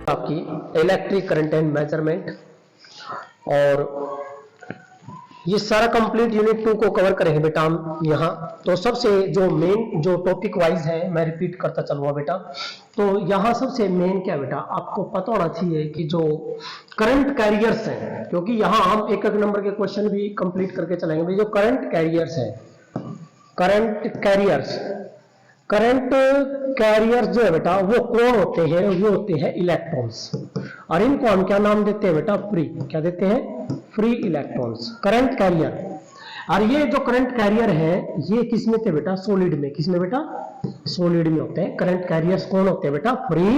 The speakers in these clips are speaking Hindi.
आपकी इलेक्ट्रिक करंट एंड मेजरमेंट, और ये सारा कंप्लीट यूनिट 2 को कवर करेंगे बेटा हम यहाँ। तो सबसे जो मेन जो टॉपिक वाइज है मैं रिपीट करता चलूंगा बेटा। तो यहाँ सबसे मेन क्या बेटा आपको पता होना चाहिए कि जो करंट कैरियर्स हैं, क्योंकि यहाँ हम एक एक नंबर के क्वेश्चन भी कंप्लीट करके चलेंगे भाई। जो करंट कैरियर्स है, करंट कैरियर्स जो है बेटा वो कौन होते हैं? वो होते हैं इलेक्ट्रॉन्स, और इनको हम क्या नाम देते हैं बेटा? फ्री। क्या देते हैं? Free electrons, current carrier. और ये जो करंट कैरियर है ये किस में थे बेटा? सॉलिड में। किस में बेटा? सॉलिड में होते हैं। करंट कैरियर्स कौन होते हैं बेटा? Free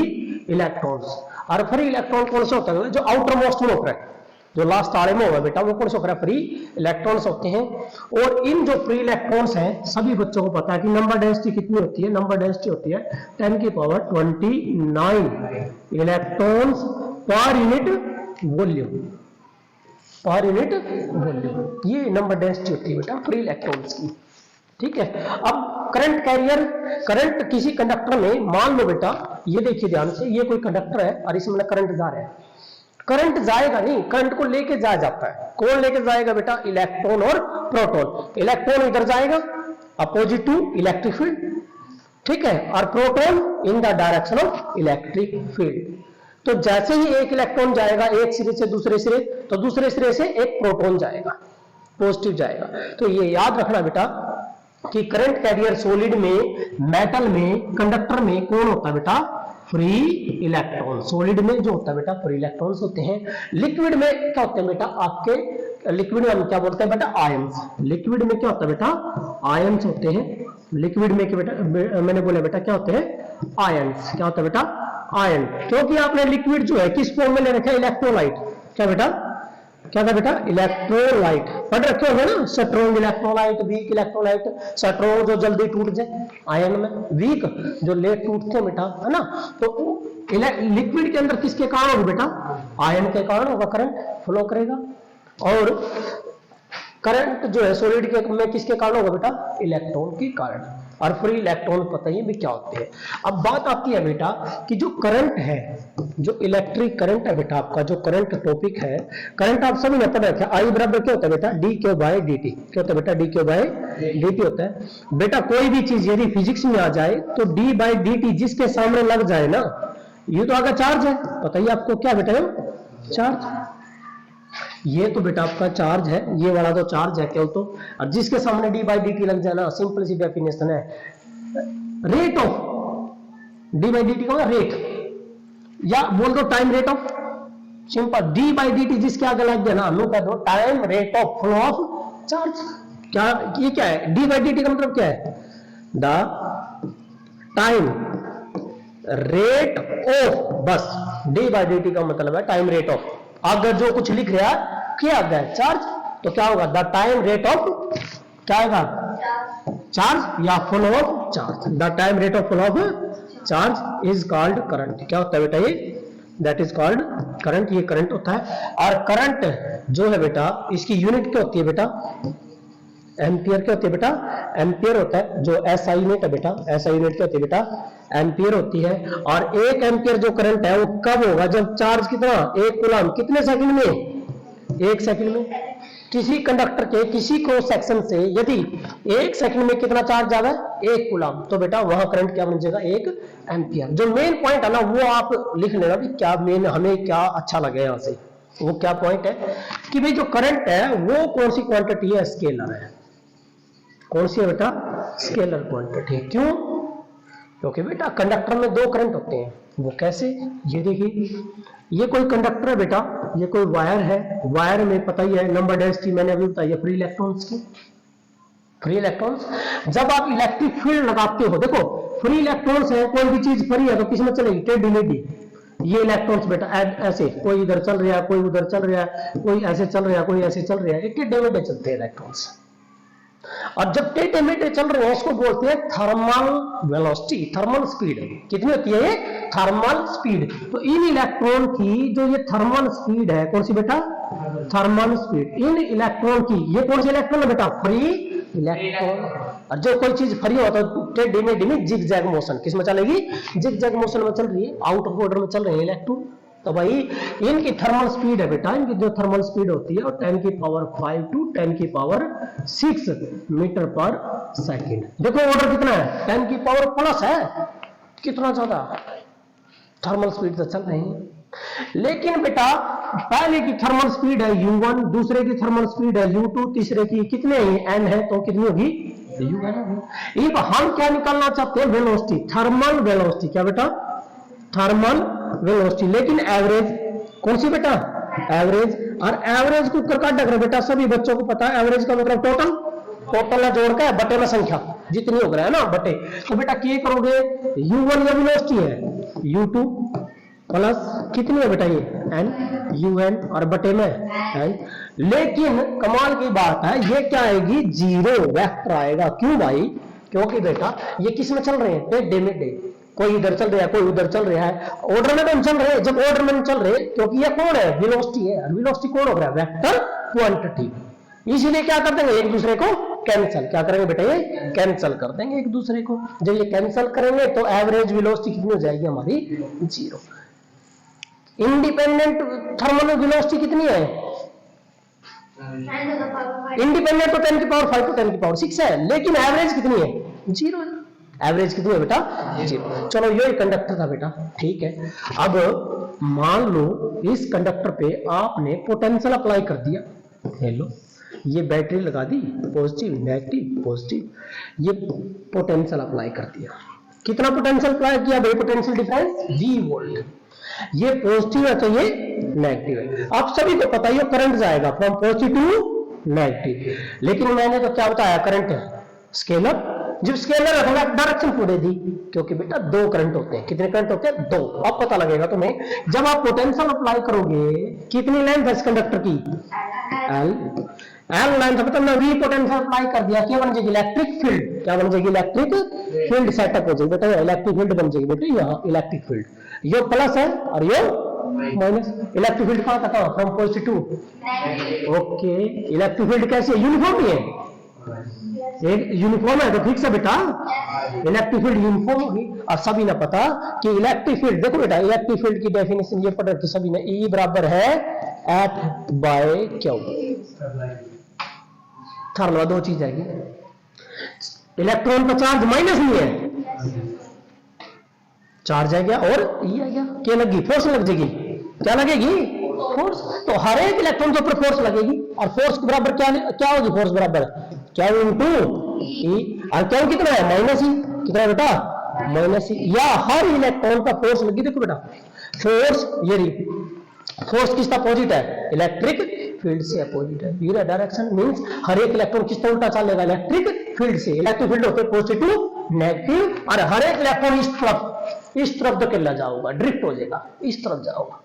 electrons. और फ्री इलेक्ट्रॉन कौन से होता है? जो आउटर मोस्ट में होता है, जो लास्ट आड़े में होगा बेटा, वो कौन सा होता है? फ्री इलेक्ट्रॉन्स होते हैं। और इन जो फ्री इलेक्ट्रॉन्स हैं सभी बच्चों को पता है कि नंबर डेंसिटी कितनी होती है? नंबर डेंसिटी होती है 10 की power 29 electrons per unit volume. Per unit volume ये नंबर डेंसिटी होती है बेटा फ्री इलेक्ट्रॉन्स की। ठीक है। अब करंट कैरियर, करंट किसी कंडक्टर में, मान लो बेटा ये देखिए ध्यान से, ये कोई कंडक्टर है और इसमें करंट जा रहा है। करंट जाएगा नहीं, करंट को लेके जाया जाता है। कौन लेके जाएगा बेटा? इलेक्ट्रॉन और प्रोटॉन। इलेक्ट्रॉन इधर जाएगा अपोजिट टू इलेक्ट्रिक फील्ड, ठीक है, और proton in the direction of electric field. तो जैसे ही एक इलेक्ट्रॉन जाएगा एक सिरे से दूसरे सिरे, तो दूसरे सिरे से एक प्रोटॉन जाएगा, पॉजिटिव जाएगा। तो ये याद रखना बेटा कि करंट कैरियर सॉलिड में, मेटल में, कंडक्टर में कौन होता है बेटा? Free electron. सॉलिड में जो होता है बेटा फ्री इलेक्ट्रॉन्स होते हैं। लिक्विड में क्या होते हैं बेटा? आपके लिक्विड में हम क्या बोलते हैं बेटा? आयंस। लिक्विड में क्या होता है बेटा? आयंस होते हैं। लिक्विड में क्या बेटा? मैंने बोला बेटा क्या होते हैं? आयंस। क्या होता है बेटा? आयन। क्योंकि आपने लिक्विड जो है किस फॉर्म में ले रखा है? इलेक्ट्रोलाइट। क्या बेटा? क्या था बेटा? इलेक्ट्रोलाइट। पढ़ रखे होंगे ना, strong electrolyte, weak electrolyte. Strong जो जल्दी टूट जाए आयन में, वीक जो लेट टूटते हैं बेटा, है ना। तो लिक्विड के अंदर किसके कारण होगा बेटा? आयन के कारण होगा, करंट फ्लो करेगा। और करंट जो है सॉलिड के में किसके कारण होगा बेटा? इलेक्ट्रॉन के कारण। और फ्री इलेक्ट्रॉन पता ही भी क्या होते हैं। अब बात आती है बेटा कि जो करंट है, जो इलेक्ट्रिक करंट है बेटा, आपका जो करंट टॉपिक है, करंट आप सभी ने पढ़ा है। आई बराबर क्या होता है बेटा? D Q by D T. क्या होता है बेटा? D Q by D T होता है बेटा। कोई भी चीज यदि फिजिक्स में आ जाए तो डी बाय डी टी जिसके सामने लग जाए ना, ये तो आगे चार्ज है। बताइए आपको क्या बेटा? चार्ज। ये तो बेटा आपका चार्ज है, ये वाला तो चार्ज है केवल। तो और जिसके सामने डी बाई डी टी लग जाना, सिंपल सी डेफिनेशन है, rate of D by D T का रेट, या बोल दो time rate of. Simple, D by D T जिसके आगे लग गया ना, लो कह दो time rate of flow of charge. क्या ये क्या है? डी बाई डी टी का मतलब क्या है? द टाइम रेट ऑफ, बस डी बाई डी टी का मतलब है टाइम रेट ऑफ। अगर जो कुछ लिख रहा है क्या आ गया? चार्ज, तो क्या होगा? द टाइम रेट ऑफ, क्या आएगा? चार्ज या flow of charge. The time rate of flow of charge is called current. क्या होता है बेटा? ये दैट इज कॉल्ड करंट। ये करंट होता है। और करंट जो है बेटा इसकी यूनिट क्या होती है बेटा? एम्पियर। क्या होती है बेटा? एम्पियर होता है। जो एस आई यूनिट है बेटा, एस आई यूनिट क्या होती है बेटा? एम्पियर होती है। और एक एम्पियर जो करंट है वो कब होगा? जब चार्ज कितना? 1 कूलम। कितने सेकंड में? 1 सेकंड में। किसी कंडक्टर के किसी क्रॉस सेक्शन से यदि 1 सेकंड में कितना चार्ज आ गया? 1 कूलम, तो बेटा वहां करंट क्या बन जाएगा? 1 एम्पियर। जो मेन पॉइंट है ना वो आप लिख लेना भी, क्या मेन हमें क्या अच्छा लगे यहां से। वो क्या पॉइंट है कि भाई जो करंट है वो कौन सी क्वांटिटी है? स्केलर है। कौन सी है बेटा? Scalar quantity. क्यों? क्योंकि बेटा कंडक्टर में 2 करंट होते हैं। वो कैसे? ये देखिए, ये कोई कंडक्टर है बेटा, ये कोई वायर है। वायर में पता ही है नंबर डेंसिटी मैंने अभी बताई है फ्री इलेक्ट्रॉन्स की। फ्री इलेक्ट्रॉन्स, जब आप इलेक्ट्रिक फील्ड लगाते हो, देखो फ्री इलेक्ट्रॉन्स है, कोई भी चीज फ्री है तो किसमें चलेगी? टेढ़ी मेढ़ी। ये इलेक्ट्रॉन्स बेटा ऐसे, कोई इधर चल रहा है, कोई उधर चल रहा है, कोई ऐसे चल रहा है, कोई ऐसे चल रहा है, टेढ़े मेढ़े चलते हैं इलेक्ट्रॉन्स। और जब टेढ़े मेढ़े चल रहे हैं इसको बोलते हैं थर्मल वेलोसिटी, थर्मल स्पीड। कितनी होती है ये? Thermal speed. तो इन इलेक्ट्रॉन की जो ये थर्मल स्पीड है, कौन सी बेटा? Thermal speed. इन इलेक्ट्रॉन की, ये कौन सी इलेक्ट्रॉन है बेटा? Free electron. और जो कोई चीज फ्री होता है धीमे धीमे जिग जैग मोशन, किस में चलेगी? जिग जैग मोशन में चल रही है, आउट ऑफ ऑर्डर में चल रहे हैं इलेक्ट्रॉन। तो भाई इनकी थर्मल स्पीड है बेटा, इनकी जो थर्मल स्पीड होती है वो 10 की पावर 5 टू 10 की पावर 6 मीटर पर सेकेंड। देखो ऑर्डर कितना है, 10 की पावर प्लस है, कितना ज्यादा थर्मल स्पीड से चल रहे हैं। लेकिन बेटा पहले की थर्मल स्पीड है u1, दूसरे की थर्मल स्पीड है u2, तीसरे की कितने n है तो कितनी होगी? un होगी। अब हम क्या निकालना चाहते हैं? Velocity, thermal velocity. क्या बेटा? Thermal velocity. लेकिन एवरेज कौन सी बेटा? एवरेज। और एवरेज को कर काट रहे बेटा, सभी बच्चों को पता है एवरेज का मतलब टोटल, टोटल जोड़ का बटे में संख्या जितनी हो गया है ना बटे। तो बेटा क्या करोगे? u1 ये वेलोसिटी है, u2 प्लस कितनी है बेटा ये n, un और बटे में n। लेकिन कमाल की बात है ये क्या आएगी? जीरो वेक्टर आएगा। क्यों भाई? क्योंकि बेटा ये किस में चल रहे हैं? टेढ़े मेढ़े, कोई इधर चल रहा है, कोई उधर चल रहा है। ऑर्डर में तो हम चल रहे हैं, जब ऑर्डर में चल रहे हैं क्योंकि ये कौन है? वेलोसिटी है। वेलोसिटी कौन हो गया? Vector quantity. इसीलिए क्या कर देंगे? एक दूसरे को कैंसिल। क्या करेंगे बेटा? ये कैंसिल कर देंगे एक दूसरे को। जब ये कैंसिल करेंगे तो एवरेज वेलोसिटी कितनी हो जाएगी हमारी? जीरो। इंडिपेंडेंट थर्मल वेलोसिटी कितनी है? इंडिपेंडेंट तो 10 की पावर 5 to 10 की पावर 6 है, लेकिन एवरेज कितनी है? जीरो है। एवरेज कितनी है बेटा? जीरो। चलो ये कंडक्टर था बेटा, ठीक है। अब मान लो इस कंडक्टर पे आपने पोटेंशियल अप्लाई कर दिया। हेलो, ये बैटरी लगा दी, पॉजिटिव नेगेटिव पॉजिटिव, ये पोटेंशियल अप्लाई कर दिया। कितना पोटेंशियल अप्लाई किया भाई? Potential difference V volt. ये पॉजिटिव है तो ये नेगेटिव है। आप सभी को पता है करंट जाएगा फ्रॉम पॉजिटिव टू नेगेटिव। लेकिन मैंने तो क्या बताया? Current scalar. जब स्केलर रखोगे डायरेक्शन को दे दी, क्योंकि बेटा दो करंट होते हैं। कितने करंट होते हैं? दो। अब पता लगेगा तुम्हें जब आप पोटेंशियल अप्लाई करोगे। कितनी लेंथ है इस कंडक्टर की? L line. मतलब मैं वी पोटेंशियल अप्लाई कर दिया, क्या बन जाएगी? Electric field. क्या बन जाएगी? इलेक्ट्रिक फील्ड सेटअप हो जाएगी बेटा। इलेक्ट्रिक फील्ड बन जाएगी बेटा, यहाँ इलेक्ट्रिक फील्ड। ये प्लस है और ये माइनस। इलेक्ट्रिक फील्ड कहां तक है? From positive to. Okay, electric field कैसी है? यूनिफॉर्म ही है। एक यूनिफॉर्म है तो ठीक से बेटा इलेक्ट्रिक फील्ड यूनिफॉर्म होगी। और सभी ने पता कि इलेक्ट्रिक फील्ड, देखो बेटा इलेक्ट्रिक फील्ड की डेफिनेशन ये पढ़ रखी सभी ने, E बराबर है F बाय Q। थर्मल दो चीज आएगी, इलेक्ट्रॉन का चार्ज माइनस नहीं है, चार्ज आ गया और E आ गया। क्या लगी? फोर्स लग जाएगी। क्या लगेगी? फोर्स। तो हर एक इलेक्ट्रॉन के ऊपर फोर्स लगेगी। और फोर्स के बराबर क्या होगी? फोर्स बराबर क्या इंटू E। और क्या कितना है? Minus E। कितना है बेटा? Minus E। या हर इलेक्ट्रॉन का फोर्स लगी। देखो बेटा फोर्स, ये रही फोर्स किसका अपोजिट है? इलेक्ट्रिक फील्ड से अपोजिट है। ये डायरेक्शन मींस हर एक इलेक्ट्रॉन किससे उल्टा चलेगा? इलेक्ट्रिक फील्ड से। इलेक्ट्रिक फील्ड होते हैं पॉजिटिव नेगेटिव, और हर एक इलेक्ट्रॉन इस तरफ धकेला जाओगा, ड्रिफ्ट हो जाएगा, इस तरफ जाओगा।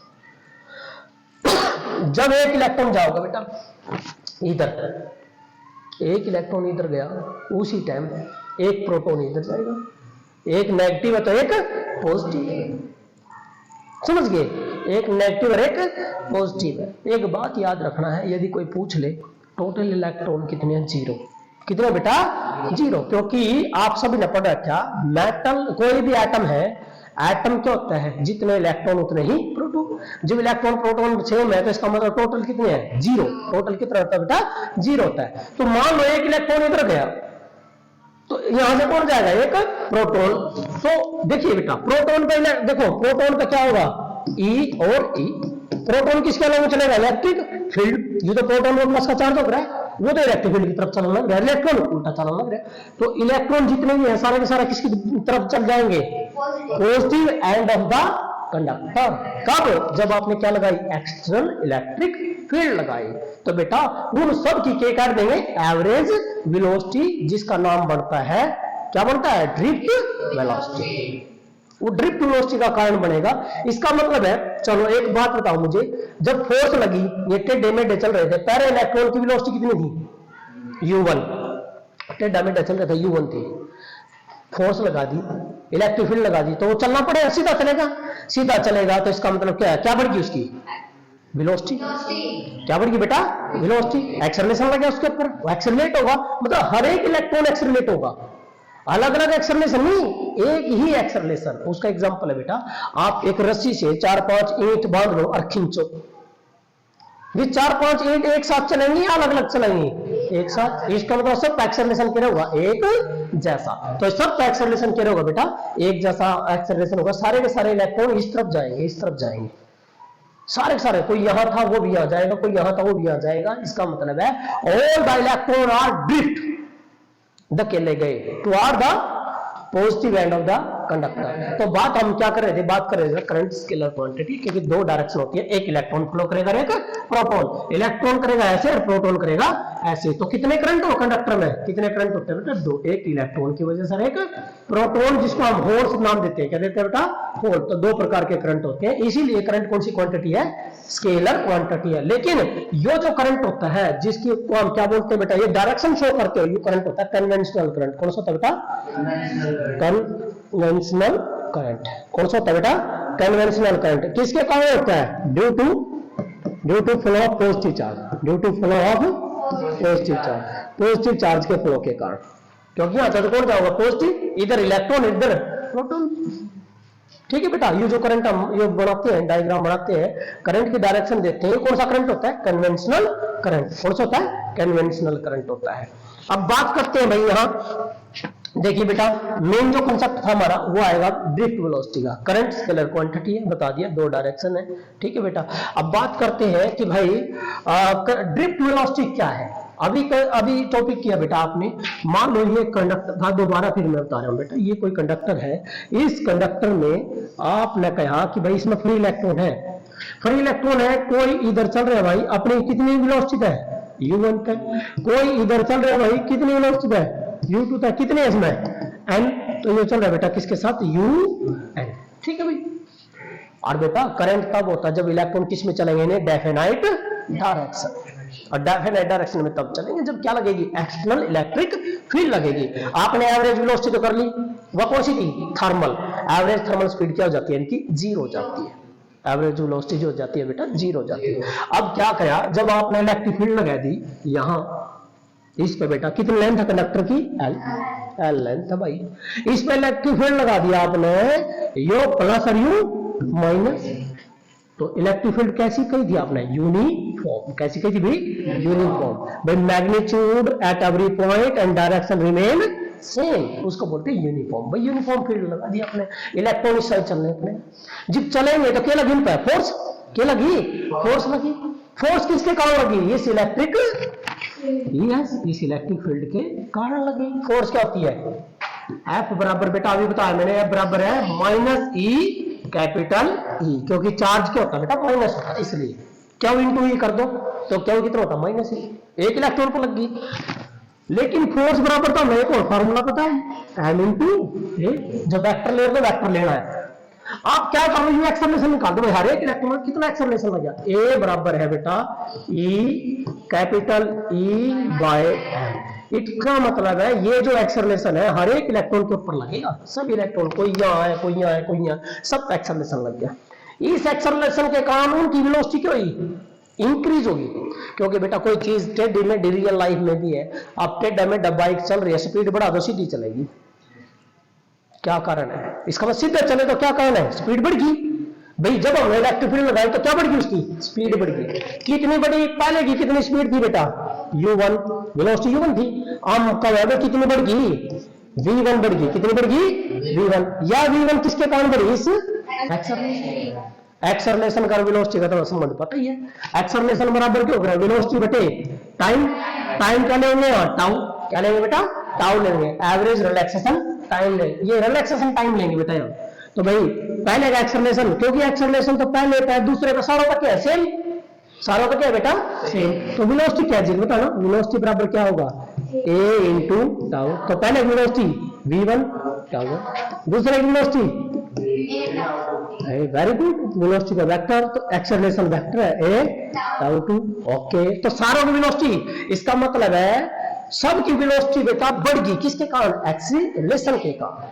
जब एक इलेक्ट्रॉन जाओगा बेटा इधर, एक इलेक्ट्रॉन इधर गया, उसी टाइम एक प्रोटॉन इधर जाएगा। एक नेगेटिव है तो एक पॉजिटिव है। समझ गए? एक नेगेटिव और एक पॉजिटिव है। एक बात याद रखना है, यदि कोई पूछ ले टोटल इलेक्ट्रॉन कितने हैं? जीरो। कितने बेटा? जीरो। क्योंकि आप सभी ने पढ़ रखा मेटल, कोई भी एटम है, एटम क्या होता है? जितने इलेक्ट्रॉन उतने ही प्रोटॉन। जब इलेक्ट्रॉन प्रोटॉन सेम है तो इसका मतलब टोटल कितने हैं? जीरो। टोटल कितना होता है बेटा? जीरो होता है। तो मान लो एक इलेक्ट्रॉन इधर गया तो यहां से कौन जाएगा? एक प्रोटॉन। तो देखिए बेटा प्रोटॉन का देखो प्रोटॉन का क्या होगा? E और E। प्रोटॉन किसके अलग में चलेगा? Electric field. ये तो प्रोटॉन और प्लस का चार्ज हो रहा है, वो तो इलेक्ट्रिक फील्ड की तरफ चलने लग रहा है, इलेक्ट्रॉन उल्टा चलने लग रहा है। तो इलेक्ट्रॉन जितने भी है सारे के सारे किसकी तरफ चल जाएंगे? Positive end of the conductor. कब? जब आपने क्या लगाई? एक्सटर्नल इलेक्ट्रिक फील्ड लगाई। तो बेटा उन सब की क्या कर देंगे? एवरेज वेलोसिटी, जिसका नाम बनता है क्या बनता है? Drift velocity. वो ड्रिफ्ट वेलोसिटी का कारण बनेगा। इसका मतलब है, चलो एक बात बताओ मुझे, जब फोर्स लगी, ये टेढ़े मेढ़े चल रहे थे, पहले इलेक्ट्रॉन की वेलोसिटी कितनी थी? U1। टेढ़ा मेढ़ा चल रहा था, U1 थी। फोर्स लगा दी, इलेक्ट्रिक फील्ड लगा दी, तो वो चलना पड़ेगा, सीधा चलेगा। सीधा चलेगा तो इसका मतलब क्या है? क्या बढ़ गई उसकी? वेलोसिटी क्या बढ़ गई बेटा? वेलोसिटी। एक्सेलरेशन लगा उसके ऊपर, वो एक्सेलरेट होगा, मतलब हर एक इलेक्ट्रॉन एक्सेलरेट होगा, अलग अलग एक्सेलरेशन नहीं, एक ही एक्सेलरेशन। उसका एग्जांपल है बेटा, आप एक रस्सी से 4-5 ईंट बांध लो और खींचो, ये 4-5 ईंट एक साथ चलेंगी या अलग अलग चलेंगी? एक साथ। इसका मतलब सब एक्सेलरेशन क्या होगा? एक जैसा। तो सब एक्सेलरेशन क्या होगा बेटा? एक जैसा एक्सेलरेशन होगा। सारे के सारे इलेक्ट्रॉन इस तरफ जाएंगे, इस तरफ जाएंगे, सारे के सारे। कोई यहां था वो भी आ जाएगा, कोई यहां था वो भी आ जाएगा। इसका मतलब है all the electron are drift, धकेले गए toward the positive end of the conductor. तो बात हम क्या कर रहे थे? बात कर रहे थे करंट स्केलर क्वांटिटी, क्योंकि दो डायरेक्शन होती है, एक इलेक्ट्रॉन फ्लो करेगा, एक प्रोटॉन। इलेक्ट्रॉन करेगा ऐसे और प्रोटॉन करेगा ऐसे। तो कितने करंट हो कंडक्टर में? कितने करंट होते हैं बेटा? दो। एक इलेक्ट्रॉन की वजह से, एक प्रोटॉन, जिसको हम होल्स नाम देते हैं। क्या देते हैं बेटा? होल। तो दो प्रकार के करंट होते हैं, इसीलिए करंट कौन सी क्वांटिटी है? स्केलर क्वांटिटी है। लेकिन ये जो करंट होता है, जिसकी को हम क्या बोलते हैं बेटा? ये डायरेक्शन शो करते हो, ये करंट होता है कन्वेंशनल करंट। कौन सा होता है बेटा? Conventional current. कौन सा होता है बेटा? Conventional current. किसके कारण होता है? Due to flow of positive charge, due to flow of positive charge, positive charge के फ्लो के कारण। क्योंकि यहां से कौन जाएगा? पॉजिटिव, इधर इलेक्ट्रॉन इधर प्रोटॉन। ठीक है बेटा, ये जो करंट हम ये बनाते हैं, डायग्राम बनाते हैं, करंट की डायरेक्शन देते हैं, कौन सा करंट होता है? Conventional current. कौन सा होता है? कन्वेंशनल करंट होता है। अब बात करते हैं भाई, यहां देखिए बेटा, मेन जो कांसेप्ट था हमारा वो आएगा ड्रिफ्ट वेलोसिटी का। करंट स्केलर क्वांटिटी है, बता दिया, दो डायरेक्शन है। ठीक है बेटा, अब बात करते हैं कि भाई ड्रिफ्ट वेलोसिटी क्या है। अभी टॉपिक किया बेटा आपने, मान लो ये कंडक्टर था, दोबारा फिर मैं बता रहा हूं बेटा, ये कोई कंडक्टर है, इस कंडक्टर में आपने कहा कि भाई इसमें फ्री इलेक्ट्रॉन है, फ्री इलेक्ट्रॉन है, कोई इधर चल रहा है भाई, अपनी कितनी वेलोसिटी है? u1 तक। कोई इधर चल रहा है भाई, कितनी वेलोसिटी है? u2 तक। कितने इसमें? n। तो ये चल रहा है बेटा किसके साथ? un। ठीक है भाई। और बेटा करंट तब होता है जब इलेक्ट्रॉन किस में चलेंगे? Definite direction. और डेफिनाइट डायरेक्शन में तब चलेंगे जब क्या लगेगी? एक्सटर्नल इलेक्ट्रिक फील्ड लगेगी। आपने एवरेज वेलोसिटी तो कर ली, वह कौन सी थी? थर्मल। एवरेज थर्मल स्पीड क्या हो जाती है? इनकी जीरो हो जाती है। एवरेज वेलोसिटी जो हो जाती है बेटा जीरो हो जाती है। अब क्या करा, जब आपने इलेक्ट्रिक फील्ड लगा दी यहां इस पे बेटा, कितनी लेंथ है कंडक्टर की? एल लेंथ है भाई। इस पे इलेक्ट्रिक फील्ड लगा दिया आपने, यो प्लस और यू माइनस। तो इलेक्ट्रिक फील्ड कैसी कही थी आपने? यूनिफॉर्म। कैसी कही थी भाई? यूनिफॉर्म। भाई magnitude at every point and direction remain same, उसको बोलते हैं यूनिफॉर्म। भाई यूनिफॉर्म फील्ड लगा दिया आपने, इलेक्ट्रॉन इस साइड चलने अपने, जब चलेंगे तो क्या लगी इन पर? फोर्स। क्या लगी? फोर्स लगी। फोर्स किसके कारण लगी? इस इलेक्ट्रिक इस इलेक्ट्रिक फील्ड के कारण लगी। फोर्स क्या होती है? F बराबर बेटा अभी बताया मैंने, F बराबर है माइनस ई कैपिटल ई, क्योंकि चार्ज क्या होता है बेटा? माइनस होता है, इसलिए क्या इंटू ई कर दो तो क्या कितना होता है? माइनस ई। एक इलेक्ट्रॉन पर लग गई। लेकिन फोर्स बराबर तो हमें एक और फॉर्मूला पता है, m इंटू ए। जब वेक्टर ले तो वेक्टर लेना है। आप क्या कर रहे हो? एक्सेलरेशन निकाल दो भाई, हर एक इलेक्ट्रॉन में कितना एक्सेलरेशन लग गया? ए बराबर है बेटा E capital E by M. इसका मतलब है ये जो एक्सेलरेशन है हर एक इलेक्ट्रॉन के ऊपर लगेगा। सब इलेक्ट्रॉन, कोई यहाँ है, कोई यहाँ है, कोई यहाँ, सब एक्सेलरेशन लग गया। इस एक्सेलरेशन के कारण उनकी वेलोसिटी क्या हुई? इंक्रीज होगी। क्योंकि बेटा कोई चीज टेढ़ी में रियल लाइफ में भी है, आप टेढ़ा में बाइक चल रही है, स्पीड बढ़ा दो सीधी चलेगी। क्या कारण है? इसका मतलब सीधे चले तो क्या कारण है? स्पीड बढ़ गई। भाई जब हमने इलेक्ट्रिक फील्ड लगाई तो क्या बढ़ गई? उसकी स्पीड बढ़ गई। कितनी बढ़ी? पहले की कितनी स्पीड थी बेटा? u1, वेलोसिटी u1 थी। हम कब कितनी बढ़ गई? v1 बढ़ गई। कितनी बढ़ गई? v1। या v1 किसके कारण बढ़ी? इस एक्सेलरेशन का वेलोसिटी का तो संबंध पता ही है। एक्सेलरेशन बराबर क्या होगा? वेलोसिटी बटे टाइम। टाइम क्या लेंगे? टाउ। क्या लेंगे बेटा? टाउ लेंगे। एवरेज रिलैक्सेशन टाइम लेंगे। ये रिलैक्सेशन टाइम लेंगे बेटा यहाँ। तो भाई पहले का एक्सेलरेशन, क्योंकि एक्सेलरेशन तो पहले का है, दूसरे का सारों का क्या है? सेम। सारों का क्या है बेटा? सेम। तो वेलोसिटी क्या है बेटा ना? वेलोसिटी बराबर क्या होगा? a into tau. तो पहले वेलोसिटी v1 क्या होगा? दूसरे की वेलोसिटी वेरी गुड, वेलोसिटी का वेक्टर, तो एक्सेलरेशन वेक्टर है a टाउ 2। ओके, तो सारों की वेलोसिटी, इसका मतलब है सब की वेलोसिटी बेटा बढ़ गई। किसके कारण? एक्सेलरेशन के कारण।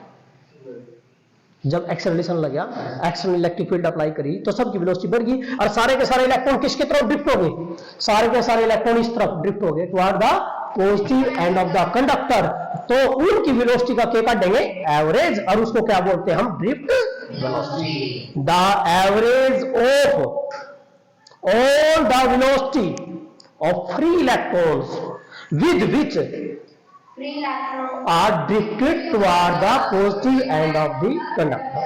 जब एक्सेलरेशन लग गया, एक्सटर्नल इलेक्ट्रिक फील्ड अप्लाई करी तो सबकी वेलोसिटी बढ़ गई और सारे के सारे इलेक्ट्रॉन किसके तरफ ड्रिफ्ट हो गए, सारे के सारे इलेक्ट्रॉन इस तरफ ड्रिफ्ट हो गए toward the positive end of the conductor. तो उनकी वेलोसिटी का क्या काटेंगे, एवरेज, और उसको क्या बोलते हैं हम, drift velocity. The average of all the velocity of free electrons with which are drifted toward the positive end of the conductor।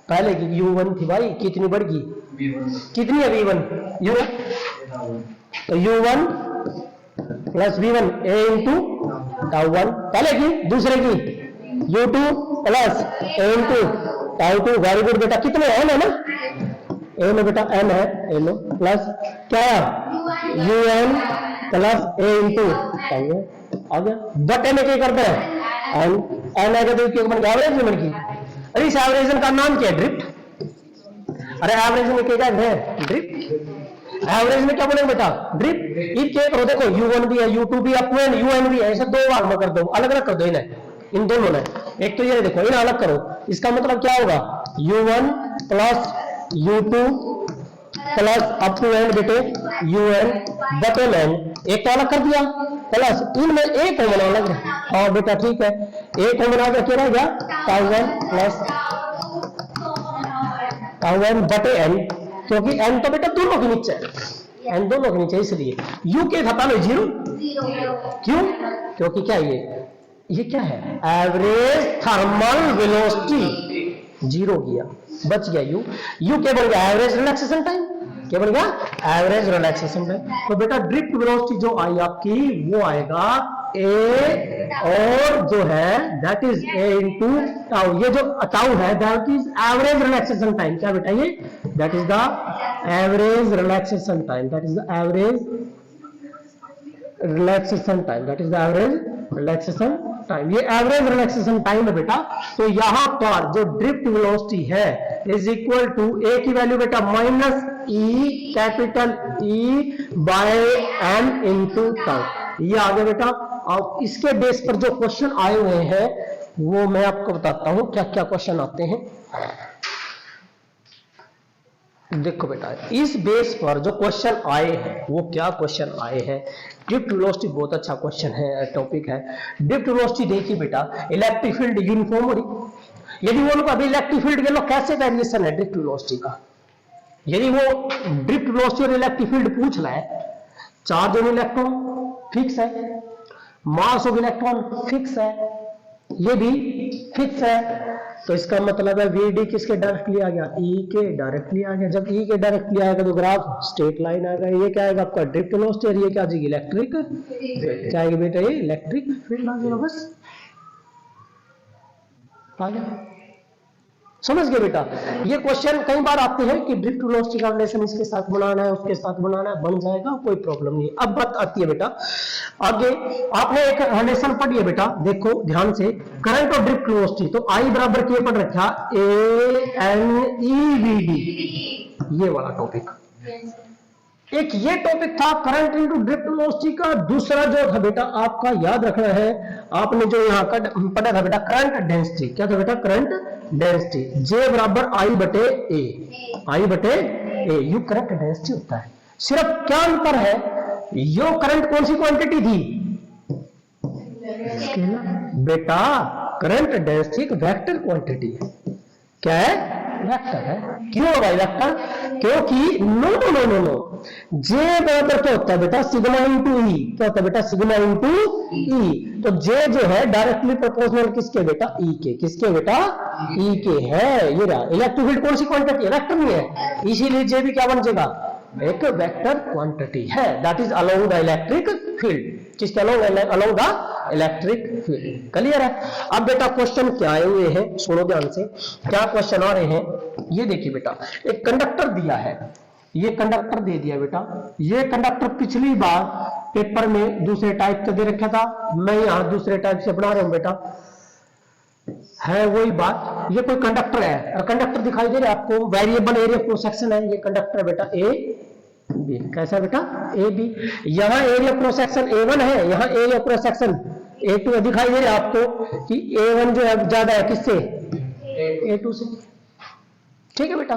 पहले की U1 थी भाई, कितनी बढ़ गई, कितनी है V1, तो U1 plus V1 A into टाउ1 पहले की, दूसरे की U2 प्लस A इंटू टाउ2। वेरी गुड बेटा, कितने M है ना, A में बेटा M है, A में प्लस क्या UN प्लस A इंटू आ गया, बटे में क्या करते हैं एन, एन आएगा तो क्या बन गया, एवरेज में बन गई। अरे इस एवरेज का नाम क्या है, ड्रिफ्ट। अरे एवरेज में क्या है, ड्रिफ्ट। एवरेज में क्या बोलेंगे बेटा, ड्रिफ्ट। ये क्या करो, देखो U1 भी है, U2 भी है, UN भी है, ऐसे दो भाग में कर दो, अलग अलग कर दो इन्हें, इन दोनों ने। एक तो ये देखो, इन्हें अलग करो, इसका मतलब क्या होगा, U1 plus U2 plus up to end बेटे UN बटे एन, एक तो अलग कर दिया, प्लस इनमें एक कॉमन अलग है। हाँ बेटा ठीक है, एक कॉमन आगे क्या रह गया, टाउ1 प्लस टाउ1 बटे एन, क्योंकि एन तो बेटा दोनों के नीचे है, एन दोनों के नीचे, इसलिए यू के था पहले 0, क्यों, क्योंकि क्या ये क्या है, एवरेज थर्मल वेलोसिटी 0 गया, बच गया यू क्या बन गया, एवरेज रिलैक्सेशन टाइम, क्या बन गया, एवरेज रिलैक्सेशन टाइम। तो बेटा ड्रिफ्ट वेलोसिटी जो आई आपकी वो आएगा ए, और जो है that is A into tau, ये जो टाउ है that is average relaxation time, क्या बेटा ये, that is the average relaxation time, that is the average relaxation time, that is the average relaxation time. ये एवरेज रिलैक्सेशन टाइम है बेटा। तो यहां पर जो ड्रिफ्ट वेलोसिटी है इज इक्वल टू ए की वैल्यू बेटा minus E capital E by M into tau, ये आ गया बेटा। और इसके बेस पर जो क्वेश्चन आए हुए हैं वो मैं आपको बताता हूं क्या क्या क्वेश्चन आते हैं। देखो बेटा, इस बेस पर जो क्वेश्चन आए हैं वो क्या क्वेश्चन आए हैं। ड्रिफ्ट वेलोसिटी बहुत अच्छा क्वेश्चन है, टॉपिक है। ड्रिफ्ट वेलोसिटी देखिए बेटा, इलेक्ट्रिक फील्ड यूनिफॉर्म हो रही, यदि वो लोग अभी इलेक्ट्रिक फील्ड के लोग कैसे वेरिएशन है ड्रिफ्ट वेलोसिटी का, यदि वो ड्रिफ्ट वेलोसिटी और इलेक्ट्रिक फील्ड पूछ रहा है, चार्ज ऑन इलेक्ट्रॉन फिक्स है, मास ऑफ इलेक्ट्रॉन फिक्स है, ये भी फिक्स है, तो इसका मतलब है वीडी किसके डायरेक्टली आ गया, ई के डायरेक्टली आ गया। जब ई के डायरेक्टली आएगा तो ग्राफ स्ट्रेट लाइन आएगा। ये क्या आएगा आपका ड्रिफ्ट वेलोसिटी, और ये क्या आ जाएगी इलेक्ट्रिक फील्ड, क्या आएगी बेटा, ये इलेक्ट्रिक फील्ड आ जाएगा, बस आ गया, समझ गए बेटा। ये क्वेश्चन कई बार आते हैं कि ड्रिफ्ट वेलोसिटी का रिलेशन इसके साथ बनाना है, उसके साथ बनाना है, बन जाएगा, कोई प्रॉब्लम नहीं। अब बात आती है बेटा आगे, आपने एक रिलेशन पढ़ी है बेटा, देखो ध्यान से, करंट और ड्रिफ्ट वेलोसिटी। तो आई बराबर क्या पढ़ रखा, A N E v D, ये वाला टॉपिक। एक ये टॉपिक था करंट इनटू ड्रिफ्ट वेलोसिटी का। दूसरा जो था बेटा आपका याद रखना है, आपने जो यहाँ का पढ़ा था बेटा करंट डेंसिटी, क्या था बेटा, करंट डेंसिटी, जे बराबर आई बटे ए, आई बटे ए, यू करंट डेंसिटी होता है। सिर्फ क्या अंतर है, यो करंट कौन सी क्वांटिटी थी, बेटा करंट डेंसिटी एक वेक्टर क्वांटिटी है, क्या है, वेक्टर है। क्यों भाई वेक्टर, क्योंकि no no no no no, J बराबर क्या होता है बेटा, सिग्मा इंटू ई, क्या होता है बेटा, सिग्मा इंटू ई। तो जे जो है डायरेक्टली प्रोपोर्शनल किसके बेटा, ई के, किसके बेटा, ई के है। ये रहा इलेक्ट्रिक फील्ड कौन सी क्वांटिटी है, वेक्टर नहीं है, इसीलिए जे भी क्या बन जाएगा, एक वेक्टर क्वांटिटी है, that is along the electric field, किसके along the electric field. Clear है। अब बेटा क्वेश्चन क्या आए हुए हैं, सुनो ध्यान से, क्या क्वेश्चन आ रहे हैं। ये देखिए बेटा, एक कंडक्टर दिया है, ये कंडक्टर दे दिया बेटा, ये कंडक्टर पिछली बार पेपर में दूसरे टाइप का दे रखा था, मैं यहां दूसरे टाइप से बना रहा हूं बेटा, है वही बात। ये कोई कंडक्टर है और कंडक्टर दिखाई दे रहा है आपको, वेरिएबल एरिया क्रॉस सेक्शन है, ये कंडक्टर बेटा ए बी, कैसा बेटा, ए बी। यहाँ एरिया क्रॉस सेक्शन A1 है, यहाँ एरिया क्रॉस सेक्शन A2 दिखाई दे रहा है आपको कि A1 जो है ज्यादा है किससे, A2 से। ठीक है बेटा,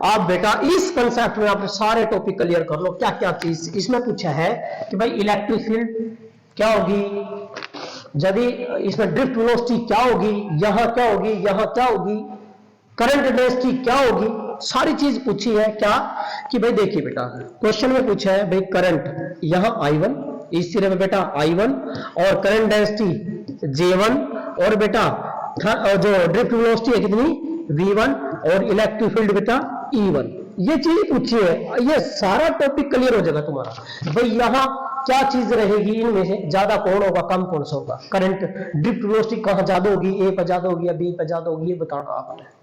आप बेटा इस कंसेप्ट में आप सारे टॉपिक क्लियर कर लो। क्या क्या चीज इसमें पूछा है कि भाई इलेक्ट्रिक फील्ड क्या होगी, यदि इसमें ड्रिफ्ट वेलोसिटी क्या होगी, यहां क्या होगी, यहां क्या होगी, करंट डेंसिटी क्या होगी, सारी चीज पूछी है। क्या कि भाई देखिए बेटा क्वेश्चन में पूछा है भाई करंट यहां I1, इस सिरे में बेटा I1 और करंट डेंसिटी J1 और बेटा जो ड्रिफ्ट वेलोसिटी है कितनी V1 और इलेक्ट्रिक फील्ड बेटा E1। ये चीज पूछी है, ये सारा टॉपिक क्लियर हो जाएगा तुम्हारा। भाई यहां क्या चीज रहेगी, इनमें से ज्यादा कौन होगा, कम कौन सा होगा, करंट ड्रिफ्ट वेलोसिटी कहां ज्यादा होगी, ए पर ज्यादा होगी या बी पर ज्यादा होगी, ये बताना आपने।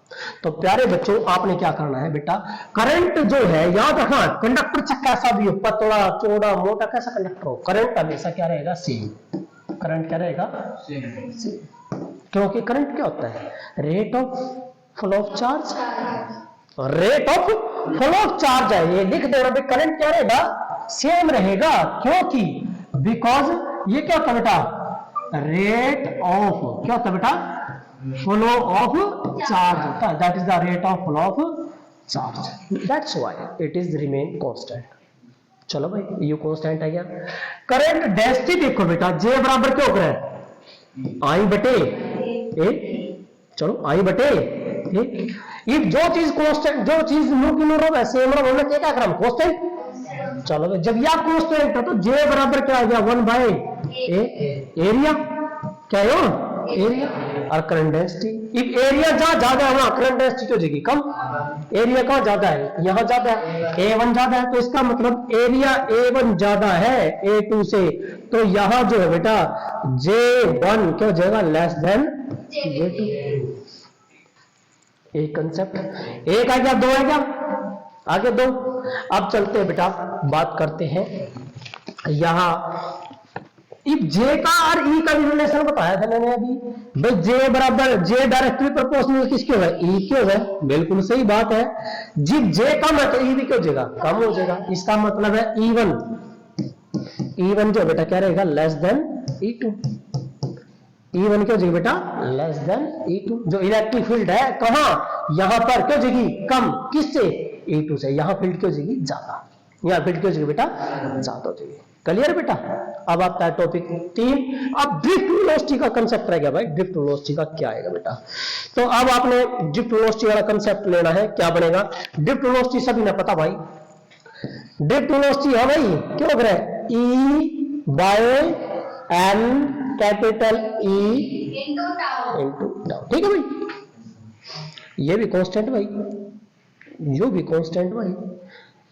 तो प्यारे बच्चों आपने क्या करना है बेटा, करंट जो है याद रखना, कंडक्टर चाहे कैसा भी हो, पतला चौड़ा मोटा कैसा कंडक्टर हो, करंट हमेशा क्या रहेगा, सेम। करंट क्या रहेगा, सेम। क्योंकि करंट क्या होता है, rate of flow of charge, rate of flow of charge है, ये लिख देना भाई। करंट क्या रहेगा, सेम रहेगा, क्योंकि बिकॉज ये क्या होता है बेटा, रेट ऑफ क्या होता है बेटा, फ्लो ऑफ चार्ज होता है, that is the rate of flow of charge, that's why it is remain constant. चलो भाई ये कांस्टेंट है क्या। करंट डेंसिटी देखो बेटा, जे बराबर क्या होगा, आई बटे ए, चलो आई बटे ए। ये जो चीज कांस्टेंट, जो चीज नो की नो रहो वैसे मतलब बोलना क्या क्रम कांस्टेंट। चलो भाई जब यह कांस्टेंट है तो जे बराबर क्या आ गया, 1/ए, एरिया क्या है, एरिया और करंट डेंसिटी। इफ एरिया जहां ज्यादा है वहां करंट डेंसिटी हो जाएगी कम, एरिया कहां ज्यादा है, यहां ज्यादा है, A1 ज्यादा है, तो इसका मतलब एरिया A1 ज्यादा है A2 से, तो यहां जो है बेटा J1 क्या हो जाएगा, लेस देन J2। एक कंसेप्ट, एक आ गया, दो आ गया, आगे दो। अब चलते हैं बेटा बात करते हैं यहां इफ जे का और ई का भी रिलेशन बताया था मैंने अभी, भाई जे बराबर, जे डायरेक्टली प्रोपोर्शनल किसके होगा, ई के होगा, बिल्कुल सही बात है। जब जे कम है तो ई भी क्या हो जाएगा, कम हो जाएगा। इसका मतलब है E1, E1 जो बेटा क्या रहेगा, लेस देन E2। E1 क्या हो जाएगी बेटा, लेस देन E2। जो इलेक्ट्रिक फील्ड है कहां, यहां पर क्या हो जाएगी, कम, किससे, E2 से। यहां फील्ड क्या हो जाएगी, ज्यादा, यहां फील्ड क्या हो जाएगी बेटा, ज्यादा हो जाएगी। क्लियर बेटा। अब आता है टॉपिक 3। अब ड्रिफ्ट वेलोसिटी का कंसेप्ट रह गया भाई, ड्रिफ्ट वेलोसिटी का क्या आएगा बेटा। तो अब आपने ड्रिफ्ट वेलोसिटी वाला कंसेप्ट लेना है, क्या बनेगा, ड्रिफ्ट वेलोसिटी सभी ने पता भाई, ड्रिफ्ट वेलोसिटी है भाई क्या हो रहा है, E by N capital E into tau. ठीक है भाई, ये भी कांस्टेंट भाई, यो भी कांस्टेंट भाई,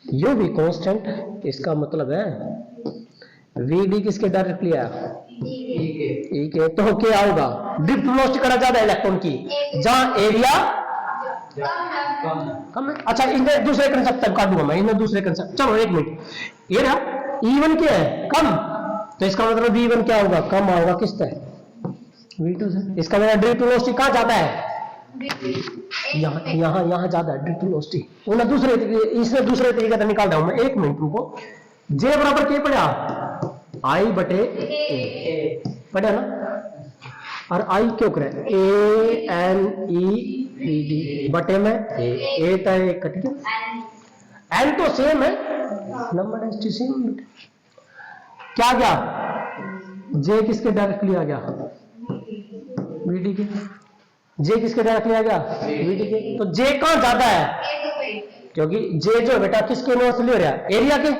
यो भी कांस्टेंट। इसका मतलब है VD किसके डायरेक्टली आया, E के, तो क्या होगा, ड्रिफ्ट वेलोसिटी करा ज्यादा इलेक्ट्रॉन की, जहां एरिया कम है। अच्छा इन्हें दूसरे कंसेप्ट तक काटूंगा मैं, इन्हें दूसरे कंसेप्ट। चलो एक मिनट, ये रहा E1 क्या है, कम, तो इसका मतलब V1 क्या होगा, कम होगा किससे, V2 से। इसका मतलब ड्रिफ्ट वेलोसिटी कहां ज्यादा है, यहाँ यहाँ यहाँ ज्यादा है ड्रिफ्ट वेलोसिटी। उन्हें दूसरे इससे दूसरे तरीके से निकाल रहा हूं मैं, एक मिनट रुको। जे बराबर क्या पड़ा, आई बटे ए पड़ा ना, और आई क्यों करे, ANEVD बटे में ए था, कट गया, एन तो सेम है, नंबर डेंसिटी सेम। क्या गया, जे किसके डायरेक्टली आ गया, VD के, जे किसके डायरेक्टली आ गया, VD के। तो जे कहां ज्यादा है, क्योंकि जे जो बेटा किसके इनवर्सली हो रहा है, एरिया के,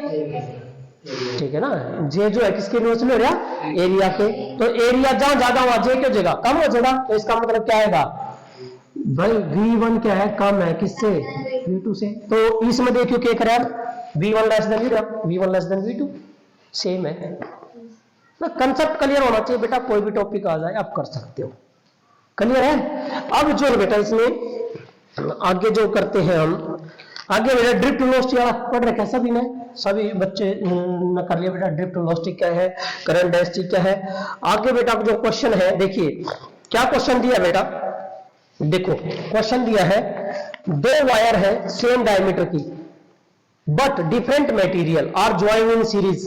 ठीक है ना, जे जो है किसके इनवर्सली हो रहा है, एरिया के। तो एरिया जहां ज्यादा हुआ जे क्या हो जाएगा, कम हो जाएगा। तो इसका मतलब क्या आएगा भाई, V1 क्या है, कम है किससे, V2 से। तो इसमें देखियो क्या करा, V1 less than V1 less than V2, same है। तो कंसेप्ट क्लियर होना चाहिए बेटा, कोई भी टॉपिक आ जाए आप कर सकते हो, क्लियर है। अब जो बेटा इसमें आगे जो करते हैं हम, आगे बेटा ड्रिफ्ट वेलोसिटी वाला पढ़ रखे सभी ने, सभी बच्चे न कर लिया बेटा, ड्रिफ्ट वेलोसिटी क्या है, करंट डेंसिटी क्या है। आगे बेटा जो क्वेश्चन है देखिए, क्या क्वेश्चन दिया बेटा, देखो क्वेश्चन दिया है, दो वायर है सेम डायमीटर की but different material are joined in series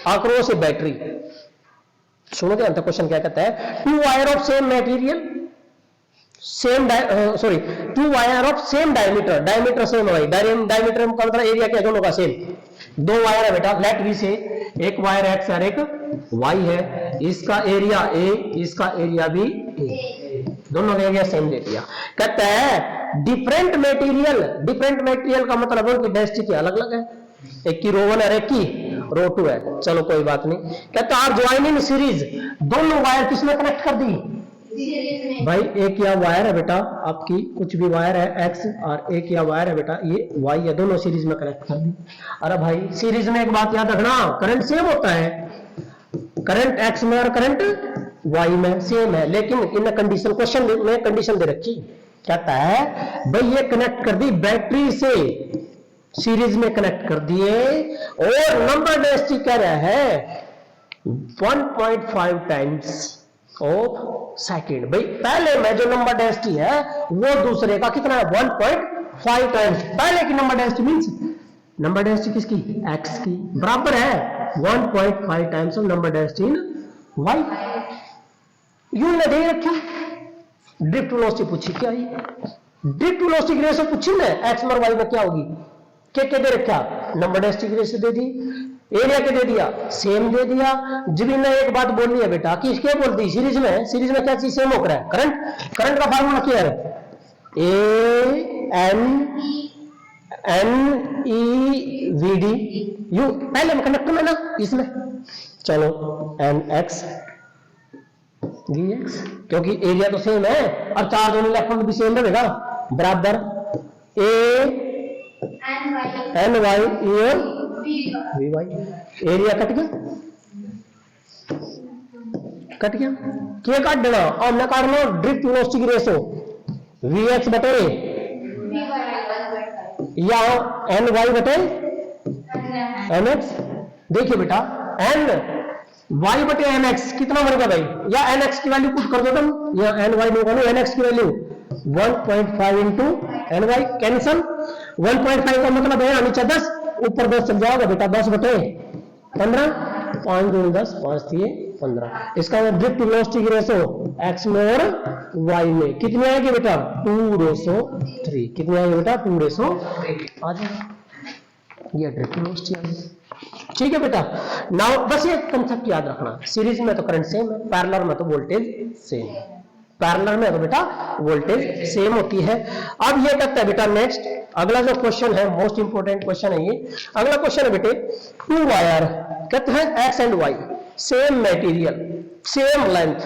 across a battery. सुनो ध्यान से क्वेश्चन क्या कहता है, two wire of same material same sorry 2 wire of same diameter, diameter same है भाई, डायमीटर का मतलब एरिया क्या दोनों का सेम, 2 वायर है बेटा, लेट वी से एक वायर एक्स और एक वाई है, इसका एरिया ए, इसका एरिया भी ए, दोनों का एरिया सेम दे दिया। कहता है डिफरेंट मटेरियल का मतलब उनकी डेंसिटी अलग अलग है, एक की रो 1 और एक की रो 2 है, चलो कोई बात नहीं। कहता है आप ज्वाइनिंग सीरीज, दोनों वायर किसमें कनेक्ट कर दी भाई, एक या वायर है बेटा आपकी, कुछ भी वायर है एक्स और एक या वायर है बेटा ये वाई है, दोनों सीरीज में कनेक्ट कर दी। अरे भाई सीरीज में एक बात याद रखना, करंट सेम होता है, करंट एक्स में और करंट वाई में सेम है, लेकिन इन कंडीशन, क्वेश्चन में कंडीशन दे रखी, कहता है भाई ये कनेक्ट कर दी बैटरी से, सीरीज में कनेक्ट कर दिए, और नंबर डेंसिटी कह रहा है 1.5 टाइम्स ऑफ सेकेंड। भाई पहले में जो नंबर डेंसिटी है वो दूसरे का कितना है 1.5 टाइम्स, पहले की number density means number density किसकी, एक्स की, बराबर है 1.5 times of number density in Y. यूं ने दे रखा, ड्रिफ्ट वेलोसिटी पूछी, क्या है ड्रिफ्ट वेलोसिटी की रेशो पूछी ना, एक्स और वाई में क्या होगी, क्या दे रखा, नंबर डेंसिटी की रेशो दे दी, एरिया के दे दिया, सेम दे दिया। जब ने एक बात बोलनी है बेटा कि इसके बोल दी सीरीज में क्या चीज सेम होकर है, करंट का फार्मूला क्या है, A N E v d u, पहले में कंडक्टर में ना इसमें, चलो एन एक्स वी एक्स, क्योंकि एरिया तो सेम है और चार्ज होने इलेक्ट्रॉन भी सेम रहेगा, बराबर A n y v y, area cut गया क्या काट देना, और मैं काटना ड्रिफ्ट वेलोसिटी की रेशो वी एक्स बटे या एन वाई बटे एन एक्स। देखिए बेटा एन वाई बटे एन एक्स कितना बनेगा भाई, या एन एक्स की वैल्यू पुट कर दो तुम, या एन वाई निकालो, एन एक्स की value 1.5 into N Y, cancel, 1.5 का मतलब है नीचे 10 ऊपर 10 चल जाओगे बेटा, 10 बटे 15, 5 दूनी 10, 5 दिए 15, इसका ड्रिफ्ट वेलोसिटी की रेशो एक्स में और वाई में कितनी आएगी बेटा 2:3, कितनी आएगी बेटा 2:3 आ जाएगा, ये ड्रिफ्ट वेलोसिटी आ गई। ठीक है बेटा, नाउ बस ये कंसेप्ट याद रखना, सीरीज में तो करंट सेम है, पैरेलल में तो वोल्टेज सेम है, पैरेलल में तो बेटा वोल्टेज सेम होती है। अब ये कहता है बेटा नेक्स्ट अगला जो क्वेश्चन है, मोस्ट इंपोर्टेंट क्वेश्चन है ये, अगला क्वेश्चन है बेटे 2 वायर, कहते हैं X and Y, same material, same length,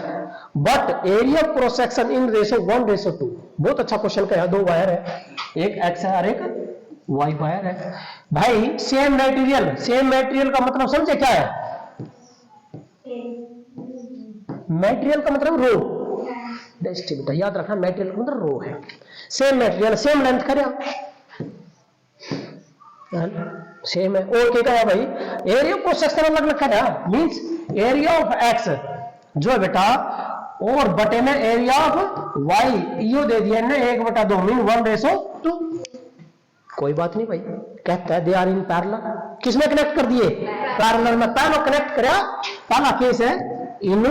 but area cross section in ratio 1:2। बहुत अच्छा क्वेश्चन का है, 2 वायर है, एक एक्स है और एक वाई वायर है। भाई सेम मटेरियल का मतलब समझे क्या है, मटेरियल का मतलब रो, डेंसिटी बेटा याद रखना, मटेरियल का मतलब रो है, सेम मटेरियल सेम लेंथ करें, सेम है, और क्या है भाई एरिया क्रॉस सेक्शन अलग अलग करें, मींस एरिया ऑफ एक्स जो है बेटा और बटे में एरिया ऑफ वाई यो दे दिया ना 1/2 मीन 1:2। कोई बात नहीं भाई, कहता है दे आर इन पैरेलल, किसमें कनेक्ट कर दिए, पैरेलल में, पहला कनेक्ट करा, पहला केस है इन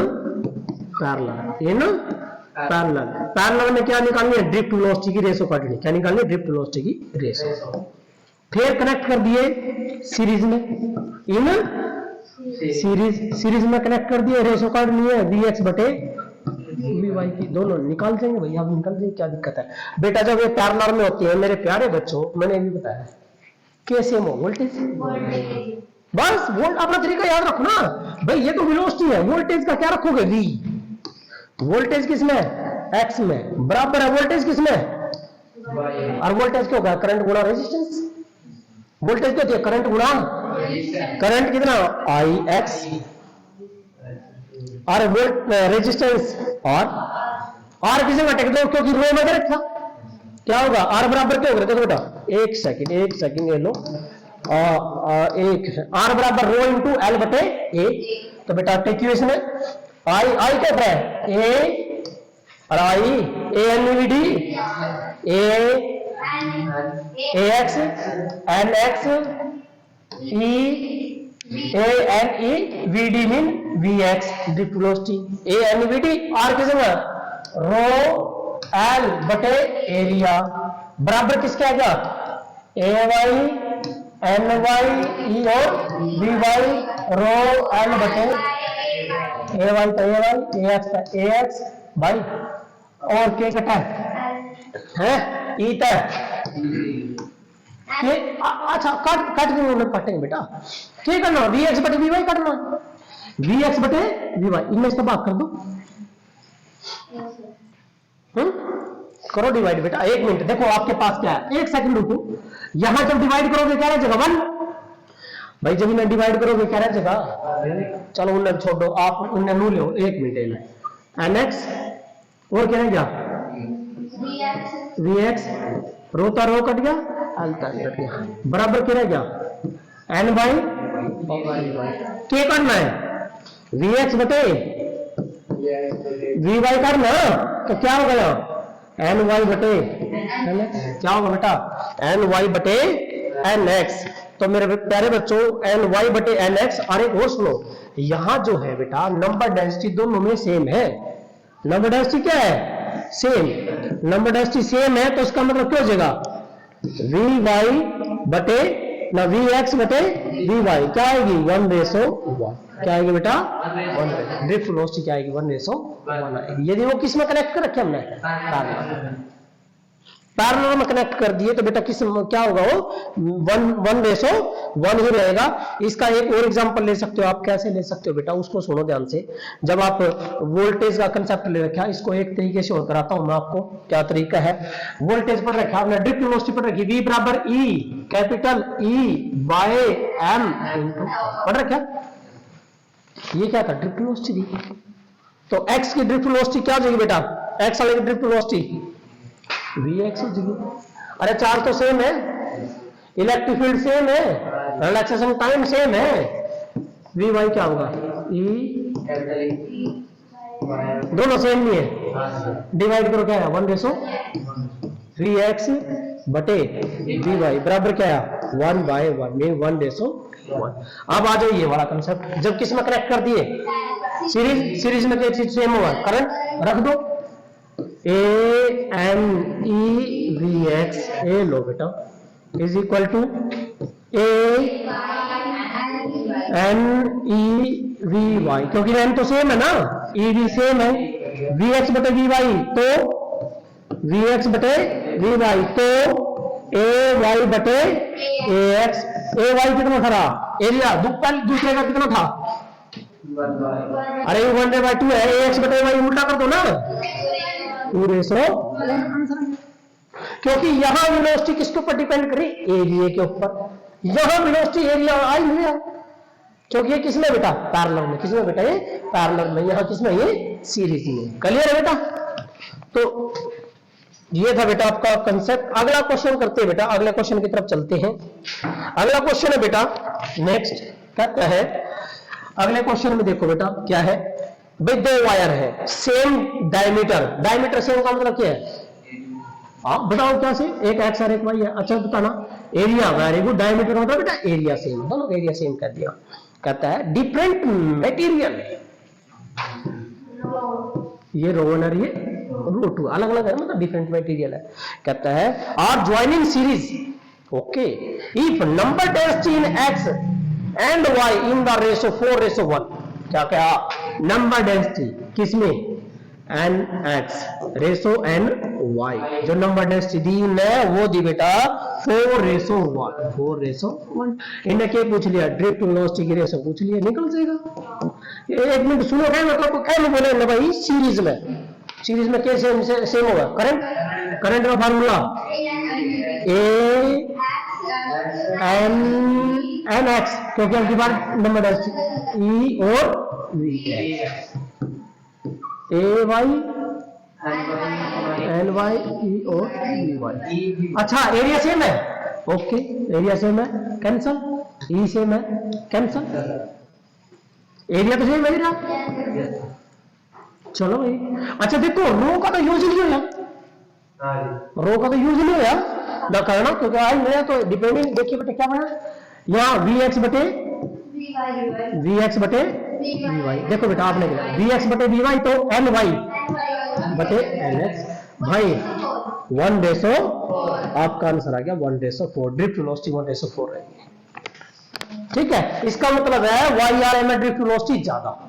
पैरेलल में क्या निकालनी है, ड्रिफ्ट वेलोसिटी की रेशो काटनी, क्या निकालनी है, ड्रिफ्ट वेलोसिटी की रेशो, फिर कनेक्ट कर दिए सीरीज में, इन सीरीज में कनेक्ट कर दिए, रेशो काटनी है वी एक्स बटे वी वाई की, दोनों निकाल देंगे भैया, आप निकाल देंगे, क्या दिक्कत है बेटा, जब ये पैरेलल में होती है मेरे प्यारे बच्चों, मैंने भी बताया कैसे हो वोल्टेज, बस वोल्ट अपना तरीका याद रखो ना भाई, ये तो वेलोसिटी है, वोल्टेज का क्या रखोगे वी, वोल्टेज किसमें एक्स में, बराबर है वोल्टेज किसमें, और वोल्टेज क्या होगा, करंट गुणा रेजिस्टेंस, वोल्टेज क्या होती है, करंट गुणा करंट कितना आई एक्स, और वोल्ट रेजिस्टेंस और किसे घटेगा दो, क्योंकि रो में रखा, क्या होगा आर बराबर क्या होगा, देखो बेटा एक सेकंड ये लो, एक आर बराबर रो इंटू एल बटे ए, तो बेटा टेक्यूएशन है आई क्या है ए और I A n v d A x n x e A N E v d mean v x drift velocity, A n v d R किस रो एल बटे एरिया बराबर किसके आएगा, A y n y e और वी वाई रो एल बटे ए वाई तो ए वाई ए एक्स भाई और के कटा है ई तय ये अच्छा कट देंगे काटेंगे बेटा क्या करना वी एक्स बटे वी वाई काटना वी एक्स बटे वी वाई इनमें से बात कर दो करो डिवाइड बेटा। एक मिनट देखो आपके पास क्या है, एक सेकंड रुको। यहां जब डिवाइड करोगे क्या रहेगा 1 भाई, जब इन्हें डिवाइड करोगे क्या रहेगा, चलो उन्हें छोड़ दो आप उन्हें नू लो। एक मिनट एन एक्स और क्या रहेगा वी एक्स रोता रो कट गया अल्टा कट गया बराबर क्या रहेगा एन बाई क्या करना है वी एक्स बटे वी वाई करना तो क्या हो गया एन वाई बटे क्या होगा बेटा एन वाई बटे एन एक्स। तो मेरे प्यारे बच्चों एन वाई बटे एन एक्स। और एक और सुनो यहां जो है बेटा नंबर डेंसिटी दोनों में सेम है। नंबर डेंसिटी क्या है सेम, नंबर डेंसिटी सेम है तो इसका मतलब क्या हो जाएगा वी वाई बटे ना वी एक्स बटे वी वाई क्या आएगी 1:1 क्या आएगी बेटा 1 ड्रिफ्ट वेलोसिटी क्या आएगी 1:1 आएगी। यदि वो किस में कनेक्ट कर रखे हमने पैरेलल में कनेक्ट कर दिए तो बेटा किस क्या होगा वो 1:1 ही रहेगा। इसका एक और एग्जांपल ले सकते हो आप, कैसे ले सकते हो बेटा उसको सुनो ध्यान से। जब आप वोल्टेज का कंसेप्ट ले रखा इसको एक तरीके से और कराता हूं मैं आपको क्या तरीका है। वोल्टेज पर रखा आपने ड्रिफ्ट वेलोसिटी पर रखी V बराबर E capital E by M पढ़ रखा ये क्या था ड्रिफ्ट वेलोसिटी थी। तो x की ड्रिफ्ट वेलोसिटी क्या हो जाएगी बेटा x वाले की ड्रिफ्ट वेलोसिटी Vx हो जाएगी। अरे चार्ज तो सेम है, इलेक्ट्रिक फील्ड सेम है, रिलैक्सेशन टाइम सेम है, Vy क्या होगा E दोनों सेम नहीं है डिवाइड करो क्या है 1:1 Vx बटे Vy बराबर क्या है 1/1 में 1:1। अब आ जाओ ये वाला कंसेप्ट जब किस में कनेक्ट कर दिए सीरीज में क्या चीज सेम होगा करंट रख दो A N E V X A लो बेटा is equal to A N E V Y क्योंकि एन तो सेम है ना ई भी सेम है वी एक्स बटे वी वाई तो वी एक्स बटे वी वाई तो ए वाई बटे ए एक्स। ए वाई कितना था एरिया दूसरे का कितना था अरे 1/2 है ए एक्स बटे वाई उल्टा कर दो ना 2 क्योंकि यहां वेलोसिटी किसके ऊपर डिपेंड करी एरिया के ऊपर। यहां वेलोसिटी एरिया आई हुई है क्योंकि ये किसमें बेटा पैरेलल में। किसमें बेटा ये पैरेलल में, यहां किसमें ये सीरीज में। क्लियर है बेटा। तो ये था बेटा आपका कंसेप्ट। अगला क्वेश्चन करते हैं बेटा, अगले क्वेश्चन की तरफ चलते हैं। अगला क्वेश्चन है बेटा नेक्स्ट क्या है अगले क्वेश्चन में देखो बेटा क्या है भाई 2 वायर है सेम डायमीटर, डायमीटर सेम का मतलब क्या है आप बताओ क्या से एक एक्स और एक वाई है। अच्छा बताना एरिया वेरी गुड डायमीटर होता है बेटा एरिया सेम, दोनों एरिया सेम कर दिया। कहता है डिफरेंट मटेरियल ये रो 1 और ये रो 2 अलग अलग है मतलब डिफरेंट मटेरियल है। कहता है are joining series okay if number density in X and Y in the ratio 4:1 क्या क्या नंबर डेंसिटी किसमें N X ratio N Y जो नंबर डेंसिटी दी है वो दी बेटा 4:1 इन्हें क्या पूछ लिया ड्रिफ्ट वेलोसिटी की रेशो पूछ लिया निकल जाएगा। एक मिनट सुनो क्या मतलब क्या नहीं बोले भाई सीरीज में कैसे सेम होगा करंट का फार्मूला ए एन एक्स क्योंकि अब डिवाइड नंबर डेंसिटी ई और v A y n y e और वी वाई। अच्छा एरिया सेम है ओके एरिया सेम है कैंसल ई सेम है कैंसल एरिया तो सेम है ना चलो भाई। अच्छा देखो रो का तो यूज नहीं होया रो का तो यूज नहीं होया ना करना क्योंकि आज मैं तो डिपेंडिंग देखिए बेटे क्या बना यहाँ वी एक्स बटे वी वाई देखो बेटा आपने वी एक्स बटे वी वाई तो एन वाई बटे एन एक्स भाई 1/4, आपका आंसर आ गया 1/4, ड्रिफ्ट वेलोसिटी 1/4 रहेगी। ठीक है, इसका मतलब है YRM में ड्रिफ्ट वेलोसिटी ज्यादा,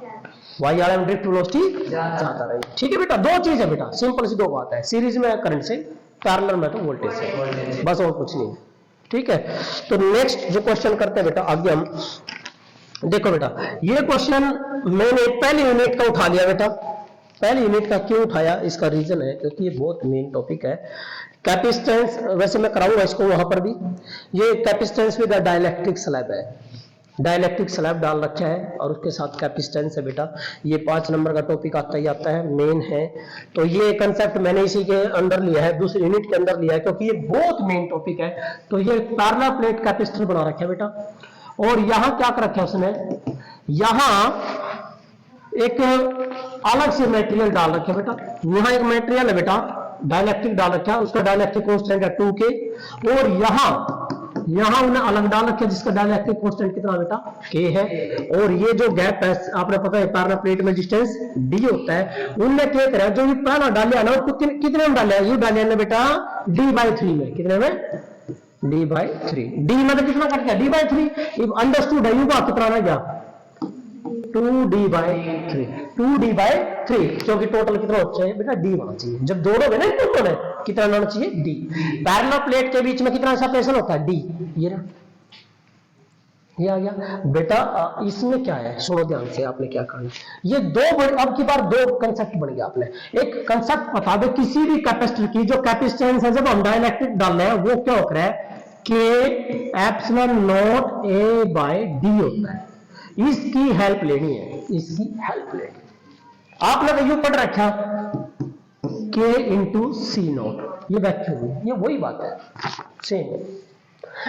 YRM ड्रिफ्ट वेलोसिटी ज्यादा रहेगी। ठीक है बेटा, दो चीज है बेटा, सिंपल सी दो बात है, सीरीज में करंट से, पैरेलल में तो वोल्टेज से, बस और कुछ नहीं। ठीक है, तो नेक्स्ट जो क्वेश्चन करते हैं बेटा आगे हम, देखो बेटा ये क्वेश्चन मैंने पहली यूनिट का उठा लिया बेटा। पहली यूनिट का क्यों उठाया, इसका रीजन है क्योंकि ये बहुत मेन टॉपिक है। कैपेसिटेंस, वैसे मैं कराऊंगा इसको वहां पर भी, ये कैपेसिटेंस विद डाइलेक्ट्रिक स्लैब है, डाइलेक्ट्रिक स्लैब डाल रखा है और उसके साथ कैपेसिटेंस है बेटा। ये 5 नंबर का टॉपिक आता ही आता है, मेन है। तो ये कंसेप्ट मैंने इसी के अंदर लिया है, दूसरी यूनिट के अंदर लिया है क्योंकि ये बहुत मेन टॉपिक है। तो ये पैरेलल प्लेट कैपेसिटर बना रखा है बेटा, और यहां क्या कर रखा है उसने, यहां एक अलग से मटेरियल डाल रखा है बेटा। यहां एक मटेरियल है बेटा, डाइलेक्ट्रिक डाल रखा है, उसका डाइलेक्ट्रिक कांस्टेंट है 2K, और यहां उन्हें अलग डाल रखा है जिसका डाइलेक्ट्रिक कांस्टेंट कितना बेटा, K है। और ये जो गैप है, आपने पता है पैरेलल प्लेट में डिस्टेंस D होता है, उनने क्या करा, जो ये पहला डालिया ना उसको कितने में डाला, ये डालिया ने बेटा D/3 में, कितने में, D/3, D मतलब कितना कट गया, D/3, अंडरस्टूड है, युवा कितना रह गया 2D/3, 2D/3, क्योंकि टोटल कितना होना चाहिए बेटा, D होना चाहिए। जब दोनों में टोटल है कितना होना चाहिए, D। पैरेलल प्लेट के बीच में कितना सेपरेशन होता है, D। ये आ गया बेटा। इसमें क्या है, सुनो ध्यान से, आपने क्या करना, ये अब की बार दो कंसेप्ट बन गया। आपने एक कंसेप्ट बता दो, किसी भी कैपेसिटर की जो कैपेसिटेंस है जब हम डाइलेक्ट्रिक डाल रहे हैं वो क्या हो रहा है, K∈A/D होता है। इसकी हेल्प लेनी है, इसकी हेल्प लेनी। आपने तो यू पढ़ रखा K/C0, ये वैक्यूम, ये वही बात है, सेम।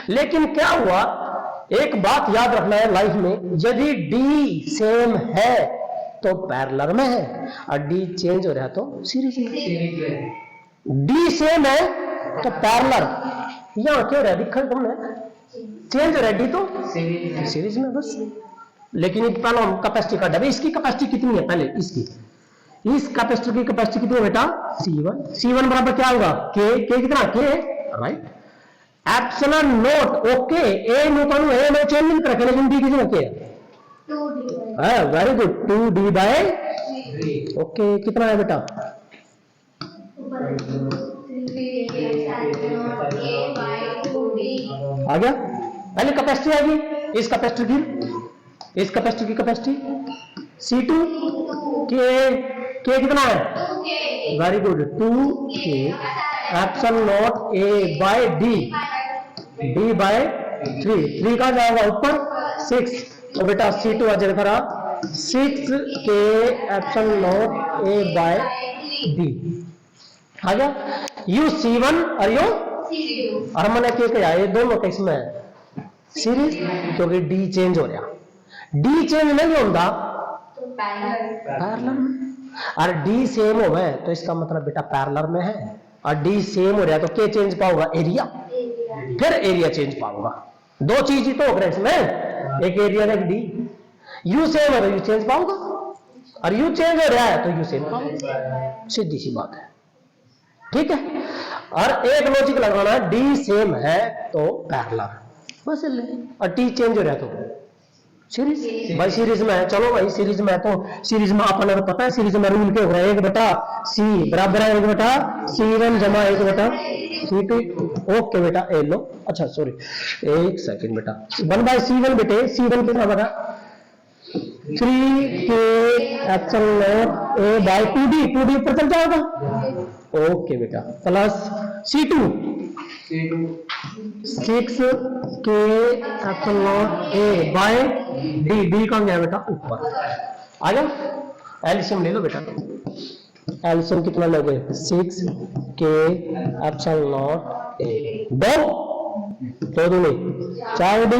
लेकिन क्या हुआ, एक बात याद रखना है लाइफ में, यदि D सेम है तो पैरेलल में है, और D चेंज हो रहा है तो सीरीज में। D सेम है तो पैरेलल, यहां क्या हो रहा है दिखा तुमने, चेंज हो रहा है D तो सीरीज में, बस। लेकिन एक पहले हम कैपेसिटी का डबे, इसकी कैपेसिटी कितनी है पहले, इसकी, इस कैपेसिटर की कैपेसिटी कितनी है बेटा, C1 बराबर क्या होगा, K कितना, K, right, epsilon not, okay, A Newton है, मैं चेंज नहीं रखे, लेकिन D कितना के है, वेरी गुड, 2D/3, ओके, कितना है बेटा, आ गया। पहले कैपेसिटी आ गई, इस कैपेसिटर की कैपेसिटी C2, K कितना है, very good, 2K epsilon not A/D, D/3, 3 का जाएगा ऊपर 6, तो बेटा C2 आ जाएगा 6K एप्सिलॉन नॉट A/D, आ गया। यू C1 और यू C2, और मैंने क्या ये दोनों केस में सीरीज, क्योंकि D चेंज हो रहा, D चेंज नहीं होता पैरेलल में, और D सेम हो गए तो इसका मतलब बेटा पैरेलल में है, और D सेम हो रहा है तो क्या चेंज पाऊंगा, एरिया, फिर एरिया चेंज पाऊंगा। दो चीज ही तो हो रहा है इसमें, एक एरिया एक D। U सेम है तो U चेंज पाऊंगा, और U चेंज हो रहा है तो U सेम पाऊंगा, सीधी सी बात है। ठीक है, और एक लॉजिक लगाना है, D सेम है तो पैरेलल, बस ले, और T चेंज हो रहा है तो सीरीज, भाई सीरीज में है, चलो भाई सीरीज में है तो सीरीज में आपने तो पता है सीरीज में रूल क्या हो रहा है, 1/C बराबर है 1/C1 जमा 1/C2, ओके बेटा, ए लो, अच्छा सॉरी एक सेकंड बेटा, 1/C1 बेटे, C1 कितना बता, 3K एप्सिलॉन A/2D, 2D ऊपर चल जाएगा, ओके बेटा, plus C2 6K epsilon A/D, D का गया बेटा ऊपर, आ गया। एलसीएम ले लो बेटा, एलसीएम कितना लोगे, 6K एप्सिलॉन A, दो दूनी 4D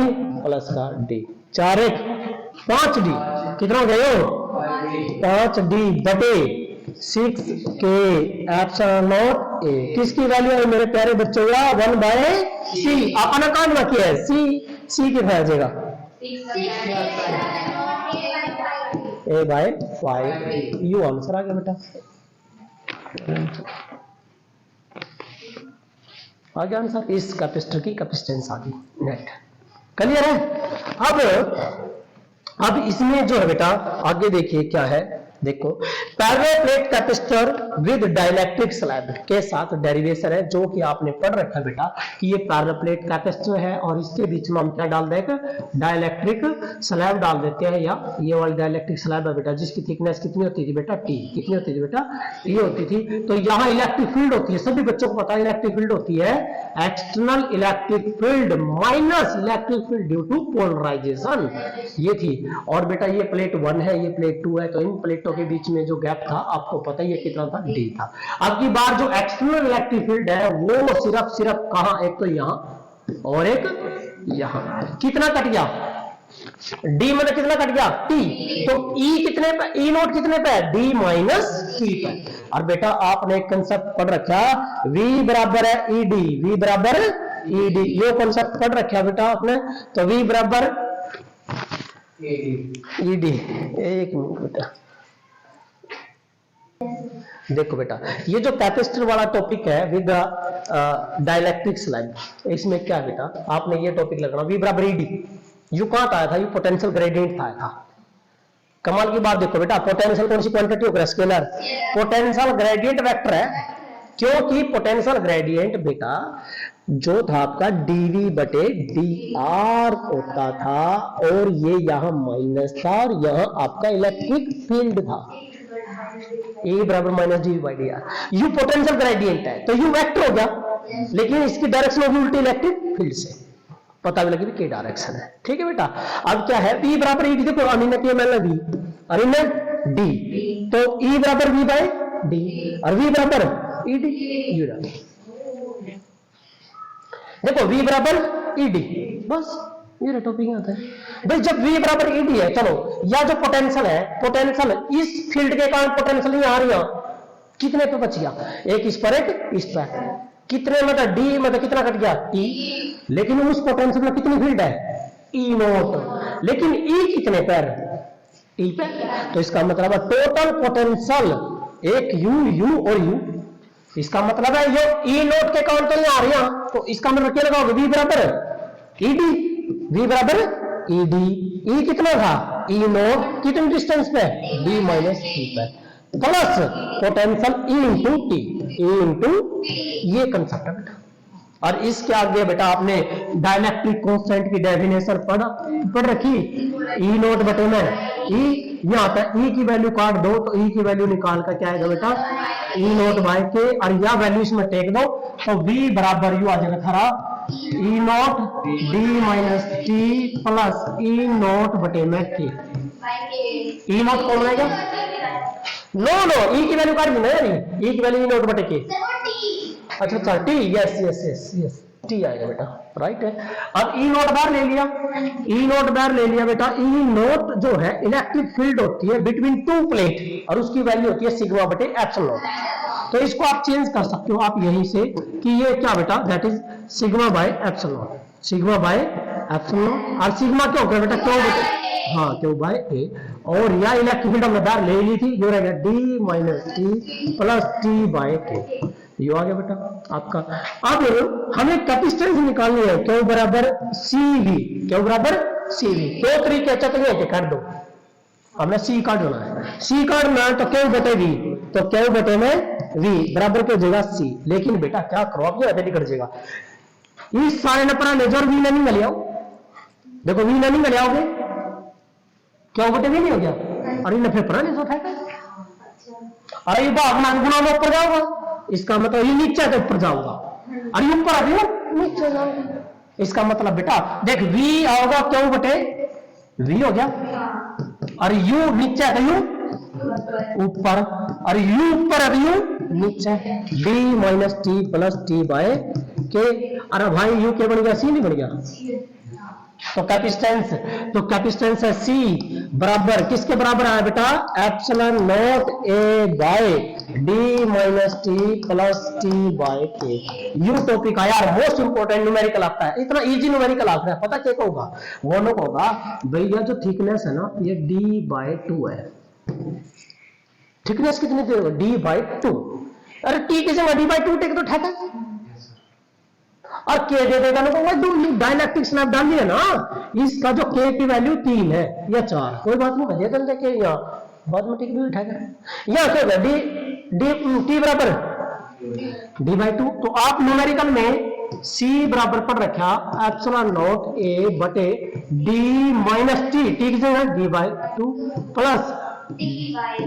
प्लस का D, 4 5D, कितना हो गया, 5D बटे 6K एप्सिलॉन नॉट A, किसकी वैल्यू है मेरे प्यारे बच्चों, 1/C, आपने काम किया है, C कितना आ जाएगा, A/5, यू आंसर आ गया बेटा। आ गया आंसर, इस कैपेसिटर की कैपेसिटेंस आ गई नेट। क्लियर है? अब इसमें जो है बेटा आगे देखिए क्या है, देखो parallel plate capacitor with dielectric slab के साथ डेरिवेशन है, जो कि आपने पढ़ रखा है बेटा कि ये पैरेलल प्लेट कैपेसिटर है और इसके बीच में हम क्या डाल देंगे, डाइलेक्ट्रिक स्लैब डाल देते हैं, या ये वाली डाइलेक्ट्रिक स्लैब है बेटा जिसकी थिकनेस कितनी होती थी बेटा, टी। कितनी होती थी बेटा, टी होती थी। तो यहाँ इलेक्ट्रिक फील्ड होती है, सभी बच्चों को पता है इलेक्ट्रिक फील्ड होती है external electric field minus electric field due to polarisation, ये थी। और बेटा ये प्लेट 1 है, ये प्लेट 2 है, तो इन प्लेटों के बीच में जो गैप था आपको पता ही है कितना था, डी था। अब की बार जो एक्सटर्नल इलेक्ट्रिक फील्ड है वो सिर्फ कहां, एक तो यहां और एक यहां, कितना कट गया, डी मतलब कितना कट गया, टी। तो ई कितने पे, ई नोट कितने पे, डी माइनस टी पे। और बेटा आपने एक कंसेप्ट पढ़ रखा, V बराबर है ई डी, V बराबर ई डी, ये कंसेप्ट पढ़ रखा बेटा आपने। तो V बराबर ई डी, एक मिनट बेटा देखो बेटा, ये जो कैपेसिटर वाला टॉपिक है विद डाइलेक्ट्रिक स्लैब, इसमें क्या है बेटा, आपने ये टॉपिक लगाना, V बराबर ई डी, यू कहां आया था, ये पोटेंशियल ग्रेडियंट आया था। कमाल की बात देखो बेटा, पोटेंशियल कौन सी क्वांटिटी होगा, स्केलर, पोटेंशियल ग्रेडियंट वेक्टर है, क्योंकि पोटेंशियल ग्रेडियंट बेटा जो था आपका dv बटे dr होता था, और ये यहां माइनस था और यहां आपका इलेक्ट्रिक फील्ड था, ए बराबर minus D by D R. You potential gradient है तो यू वेक्टर हो गया, लेकिन इसकी डायरेक्शन होगी उल्टी इलेक्ट्रिक फील्ड से, पता भी लगे के डायरेक्शन है। ठीक है बेटा, अब क्या है, E बराबर ई डी, देखो अमीना की एमएल वी और इनमें डी, तो E बराबर V बाई डी और V बराबर ई डी, देखो V बराबर ई डी, बस ये टॉपिक आता है भाई। जब V बराबर ई डी है, चलो या जो पोटेंशियल है, पोटेंशियल इस फील्ड के कारण पोटेंशियल यहाँ आ रही है, कितने पे बच गया, एक इस पर एक इस पर, कितने मतलब डी मतलब कितना कट गया, टी, लेकिन उस पोटेंशियल में कितनी फील्ड है, ई नोट, लेकिन ई कितने पर, टी पे। तो इसका मतलब है टोटल पोटेंशियल एक यू और यू, इसका मतलब है ये ई नोट के कारण तो यहाँ आ रही है, तो इसका मतलब क्या लगाओगे, V बराबर ई डी, V बराबर ई डी, ई कितना था, ई नोट कितने डिस्टेंस पे, डी माइनस टी पे, plus potential E into T, E into, ये कंसेप्ट है बेटा। और इसके आगे बेटा आपने डायलेक्ट्रिक कांस्टेंट की डेफिनेशन पढ़ रखी, ई नोट बटे में ई, यहाँ पे ई की वैल्यू काट दो तो ई की वैल्यू निकाल कर क्या आएगा बेटा, ई नोट बाय के, और यह वैल्यू इसमें टेक दो तो V बराबर यू आ जाएगा खरा, e naught d minus T plus e naught बटे में के। ई नोट कौन आएगा, नो ई की वैल्यू काट दी ना, ई की वैल्यू ई नोट बटे के, अच्छा टी, यस टी आएगा बेटा, राइट है। अब ई नोट बार ले लिया, ई नोट बार ले लिया बेटा, ई नोट जो है इलेक्ट्रिक फील्ड होती है बिटवीन टू प्लेट, और उसकी वैल्यू होती है सिग्मा बटे एप्सिलॉन। तो इसको आप चेंज कर सकते हो आप यहीं से कि ये क्या बेटा, that is sigma by epsilon, sigma by epsilon, और सिग्मा क्या होगा बेटा, क्यों बेटा, हाँ क्यों बाय ए, और या इलेक्ट्रिक फील्ड हमने बार ले ली थी, जो रहेगा D minus T plus T by K, ये आ गया बेटा आपका। अब हमें कैपेसिटेंस निकालनी है, क्यू बराबर CV, क्यू बराबर CV, दो तरीके चतुर्थ के कर दो, हमने C काटना है, C काटना है तो क्यू बटे V, तो क्यू बटे में V बराबर क्या हो जाएगा C, लेकिन बेटा क्या करो आप, ऐसे नहीं कर जाएगा, इस सारे नंबर ले जाओ, V नहीं ले आओ, देखो V नहीं ले आओगे, क्यू बटे V नहीं हो गया, अरे नफे पर नहीं सो है, अरे भावना गुना में ऊपर जाओगा, इसका मतलब ये नीचे तो ऊपर जाऊंगा, और ये ऊपर आ गया नीचे जाऊंगा, इसका मतलब बेटा देख V आओगा क्यों बटे V हो गया, और U नीचे तो U ऊपर, और U ऊपर है U नीचे, D minus T plus T by K, अरे भाई U क्या बन गया, C नहीं बन गया, तो कैपेसिटेंस है C बराबर किसके बराबर है बेटा, epsilon naught A by D minus T plus T by K. You topic है यार, मोस्ट इंपोर्टेंट न्यूमेरिकल आता है, इतना इजी न्यूमेरिकल आता है, पता क्या होगा, वो लोग होगा भैया जो थिकनेस है ना ये D/2 है, थिकनेस कितनी थी, D/2, अरे T की जगह D/2 टेक तो ठहरा, और के दे देगा ना तो डाइलेक्ट्रिक स्नैप डाल दिया ना, इसका जो के की वैल्यू 3 है या 4, कोई बात नहीं, दे देंगे के यहाँ बाद में ठीक भी उठाएगा। यहाँ क्या होगा डी डी टी बराबर d/2, तो आप न्यूमेरिकल में c बराबर पर रखा एप्सिलॉन नॉट a बटे d माइनस टी, टी की जगह d/2 प्लस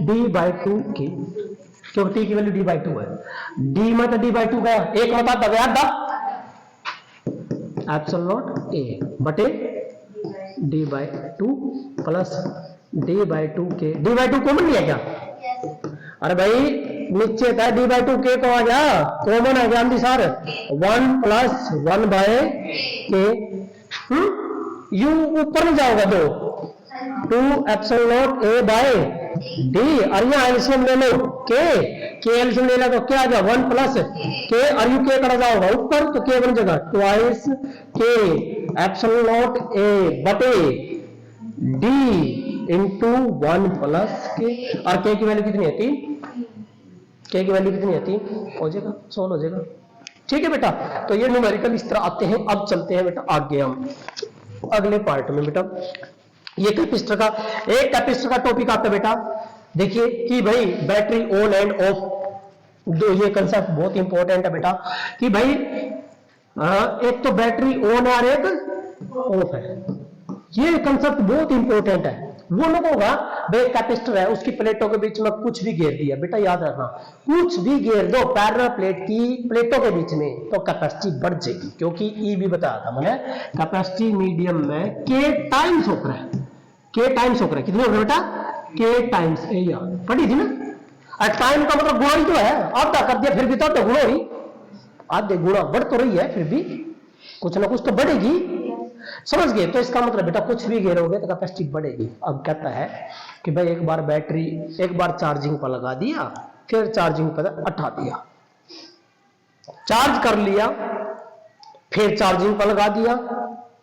d/2 की, क्योंकि टी की वैल्यू d/2 है, d में तो d/2 गया, एक बता दो याद दा एप्सिलॉन नॉट a बटे d/2 प्लस d/2 के, d/2 कॉमन लिया क्या? अरे भाई नीचे था d/2 के को आ गया कॉमन है ज्ञान sir, 1 plus 1 by K, U ऊपर नहीं जाओगा 2 epsilon naught a by d, और यहाँ एलसीएम ले लो के एलसीएम ले लो तो क्या आ गया 1 प्लस के, और यू के कड़ा जाओगा ऊपर तो के बन जाएगा ट्वाइस के एप्सिलॉन नॉट a बटे d इंटू 1 प्लस के, और के की वैल्यू कितनी है 3, के की वैल्यू कितनी है 3, हो जाएगा, सोल्व हो जाएगा। ठीक है बेटा, तो ये न्यूमेरिकल इस तरह आते हैं। अब चलते हैं बेटा आगे हम अगले पार्ट में। बेटा ये कैपेसिटर का, एक कैपेसिटर का टॉपिक आता है बेटा, देखिए कि भाई बैटरी ऑन एंड ऑफ, दो ये कंसेप्ट बहुत इंपॉर्टेंट है बेटा कि भाई एक तो बैटरी ऑन है और एक ऑफ है, ये कंसेप्ट बहुत इंपॉर्टेंट है। वो लोगों का भाई कैपेसिटर है, उसकी प्लेटों के बीच में कुछ भी घेर दिया, बेटा याद रखना, कुछ भी घेर दो पैरेलल प्लेट की प्लेटों के बीच में तो कैपेसिटी बढ़ जाएगी, क्योंकि ई भी बताया था मैंने, कैपेसिटी मीडियम में के टाइम्स होकर है, के टाइम्स होकर है, कितनी होकर बेटा के टाइम्स ए, यार पढ़ी थी ना, टाइम का मतलब गुणा ही तो है, आधा कर दिया फिर भी तो गुणा ही, आधे गुणा बढ़ तो रही है, फिर भी कुछ ना कुछ तो बढ़ेगी, समझ गए? तो इसका मतलब बेटा कुछ भी घेरोगे तो कैपेसिटी बढ़ेगी। अब कहता है कि भाई एक बार बैटरी, एक बार चार्जिंग पर लगा दिया, फिर चार्जिंग पर हटा दिया, चार्ज कर लिया, फिर चार्जिंग पर लगा दिया,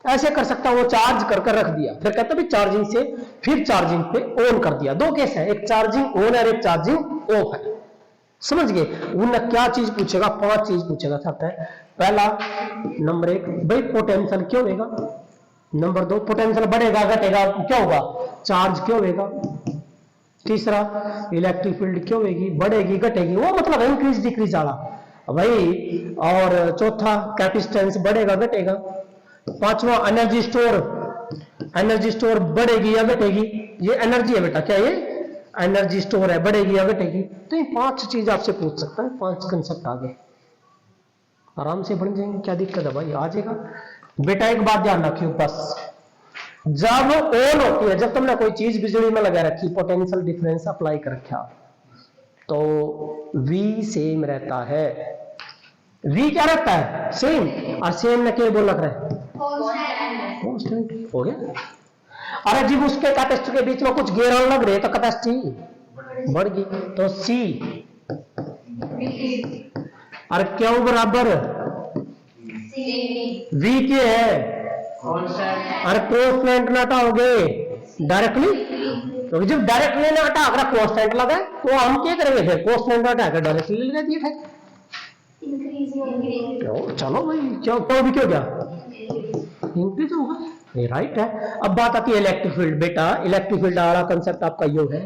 ऐसे कर सकता वो चार्ज कर रख दिया, फिर कहता है चार्जिंग से फिर चार्जिंग पे ऑन कर दिया। दो केस है, एक चार्जिंग ऑन है, एक चार्जिंग ऑफ है, समझ गए? उन्हें क्या चीज पूछेगा, 5 चीज पूछेगा सकता है। पहला नंबर 1 भाई पोटेंशियल क्यों होगा, नंबर 2 पोटेंशियल बढ़ेगा घटेगा क्या होगा, चार्ज क्यों होगा, तीसरा इलेक्ट्रिक फील्ड क्यों होगी, बढ़ेगी घटेगी, वो मतलब इंक्रीज डिक्रीज वाला भाई, और चौथा कैपेसिटेंस बढ़ेगा घटेगा, पांचवा एनर्जी स्टोर बढ़ेगी या घटेगी, ये एनर्जी है बेटा, क्या ये एनर्जी स्टोर है, बढ़ेगी या घटेगी। तो ये 5 चीज आपसे पूछ सकता है, 5 कंसेप्ट आगे आराम से बन जाएंगे, क्या दिक्कत है भाई, आ जाएगा बेटा। एक बात ध्यान रखियो बस, जब ऑन होती है, जब तुमने कोई चीज बिजली में लगा रखी, पोटेंशियल डिफरेंस अप्लाई कर रखा, तो V सेम रहता है, V क्या रहता है सेम, और सेम ने क्या बोल रख रहा है कांस्टेंट, हो गया। अरे जब उसके कैपेसिटर के बीच में कुछ घेरन लग रहे तो कैपेसिटी बढ़ गई, तो C और क्यों बराबर V के है, और कांस्टेंट ना हटाओगे डायरेक्टली, क्योंकि जब डायरेक्टली ना हटा अगर कांस्टेंट लगा तो हम क्या करेंगे, फिर कांस्टेंट हटा कर डायरेक्टली लगा दिए थे, चलो भाई क्यों तो भी क्यों क्या इंक्रीज होगा, ये राइट है। अब बात आती है इलेक्ट्रिक फील्ड, बेटा इलेक्ट्रिक फील्ड वाला कंसेप्ट आपका यो है,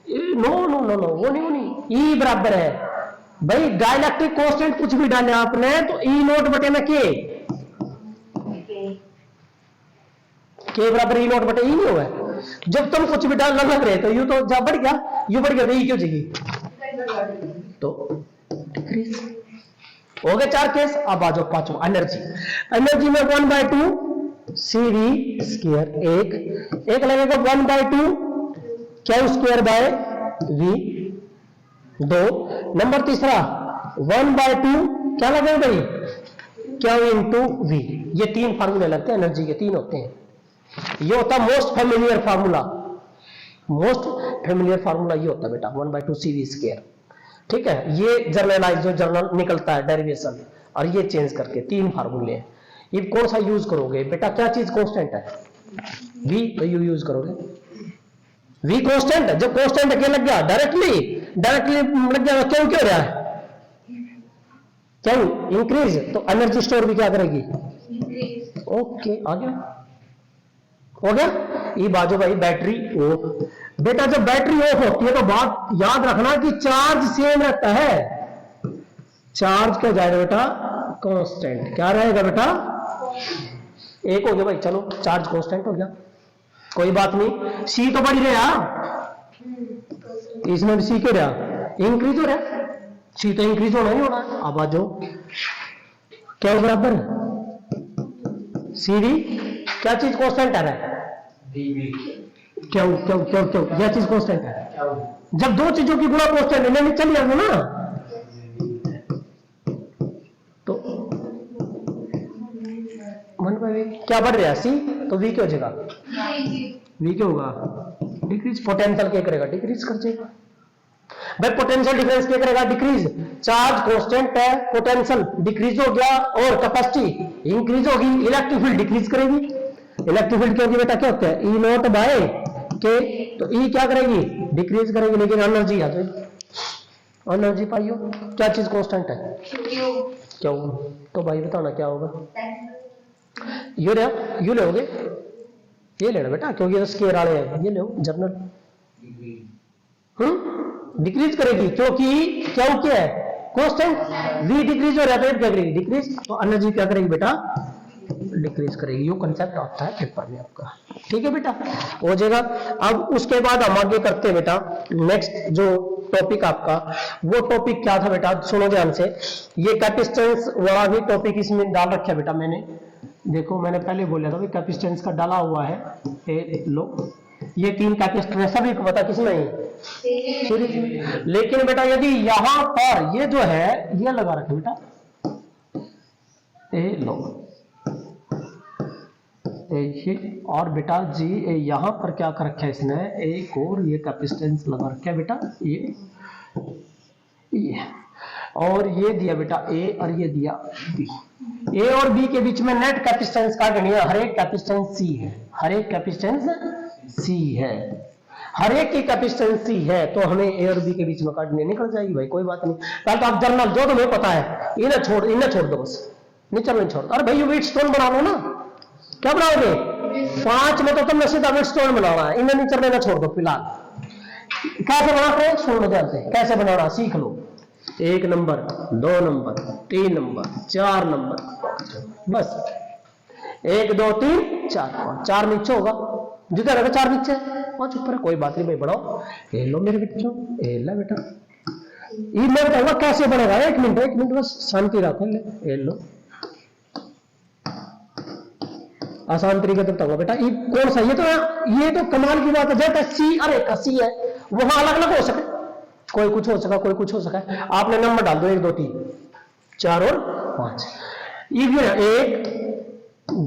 नो नो नो नो वो नहीं, ई बराबर है भाई, डाइलेक्ट्रिक कांस्टेंट कुछ भी डाले आपने तो ई नोट बटे में के बराबर ई नोट बटे ई नहीं हुआ, जब तुम कुछ भी डालना लग रहे तो यू तो जा बढ़ गया, यू बढ़ गया, ई क्यों जाएगी, तो डिक्रीज हो गए 4 केस। अब आ जाओ 5वां एनर्जी, एनर्जी में 1/2 CV स्क्वायर, एक लगेगा 1/2 क्या स्क्वायर बाय V, 2 नंबर तीसरा 1/2 क्या लगेगा भाई क्या इंटू V, ये 3 फार्मूले लगते हैं एनर्जी के, 3 होते हैं, ये होता है most familiar formula, most familiar formula ये होता है बेटा 1/2 CV स्क्वायर, ठीक है। ये जर्नलाइज जो जर्नल निकलता है डेरिवेशन, और ये चेंज करके 3 फार्मूले हैं, ये कौन सा यूज करोगे बेटा, क्या चीज कांस्टेंट है V, तो यू यूज करोगे, V कांस्टेंट है, जब कांस्टेंट क्या लग गया डायरेक्टली लग गया, क्यों रहा है क्या इंक्रीज, तो एनर्जी स्टोर भी क्या करेगी? इंक्रीज। ओके, आ गया, हो गया। ये बाजू भाई बैटरी ऑफ। बेटा जब बैटरी ऑफ होती है तो बात याद रखना कि चार्ज सेम रहता है। चार्ज क्या जाएगा बेटा? कांस्टेंट। क्या रहेगा बेटा? एक हो गया भाई, चलो चार्ज कांस्टेंट हो गया, कोई बात नहीं। सी तो बढ़ रहा, इसमें भी सी क्यों रहा? इंक्रीज हो रहा, सी तो इंक्रीज होना ही होना है। अब आ जाओ, क्या बराबर सी वी, क्या चीज कांस्टेंट आ रहा है? क्यों क्यों क्यों क्यों यह चीज कांस्टेंट है? जब दो चीजों की गुणा कांस्टेंट है, चल जाएगा ना, तो 1/v क्या बढ़ रहा है? सी, तो वी क्या हो जाएगा? वी क्या होगा? डिक्रीज। पोटेंशियल क्या करेगा? डिक्रीज कर जाएगा भाई। पोटेंशियल डिफरेंस क्या करेगा? डिक्रीज। चार्ज कांस्टेंट है, पोटेंशियल डिक्रीज हो गया और कैपेसिटी इंक्रीज होगी, इलेक्ट्रिक फील्ड डिक्रीज करेगी। इलेक्ट्रिक फील्ड क्योंकि बेटा क्या होता है? ई नॉट बाय के, तो ई क्या करेगी? डिक्रीज करेगी, लेकिन एनर्जी आ जाएगी। एनर्जी पाइयो, क्या चीज कांस्टेंट है? क्यों? तो भाई बताना क्या होगा? यू लोगे, ये लेना बेटा, क्योंकि ये स्केयर वाले हैं, ये लो जर्नल। डिक्रीज करेगी क्योंकि क्या है? कांस्टेंट। वी डिक्रीज हो रहा है, क्या करेगी? डिक्रीज। तो एनर्जी क्या करेगी बेटा? डिक्रीज करेगी। ये कंसेप्ट आता है पेपर में आपका, ठीक है बेटा, हो जाएगा। अब उसके बाद हम आगे करते हैं बेटा, नेक्स्ट जो टॉपिक आपका, वो टॉपिक क्या था बेटा? सुनो ध्यान से, ये कैपेसिटेंस वाला भी टॉपिक इसमें डाल रखा है बेटा मैंने। देखो मैंने पहले बोला था कैपेसिटेंस का डाला हुआ है, ये लो, ये 3 कैपेसिटर है, सभी को पता किसमें है? सीरीज में। लेकिन बेटा यदि यहां पर ये जो है ये लगा रखे बेटा, ये लो, और बेटा जी यहां पर क्या कर रखा है इसने? एक और ये कैपेसिटेंस लगा रखा है बेटा, ये और ये दिया बेटा ए और ये दिया बी। ए और बी के बीच में नेट कैपेसिटेंस का गणित, हर एक कैपेसिटेंस सी है, हर एक कैपेसिटेंस सी है, हर एक की कैपेसिटेंस सी है, तो हमें ए और बी के बीच में काटने निकल जाएगी भाई, कोई बात नहीं। पहले तो आप जर्नल जो तुम्हें पता है इन्हें छोड़ दो बस, नीचे नहीं छोड़। अरे भाई वेट स्टोन बना लो ना, क्या बनाओगे? 5 में तो तुमने सीधा वेट स्टोन बनाना है, इन्हें नीचे लेना छोड़ दो फिलहाल। कैसे बनाते हैं सुन जानते हैं, कैसे बनाना सीख लो। 1 नंबर, 2 नंबर, 3 नंबर, 4 नंबर, बस 1 2 3 4, 4 नीचे होगा, जितना रहेगा 4 नीचे, 5 ऊपर है, कोई बात नहीं भाई बनाओ। ये लो मेरे बच्चों, ये ला बेटा, ये मैं बताऊंगा कैसे बनेगा। 1 मिनट बस शांति रखो, ये लो आसान तरीके से बताऊंगा बेटा। ये कौन सा? ये तो कमाल की बात है, जैसे सी अरे का सी है, वहां अलग अलग हो सके, कोई कुछ हो सका, कोई कुछ हो सका। आपने नंबर डाल दो 1 2 3 4 और 5, ये भी है 1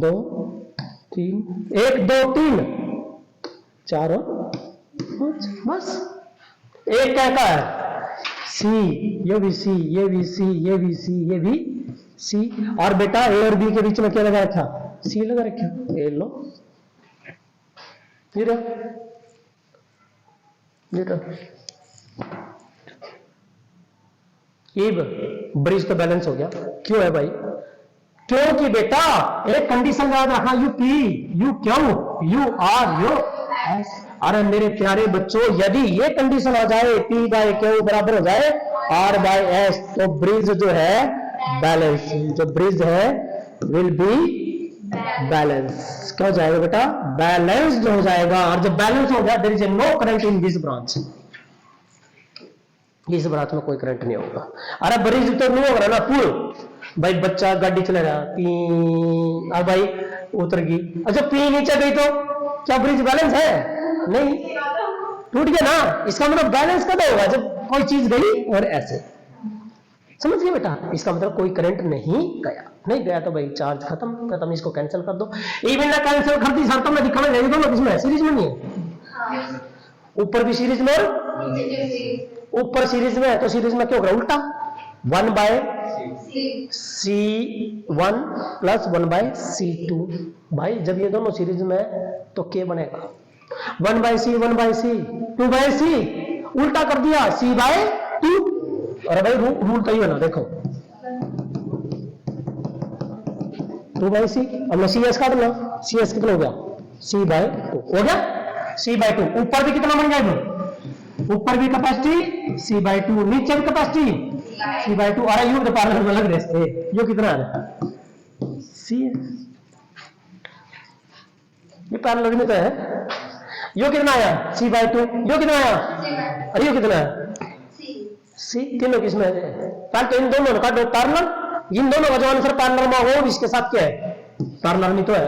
2 3, 1 2 3 4 और 5, बस। एक क्या का है? सी, ये भी सी, ये भी सी, ये भी सी, ये भी सी, और बेटा ए और बी के बीच में क्या लगा रखा? सी लगा रखा, ये लो, ये ब्रिज तो बैलेंस हो गया। क्यों है भाई? क्योंकि बेटा एक कंडीशन याद रखना, यू पी, यू क्यों, यू आर, यू एस। अरे मेरे प्यारे बच्चों, यदि ये कंडीशन आ जाए पी बाय क्यू बराबर हो जाए आर बाय एस, तो ब्रिज जो है बैलेंस, जो ब्रिज है विल बी बैलेंस। क्या हो जाएगा बेटा? बैलेंस्ड हो जाएगा। और जब बैलेंस हो गया, there is no current in this branch, इस ब्रांच में कोई करंट नहीं होगा। अरे ब्रिज तो नहीं होगा ना, पुल भाई, बच्चा गाड़ी चला रहा पी, अब भाई उतर गई, अच्छा पी नीचे गई तो क्या ब्रिज बैलेंस है? नहीं, टूट गया ना। इसका मतलब बैलेंस कब होगा? जब कोई चीज गई और ऐसे, समझ गए बेटा? इसका मतलब कोई करंट नहीं गया तो भाई चार्ज खत्म, इसको कैंसिल कर दो। इवन ना कैंसिल कर दी सर, तो मैं दिखाने नहीं दूंगा, किसमें? सीरीज में नहीं है, ऊपर भी सीरीज में और ऊपर सीरीज में है, तो सीरीज में क्या होगा? उल्टा 1 bye C1 plus 1 bye C2। भाई जब ये दोनों सीरीज में तो क्या बनेगा? 1 by C, 1 by C, 2 by C, उल्टा कर दिया C बाय 2। अरे भाई रूल तो ही है ना, देखो 2/c। अब मैं सी एस काट लो, सी एस कितना हो गया, c/2 हो गया, c/2। ऊपर भी कितना बन जाएगा, ऊपर भी कैपेसिटी c/2, नीचे भी कैपेसिटी c/2। अरे यू तो पार्लर में लग रहे हैं, यो कितना है c, ये पैरेलल में तो है। यो कितना आया c/2, यो कितना आया, अरे यो कितना है c। तीनों किसमें है, पहले तो इन दोनों का पैरेलल, इन दोनों का जो आंसर पैरेलल में हो इसके साथ क्या है, पैरेलल में तो है।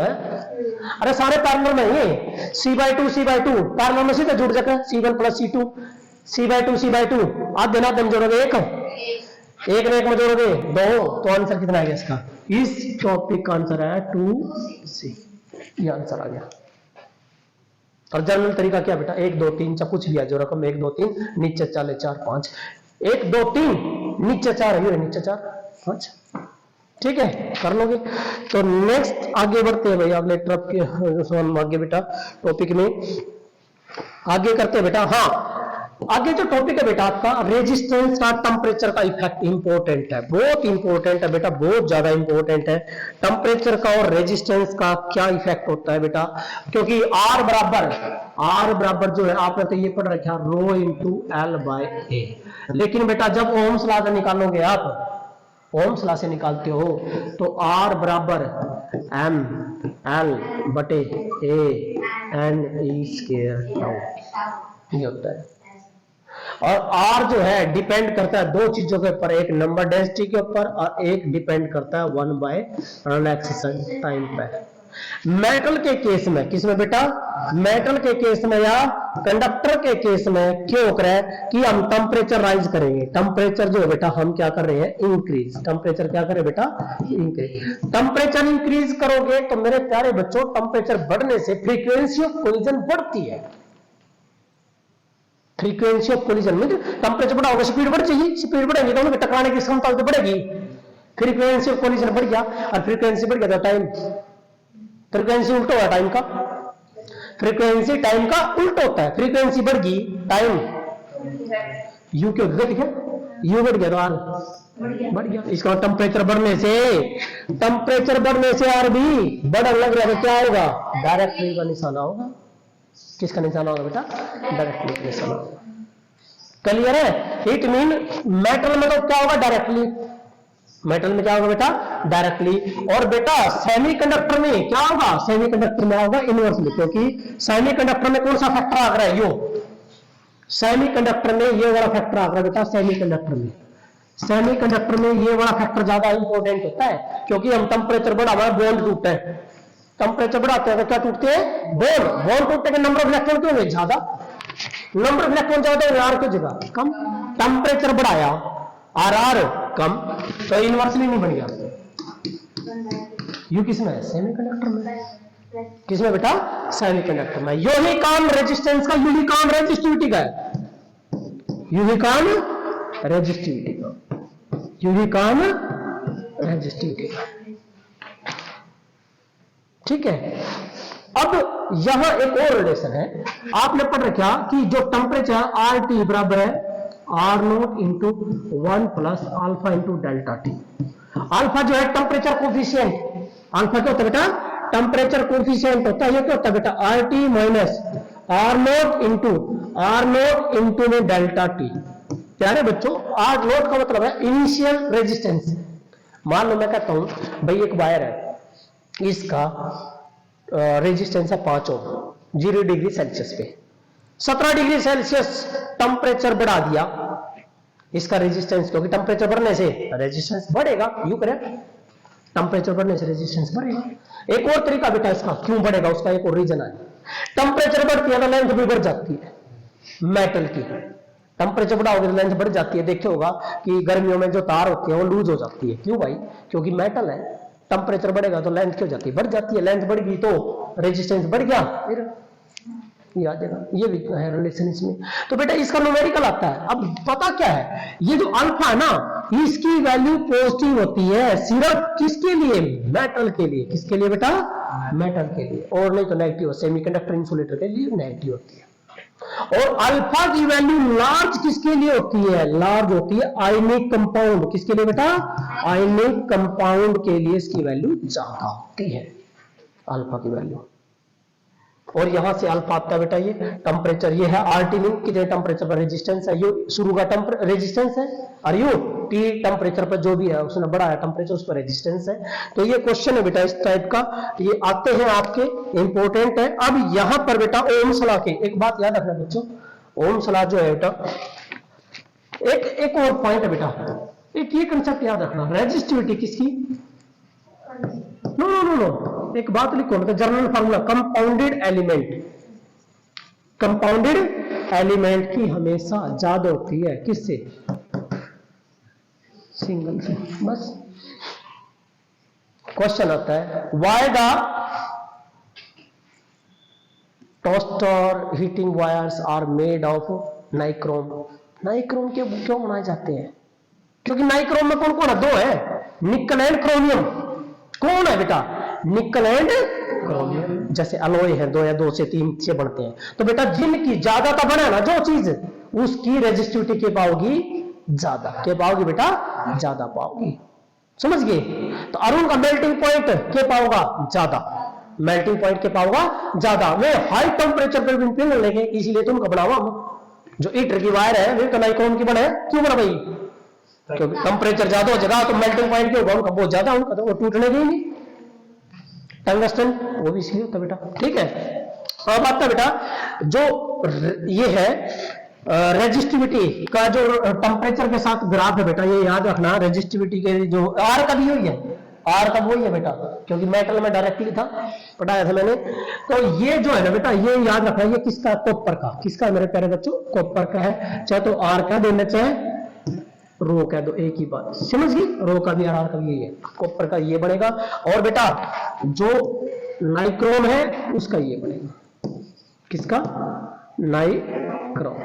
अरे सारे पैरेलल में ये c/2 पैरेलल में सीधे जुड़ जाएगा, c1 + c2 c/2 आप देना तुम जोड़ोगे एक ने एक में जोड़ोगे 2, तो आंसर कितना आ गया इसका, इस टॉपिक का आंसर है 2c। ये आंसर आ गया। और जनरल तरीका क्या बेटा, 1 2 3 कुछ भी है जो रकम 1 2 3 नीचे चले 4 5, 1 2 3 नीचे 4 है, नीचे 4 5, ठीक है कर लोगे। तो नेक्स्ट आगे बढ़ते हैं भाई, अगले ट्रप के आगे बेटा टॉपिक में आगे करते हैं बेटा। हाँ आगे जो टॉपिक है बेटा आपका रेजिस्टेंस का टेम्परेचर का इफेक्ट इंपॉर्टेंट है, बहुत इंपॉर्टेंट है बेटा, बहुत ज्यादा इंपॉर्टेंट है। टेम्परेचर का और रेजिस्टेंस का क्या इफेक्ट होता है बेटा, क्योंकि R बराबर जो है आपने तो ये पढ़ रखा रो इंटू L/A, लेकिन बेटा जब ओम्स लॉ से निकालोगे आप, ओम्स लॉ से निकालते हो तो R बराबर mL/A/NE², ये होता है। और R जो है डिपेंड करता है दो चीजों के ऊपर, एक नंबर डेंसिटी के ऊपर और एक डिपेंड करता है 1/रिलैक्सेशन टाइम पे। मेटल के केस में, किसमें बेटा, मेटल के केस में या कंडक्टर के केस में क्या हो रहा है कि हम टेम्परेचर राइज करेंगे, टेम्परेचर जो है बेटा हम क्या कर रहे हैं, इंक्रीज। टेम्परेचर क्या करें बेटा, इंक्रीज। टेम्परेचर इंक्रीज करोगे तो मेरे प्यारे बच्चों टेम्परेचर बढ़ने से फ्रीक्वेंसी ऑफ कोलिजन बढ़ती है। फ्रीक्वेंसी ऑफ कोलिजन में टेम्परेचर बढ़ाओगे स्पीड बढ़ जाएगी, स्पीड बढ़ेगी तो टकराने की क्षमता तो बढ़ेगी। फ्रीक्वेंसी ऑफ कोलिजन बढ़ गया और फ्रीक्वेंसी बढ़ गया तो टाइम, फ्रीक्वेंसी उल्टा हुआ टाइम का, फ्रीक्वेंसी टाइम का उल्टा होता है। फ्रीक्वेंसी बढ़ गई टाइम यू क्यों घट गया, यू बढ़ गया तो आर बढ़ गया। इसका टेम्परेचर बढ़ने से आर भी बढ़ने लग रहा है तो क्या होगा, डायरेक्टली का निशाना होगा। किसका निशाना होगा बेटा, डायरेक्टली का निशाना होगा। क्लियर है, इट मीन मेटल में तो क्या होगा, डायरेक्टली। मेटल में क्या होगा बेटा, डायरेक्टली। और बेटा सेमीकंडक्टर में क्या होगा, सेमीकंडक्टर में होगा इनवर्सली, क्योंकि सेमीकंडक्टर में कौन सा फैक्टर आ रहा है, यो सेमीकंडक्टर में ये वाला फैक्टर आ रहा है बेटा। सेमीकंडक्टर में ये वाला फैक्टर ज्यादा इंपॉर्टेंट होता है, क्योंकि हम टेम्परेचर बढ़ा हमारा बॉन्ड टूटता है, टेम्परेचर बढ़ाते हैं तो क्या टूटते हैं, बॉन्ड टूटने के नंबर ऑफ इलेक्ट्रॉन क्यों है ज्यादा, नंबर ऑफ इलेक्ट्रॉन ज्यादा है, आर की जगह कम। टेम्परेचर बढ़ाया आर कम तो इनवर्सली नहीं बन गया। यू किसमें है, सेमीकंडक्टर में। किसमें बेटा, सेमीकंडक्टर में। यो ही काम रेजिस्टेंस का, यू ही काम रेजिस्टिविटी का है, यू ही काम रेजिस्टिविटी का, यू ही काम रेजिस्टिविटी का, ठीक है। अब यहां एक और रिलेशन है, आपने पढ़ रखा कि जो टेम्परेचर आर टी बराबर है R0 into 1 plus alpha into delta T. Alpha जो है टेम्परेचर कोफिशिएंट, अल्फा क्या होता है बेटा, टेम्परेचर कोफिशिएंट होता है। ये क्या होता है बेटा, RT माइनस R0 इंटू में डेल्टा टी। प्यारे बच्चों R0 का मतलब है इनिशियल रेजिस्टेंस। मान लो मैं कहता हूं भाई एक वायर है, इसका रेजिस्टेंस है 5 ओम, 0 डिग्री सेल्सियस पे। 17 डिग्री सेल्सियस टेम्परेचर बढ़ा दिया इसका रेजिस्टेंस, क्योंकि टेम्परेचर बढ़ने से रेजिस्टेंस बढ़ेगा, यू करेक्ट, टेम्परेचर बढ़ने से रेजिस्टेंस बढ़ेगा। एक और तरीका बेटा इसका क्यों बढ़ेगा, उसका एक और रीजन है, टेम्परेचर बढ़ती है तो लेंथ भी बढ़ जाती है। मेटल की टेम्परेचर बढ़ाओगे तो लेंथ बढ़ जाती है। देखते होगा कि गर्मियों में जो तार होती है वो लूज हो जाती है, क्यों भाई, क्योंकि मेटल है। टेम्परेचर बढ़ेगा तो लेंथ क्यों जाती है, बढ़ जाती है। लेंथ बढ़ गई तो रेजिस्टेंस बढ़ गया, फिर ये आ जाएगा। ये भी है रिलेशन इसमें। तो बेटा इसका न्यूमेरिकल आता है। अब पता क्या है, ये जो अल्फा है ना, इसकी वैल्यू पॉजिटिव होती है सिर्फ किसके लिए, मेटल के लिए। किसके लिए बेटा, मेटल के लिए, और नहीं तो नेगेटिव। सेमीकंडक्टर इंसुलेटर के लिए नेगेटिव होती है। और अल्फा की वैल्यू लार्ज किसके लिए होती है? लार्ज होती है आयनिक कंपाउंड। किसके लिए बेटा? आयनिक कंपाउंड के लिए इसकी वैल्यू ज्यादा होती है, अल्फा की वैल्यू। और यहां से अल्फा आता है बेटा ये टेम्परेचर, ये है आरटी मीन कितने टेम्परेचर पर रेजिस्टेंस है, ये शुरू का रेजिस्टेंस है, और यू टी टेम्परेचर पर जो भी है उसने बढ़ाया टेम्परेचर उस पर रेजिस्टेंस है। तो ये क्वेश्चन है बेटा इस टाइप का, ये आते हैं आपके, इंपॉर्टेंट है। अब यहां पर बेटा ओम्स लॉ के एक बात याद रखना बच्चों, ओम्स लॉ जो है बेटा, एक और पॉइंट है बेटा, एक ये कंसेप्ट याद रखना, रेजिस्टिविटी किसकी, नो नो नो नो, एक बात लिखो मतलब general formula, compounded element, compounded element की हमेशा ज्यादा होती है किससे? सिंगल से। बस क्वेश्चन आता है why the toaster heating wires are made of nichrome. Nichrome के क्यों बनाए जाते हैं? क्योंकि नाइक्रोम में कौन कौन है? दो है, निकल एंड क्रोमियम। कौन है बेटा? निकल एंड क्रोमियम। जैसे अलॉय है, दो या दो से तीन से बनते हैं। तो बेटा जिनकी ज्यादा का बना ना जो चीज, उसकी रेजिस्टिविटी के पाओगी ज्यादा, के पाओगी बेटा ज्यादा पाओगी, समझ गए? तो अरुण का मेल्टिंग पॉइंट के पाओगा ज्यादा, मेल्टिंग पॉइंट के पाओगा ज्यादा, वे हाई टेम्परेचर पर भी पिघल लेंगे, इसीलिए तुम बनावा जो ईटर की वायर है वे तो नाइक्रोम की बने, क्यों बना भाई? क्योंकि टेम्परेचर ज्यादा हो जाएगा तो मेल्टिंग पॉइंट क्यों होगा, बहुत ज्यादा उनका, तो वो टूटने की नहीं। टंगस्टन वो भी इसलिए होता बेटा, ठीक है। अब आता बेटा जो ये है रेजिस्टिविटी का जो टेम्परेचर के साथ ग्राफ है बेटा, ये याद रखना, रेजिस्टिविटी के जो आर का भी वही है, आर का वही है बेटा, क्योंकि मेटल में डायरेक्टली था, पढ़ाया था मैंने। तो ये जो है ना बेटा, ये याद रखना, ये किसका? कॉपर का। किसका मेरे प्यारे बच्चों? कॉपर का है। चाहे तो आर का देना, चाहे रो कह दो, एक ही बात, समझ गई? रो का भी आर का भी यही है, कॉपर का ये बनेगा, और बेटा जो नाइक्रोम है उसका ये बनेगा, किसका? नाइक्रोम,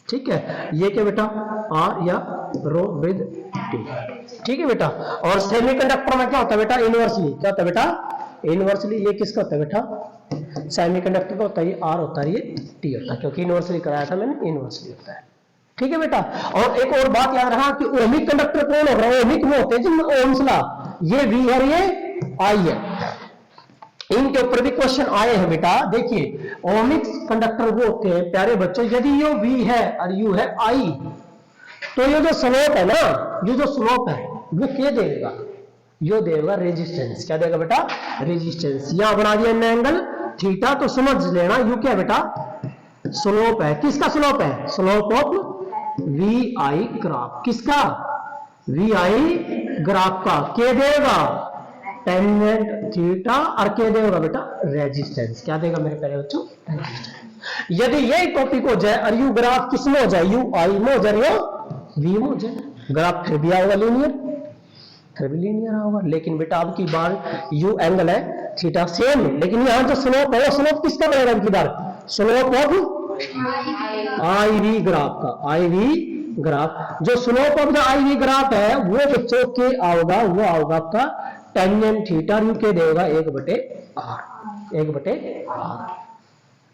ठीक है। ये क्या बेटा? आर या रो विद टी, ठीक है बेटा। और सेमीकंडक्टर में क्या होता है बेटा? इनवर्सली क्या होता है बेटा? इनवर्सली। ये किसका होता है बेटा? सेमीकंडक्टर का होता है, ये आर होता है, ये टी होता है, क्योंकि इनवर्सली कराया था मैंने, इनवर्सली होता है, ठीक है बेटा। और एक और बात याद रहा कि ओमिक कंडक्टर कौन होगा? ओमिक में होते हैं जिनमें ओम्स लॉ, ये वी है, ये आई है, इनके ऊपर भी क्वेश्चन आए हैं बेटा। देखिए ओमिक कंडक्टर वो होते हैं प्यारे बच्चों, यदि ये वी है और यू है आई, तो ये जो स्लोप है ना, ये जो स्लोप है वो क्या देगा? ये देगा रेजिस्टेंस। क्या देगा बेटा? रेजिस्टेंस। यहां बना दिया एंगल थीटा, तो समझ लेना यू क्या बेटा? स्लोप है। किसका स्लोप है? Slope of V I graph. किसका? वी आई ग्राफ का। क्या देगा? टेंजेंट थीटा, और क्या देगा बेटा? रेजिस्टेंस। क्या देगा मेरे प्यारे बच्चों? रेजिस्टेंस। यदि यही टॉपिक हो जाए और यू ग्राफ किस में हो जाए? यू आई में हो जाए, वी में हो जाए, ग्राफ फिर भी आएगा लीनियर, फिर भी लीनियर होगा। लेकिन बेटा अब की बार यू एंगल है, थीटा सेम, लेकिन यहां जो स्लोप है वो स्लोप किसका बनेगा? अब की बार slope of I V graph का। आई वी ग्राफ, जो slope of the I V graph है वो बच्चों के आओगा, वो आओगा आपका टेंजेंट थीटा, यू के देगा 1/r, 1/r।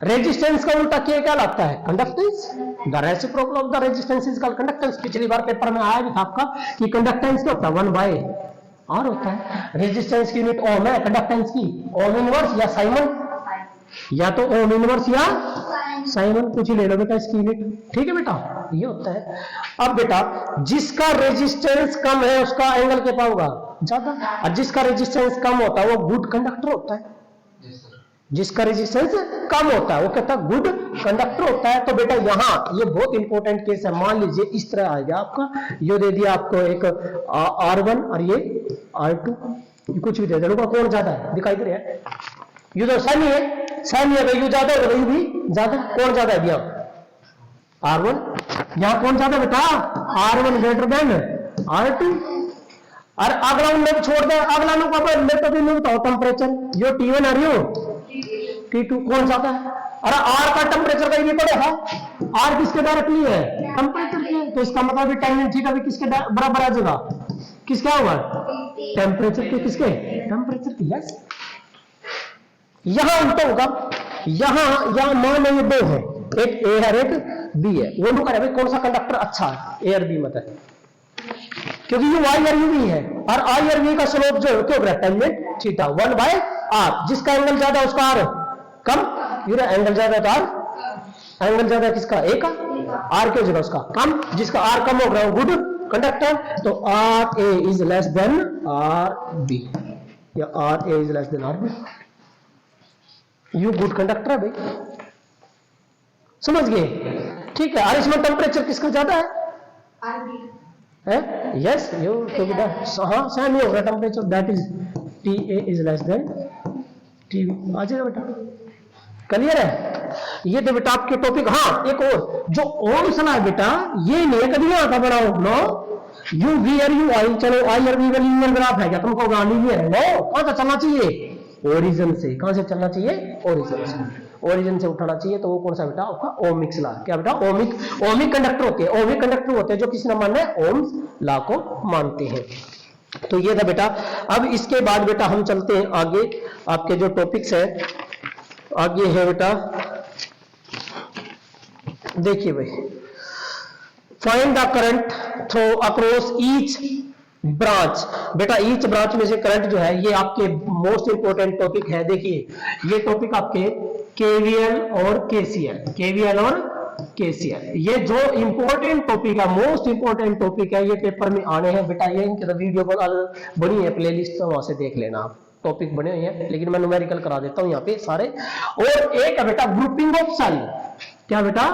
रेजिस्टेंस का उल्टा क्या कहलाता है? Conductance. The reciprocal of the resistance is called conductance. पिछली बार पेपर में आया भी था आपका कि कंडक्टेंस क्या होता है? 1/r होता है। रेजिस्टेंस की यूनिट ओम है, कंडक्टेंस की ओम इनवर्स या साइमन, या तो ओम इनवर्स या साइमन, कुछ ही ले लो बेटा इसकी यूनिट, ठीक है बेटा, ये होता है। अब बेटा जिसका रेजिस्टेंस कम है उसका एंगल क्या पाओगा? ज्यादा, और जिसका रेजिस्टेंस कम होता है वो गुड कंडक्टर होता है। जिसका रेजिस्टेंस कम होता है वो कहता है गुड कंडक्टर होता है। तो बेटा यहाँ ये बहुत इंपॉर्टेंट केस है। मान लीजिए इस तरह आ गया आपका, ये दे दिया आपको एक R1 और ये R2, कुछ भी दे दो, कौन ज्यादा है दिखाई दे रहा है? यू तो सेमी है, सेमी है, यू ज्यादा है, यू भी ज्यादा, कौन ज्यादा है? यहाँ R1, यहाँ कौन ज्यादा बेटा? R1 greater than R2। और अगला उन्हें छोड़ दे, अगला नो तो भी नहीं बताओ टेम्परेचर, यो T1 और यो T2, कौन ज्यादा है? अरे R का टेम्परेचर कहीं भी पड़ेगा, R किसके डायरेक्टली है? टेम्परेचर के, तो इसका मतलब टेंजेंट थीटा भी किसके बराबर आ जाएगा? किसका होगा? टेम्परेचर के। किसके? टेम्परेचर के। यस, यहां उल्टा होगा, यहां मान लो ये 2 है, एक ए है एक बी है, वो लोग भाई कौन सा कंडक्टर अच्छा है, ए और बी मत है, क्योंकि ये वाई और यू भी है, और आई और वी का स्लोप जो है क्यों टेंजेंट थीटा 1/r, जिसका एंगल ज्यादा उसका आर कम, एंगल ज्यादा तो आर, एंगल ज्यादा किसका ए का, आर क्यों जगह उसका कम, जिसका आर कम हो गया गुड कंडक्टर, तो R A is less than R B, या R A is less than R B, you good conductor है भाई, समझ गए, ठीक है। और इसमें टेम्परेचर किसका ज्यादा है, यस यू तो हाँ सेम ही होगा temperature, that is T A is less than T B, आ जाएगा बेटा, क्लियर है। ये तो बेटा आपके टॉपिक, हाँ एक और जो ओम्स लॉ है बेटा, ये नहीं कभी नहीं आता बनाओ नो, यू वी और यू आई, चलो आई और वी का लीनियर ग्राफ है क्या, तुमको गानी भी है नो, कहां से चलना चाहिए, ओरिजिन से, कहां से चलना चाहिए, ओरिजिन से, ओरिजिन से उठाना चाहिए, तो वो कौन सा बेटा आपका ओमिक्स लॉ, क्या बेटा ओमिक कंडक्टर होते हैं, ओमिक कंडक्टर होते हैं जो किसी ने मानना है ओम्स लॉ को मानते हैं। तो ये था बेटा। अब इसके बाद बेटा हम चलते हैं आगे, आपके जो टॉपिक्स है आगे है बेटा, देखिए भाई, find the current throw across each branch, बेटा ईच ब्रांच में से करंट जो है, ये आपके मोस्ट इंपोर्टेंट टॉपिक है। देखिए ये टॉपिक आपके केवीएल और केसीएल, केवीएल और केसीएल, ये जो इंपॉर्टेंट टॉपिक है, मोस्ट इंपॉर्टेंट टॉपिक है, ये पेपर में आने हैं बेटा। ये इनके वीडियो बनी है प्लेलिस्ट, तो वहां से देख लेना आप, टॉपिक बने हुए हैं, लेकिन मैं न्यूमेरिकल करा देता हूं यहाँ पे सारे। और एक है बेटा ग्रुपिंग ऑफ सेल, क्या बेटा,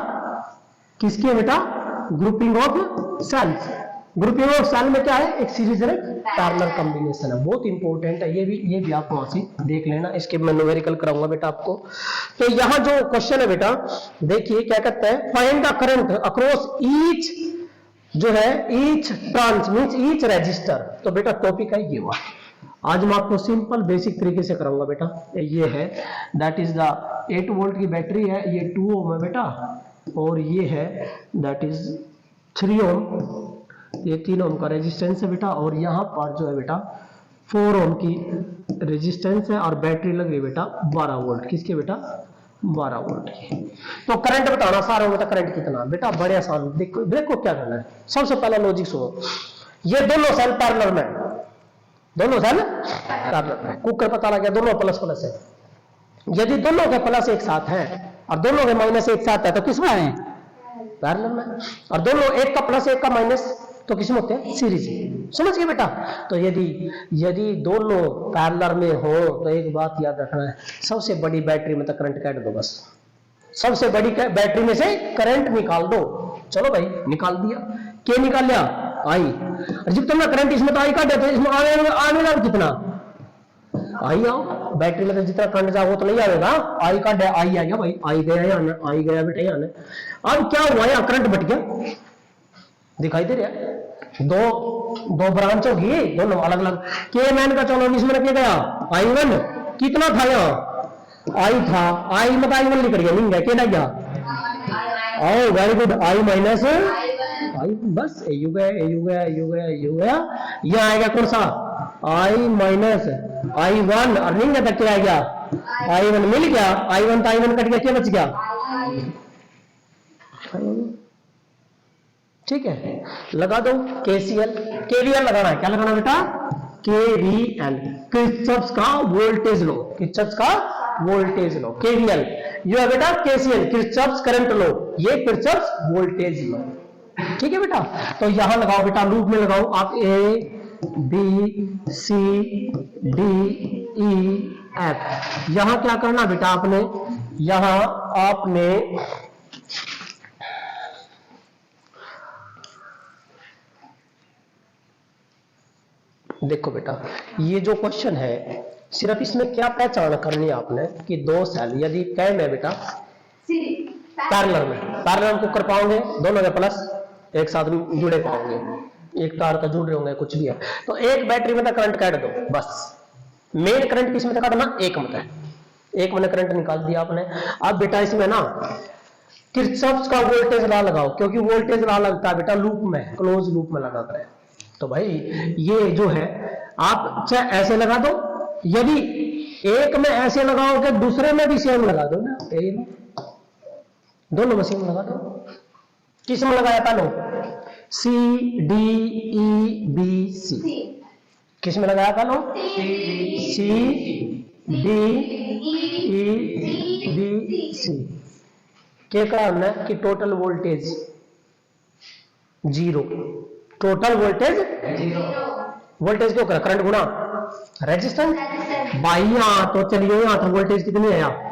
किसकी है बेटा, grouping of cells. Grouping of cell में क्या है, एक सीरीज है, पैरेलल कॉम्बिनेशन है, बहुत इंपॉर्टेंट है, ये भी आप वहां से देख लेना, इसके मैं न्यूमेरिकल कराऊंगा बेटा आपको। तो यहां जो क्वेश्चन है बेटा, देखिए क्या कहता है, find the current across each, जो है each branch means each resistor. तो बेटा टॉपिक है ये वाला, आज मैं आपको सिंपल बेसिक तरीके से कराऊंगा बेटा। ये है दैट इज द 8 वोल्ट की बैटरी है, ये 2 ओम है बेटा, और ये है दैट इज 3 ओम, ये 3 ओम का रेजिस्टेंस है बेटा, और यहाँ पर जो है बेटा 4 ओम की रेजिस्टेंस है, और बैटरी लग रही है बेटा 12 वोल्ट, किसके बेटा, 12 वोल्ट की। तो करंट बताना सारा बेटा, करंट कितना बेटा, बड़े आसान, देखो देखो क्या करना है। सबसे पहला लॉजिक सुनो, ये दोनों सेल पैरेलल में, दोनों सेल पैरेलल में, कुकर पता लग गया, दोनों प्लस प्लस है। यदि दोनों के प्लस एक साथ है और दोनों के माइनस एक साथ है, तो किसमें है, पैरेलल में। और दोनों एक का प्लस एक का माइनस, तो किसमें होते हैं, सीरीज। समझ गए बेटा। तो यदि दोनों पैरेलल में हो, तो एक बात याद रखना है, सबसे बड़ी बैटरी में तो करंट काट दो बस, सबसे बड़ी बैटरी में से करंट निकाल दो। चलो भाई निकाल दिया, क्या निकाल लिया, आई। जब तुमने करंट इसमें तो आई काटे, तो इसमें आने लगा कितना, आई आओ, बैटरी में तो जितना करंट जाओ वो तो नहीं आएगा, आई का आई आ गया भाई, आई गया यहाँ, आई गया बेटा यहाँ। अब क्या हुआ, यहाँ करंट बट गया, दिखाई दे रहा है, दो ब्रांच होगी, दोनों अलग अलग। के मैन का चलो इसमें रख गया I1, कितना था यहाँ, आई था, आई मतलब I1 लिख गया, नहीं गया, क्या गया, ओ वेरी गुड, आई माइनस आई, बस यू गया, यू गया, यू गया, यू गया, यहाँ आएगा कौन सा, आई माइनस I1, और नहीं गया, क्या आएगा, I1 मिल गया, I1 तो I1 कट गया, क्या बच गया, ठीक है। लगा दो KCL, KVL लगाना है, क्या लगाना बेटा, KVL, किरचॉफ का वोल्टेज लो, किरचॉफ का वोल्टेज लो, KVL। ये है बेटा KCL, किरचॉफ करंट लो, ये किरचॉफ वोल्टेज लो, ठीक है बेटा। तो यहां लगाओ बेटा, लूप में लगाओ आप, ABCDEF। यहां क्या करना बेटा आपने, यहां आपने देखो बेटा, ये जो क्वेश्चन है, सिर्फ इसमें क्या पहचान करनी है आपने, कि दो सेल यदि कैम है बेटा पैरेलल में कुकर पाओगे, दोनों के प्लस एक साथ जुड़े पाओगे, एक तार का जुड़ रहे होंगे, कुछ भी है, तो एक बैटरी में करंट काट दो बस। मेन करंट किस में काटना, एक में, एक में करंट निकाल दिया आपने। अब बेटा इसमें ना किरचॉफ का वोल्टेज लॉ लगाओ, क्योंकि वोल्टेज लॉ लगता है बेटा लूप में, क्लोज लूप में लगा कर। तो भाई ये जो है आप चाहे ऐसे लगा दो, यदि एक में ऐसे लगाओगे दूसरे में भी सेम लगा दो ना, दोनों में सेम लगा दो। किस में लगाया पहले? C D E B C. किस में लगाया पहले? C D E B C. क्या कहा हमने कि total voltage 0। Total voltage 0। Voltage क्यों करा? करंट गुना रेजिस्टेंस। भाई यहां तो चलिए, यहां तो वोल्टेज कितनी है?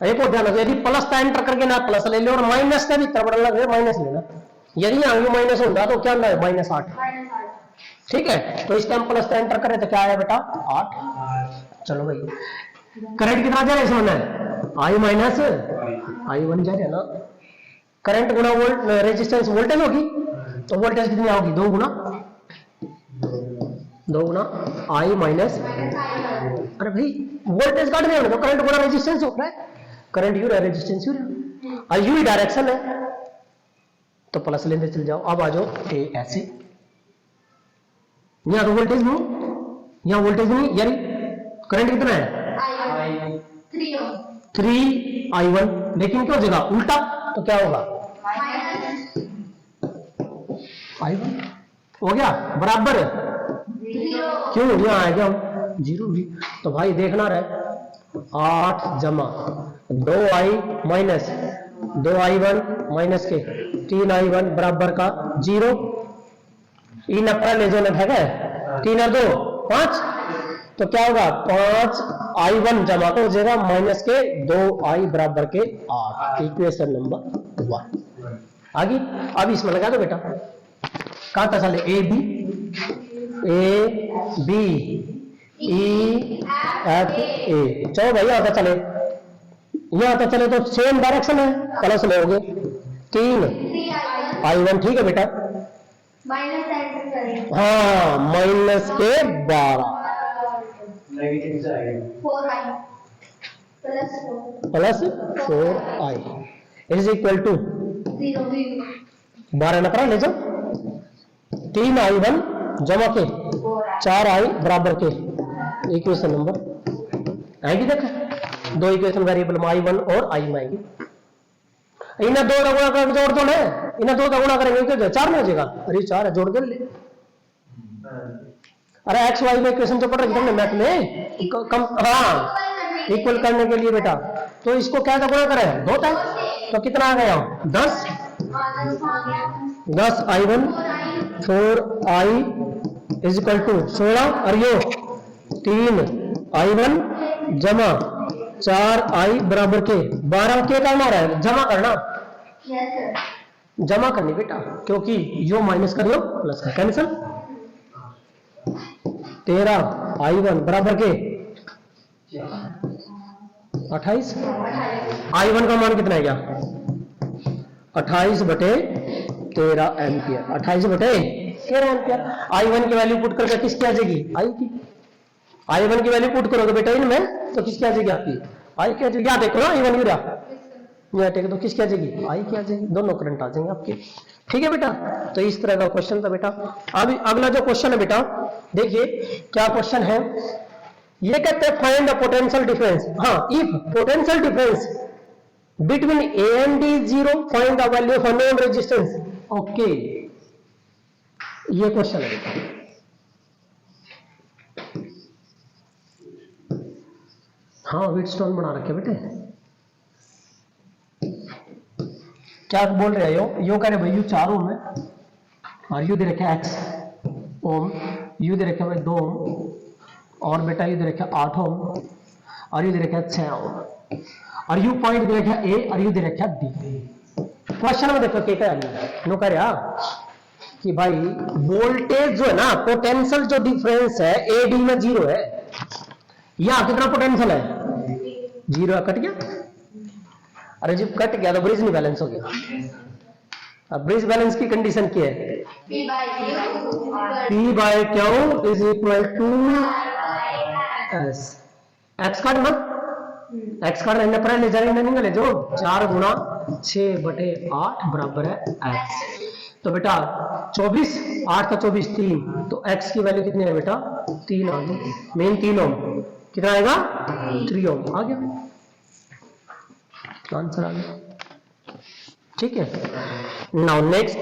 एक और ध्यान रखिए, यदि प्लस का एंटर करके ना प्लस ले लो और माइनस का भी तरबड़ लगे माइनस लेना। यदि यहां माइनस होगा तो क्या है? -8। ठीक है, तो इस टाइम प्लस का एंटर करें तो क्या आया बेटा? 8। चलो भाई, करंट कितना जा रहा है इसमें? आई माइनस आई 1 जा रहा है ना। करंट गुना वोल्ट रेजिस्टेंस वोल्टेज होगी, तो वोल्टेज कितनी होगी? 2 गुना आई माइनस। अरे भाई वोल्टेज काट रहे हो तो करंट गुना रेजिस्टेंस हो रहा है। करंट यू रहा, रेजिस्टेंस यू रहा, और यू ही डायरेक्शन है तो प्लस लेते चल जाओ। अब आ जाओ ए ऐसे, यहां तो वोल्टेज नहीं, यहां वोल्टेज नहीं, यानी करंट कितना है? 3i1। लेकिन क्या हो जाएगा? उल्टा, तो क्या होगा? i1 हो गया बराबर। क्यों? यहां आएगा 0 भी, तो भाई देखना रहे 8 जमा 2i माइनस 2i1 माइनस के 3i1 बराबर का 0। इन अपर ले जाना है 3 और 2 5, तो क्या होगा? 5i1 जमा को हो जाएगा माइनस के 2i बराबर के 8। इक्वेशन नंबर 1 आगे। अब इसमें लगा दो बेटा, कहां तक चले? A B E F A. चलो भाई यहां तक चले, यहां तक चले तो सेम डायरेक्शन है, प्लस लोगे 3i1। ठीक है बेटा, हाँ माइनस के 12 plus 4i is equal to 12 number ले जाओ। 3i1 जमा के 4i बराबर के इक्वेशन नंबर आएगी। देखा, 2 इक्वेशन वेरिएबल में i1 और i में आएगी। इन्हें 2 का गुणा करके जोड़ दो ना, इन्हें 2 का गुणा करेंगे क्या 4 में हो जाएगा? अरे 4 है, जोड़ दो ले। अरे एक्स वाई में इक्वेशन जो पढ़ रहे थे मैथ में कम, हाँ इक्वल करने के लिए बेटा, तो इसको क्या का गुणा करें? 2 टाइम, तो कितना आ गया? 10i1 4i is equal to 16, और यो 3i1 जमा 4i बराबर के 12 के करना रहा है, जमा करना। जमा करनी बेटा, क्योंकि यो माइनस कर लो प्लस का कैंसिल। 13i1 बराबर के 28। i1 का मान कितना है? 28/13 एम्पियर। 28/13 एम्पियर। i1 की वैल्यू पुट करके किसकी आ जाएगी? आई की। i1 की वैल्यू पुट करोगे बेटा इनमें तो किसकी आ जाएगी? आपकी आई की आ जाएगी। यहाँ देखो ना i1 यूरा यहाँ टेक तो किसकी आ जाएगी? आई की आ जाएगी। दोनों करंट आ जाएंगे आपके। ठीक है बेटा, तो इस तरह का क्वेश्चन था बेटा। अब अगला जो क्वेश्चन है बेटा, देखिए क्या क्वेश्चन है। ये कहते हैं फाइंड द पोटेंशियल डिफरेंस। हाँ, if potential difference between A and D 0 find the value of known resistance. Okay, ये क्वेश्चन है बेटा। हाँ व्हीटस्टोन बना रखे बेटे। क्या बोल रहे हो? यो कह रहे भाई यू 4 ओम है और यू दे रखे x ओम, यू दे रखे भाई 2 ओम, और बेटा यू दे रखे 8 ओम, और यू दे रखे 6 ओम, और यू पॉइंट दे रखा ए और यू दे रखा बी। क्वेश्चन में देखो क्या नो कह रहा कि भाई वोल्टेज जो है ना, पोटेंशियल जो डिफरेंस है ए डी में 0 है। यहां कितना पोटेंशियल है? 0 कट गया। अरे जब कट गया तो ब्रिज नहीं बैलेंस हो गया। अब ब्रिज बैलेंस की कंडीशन क्या है? P by Q is equal to S. X काट ना, एक्स काट रहने पर ले जाने नहीं ले जो 4 गुणा 6/8 बराबर है एक्स। तो बेटा 24, 8 का 24 3, तो एक्स की वैल्यू कितनी है बेटा? 3 आ गई। मेन 3 ओम कितना आएगा? 3 ओम आ गया। आंसर आ गया। ठीक है, नाउ नेक्स्ट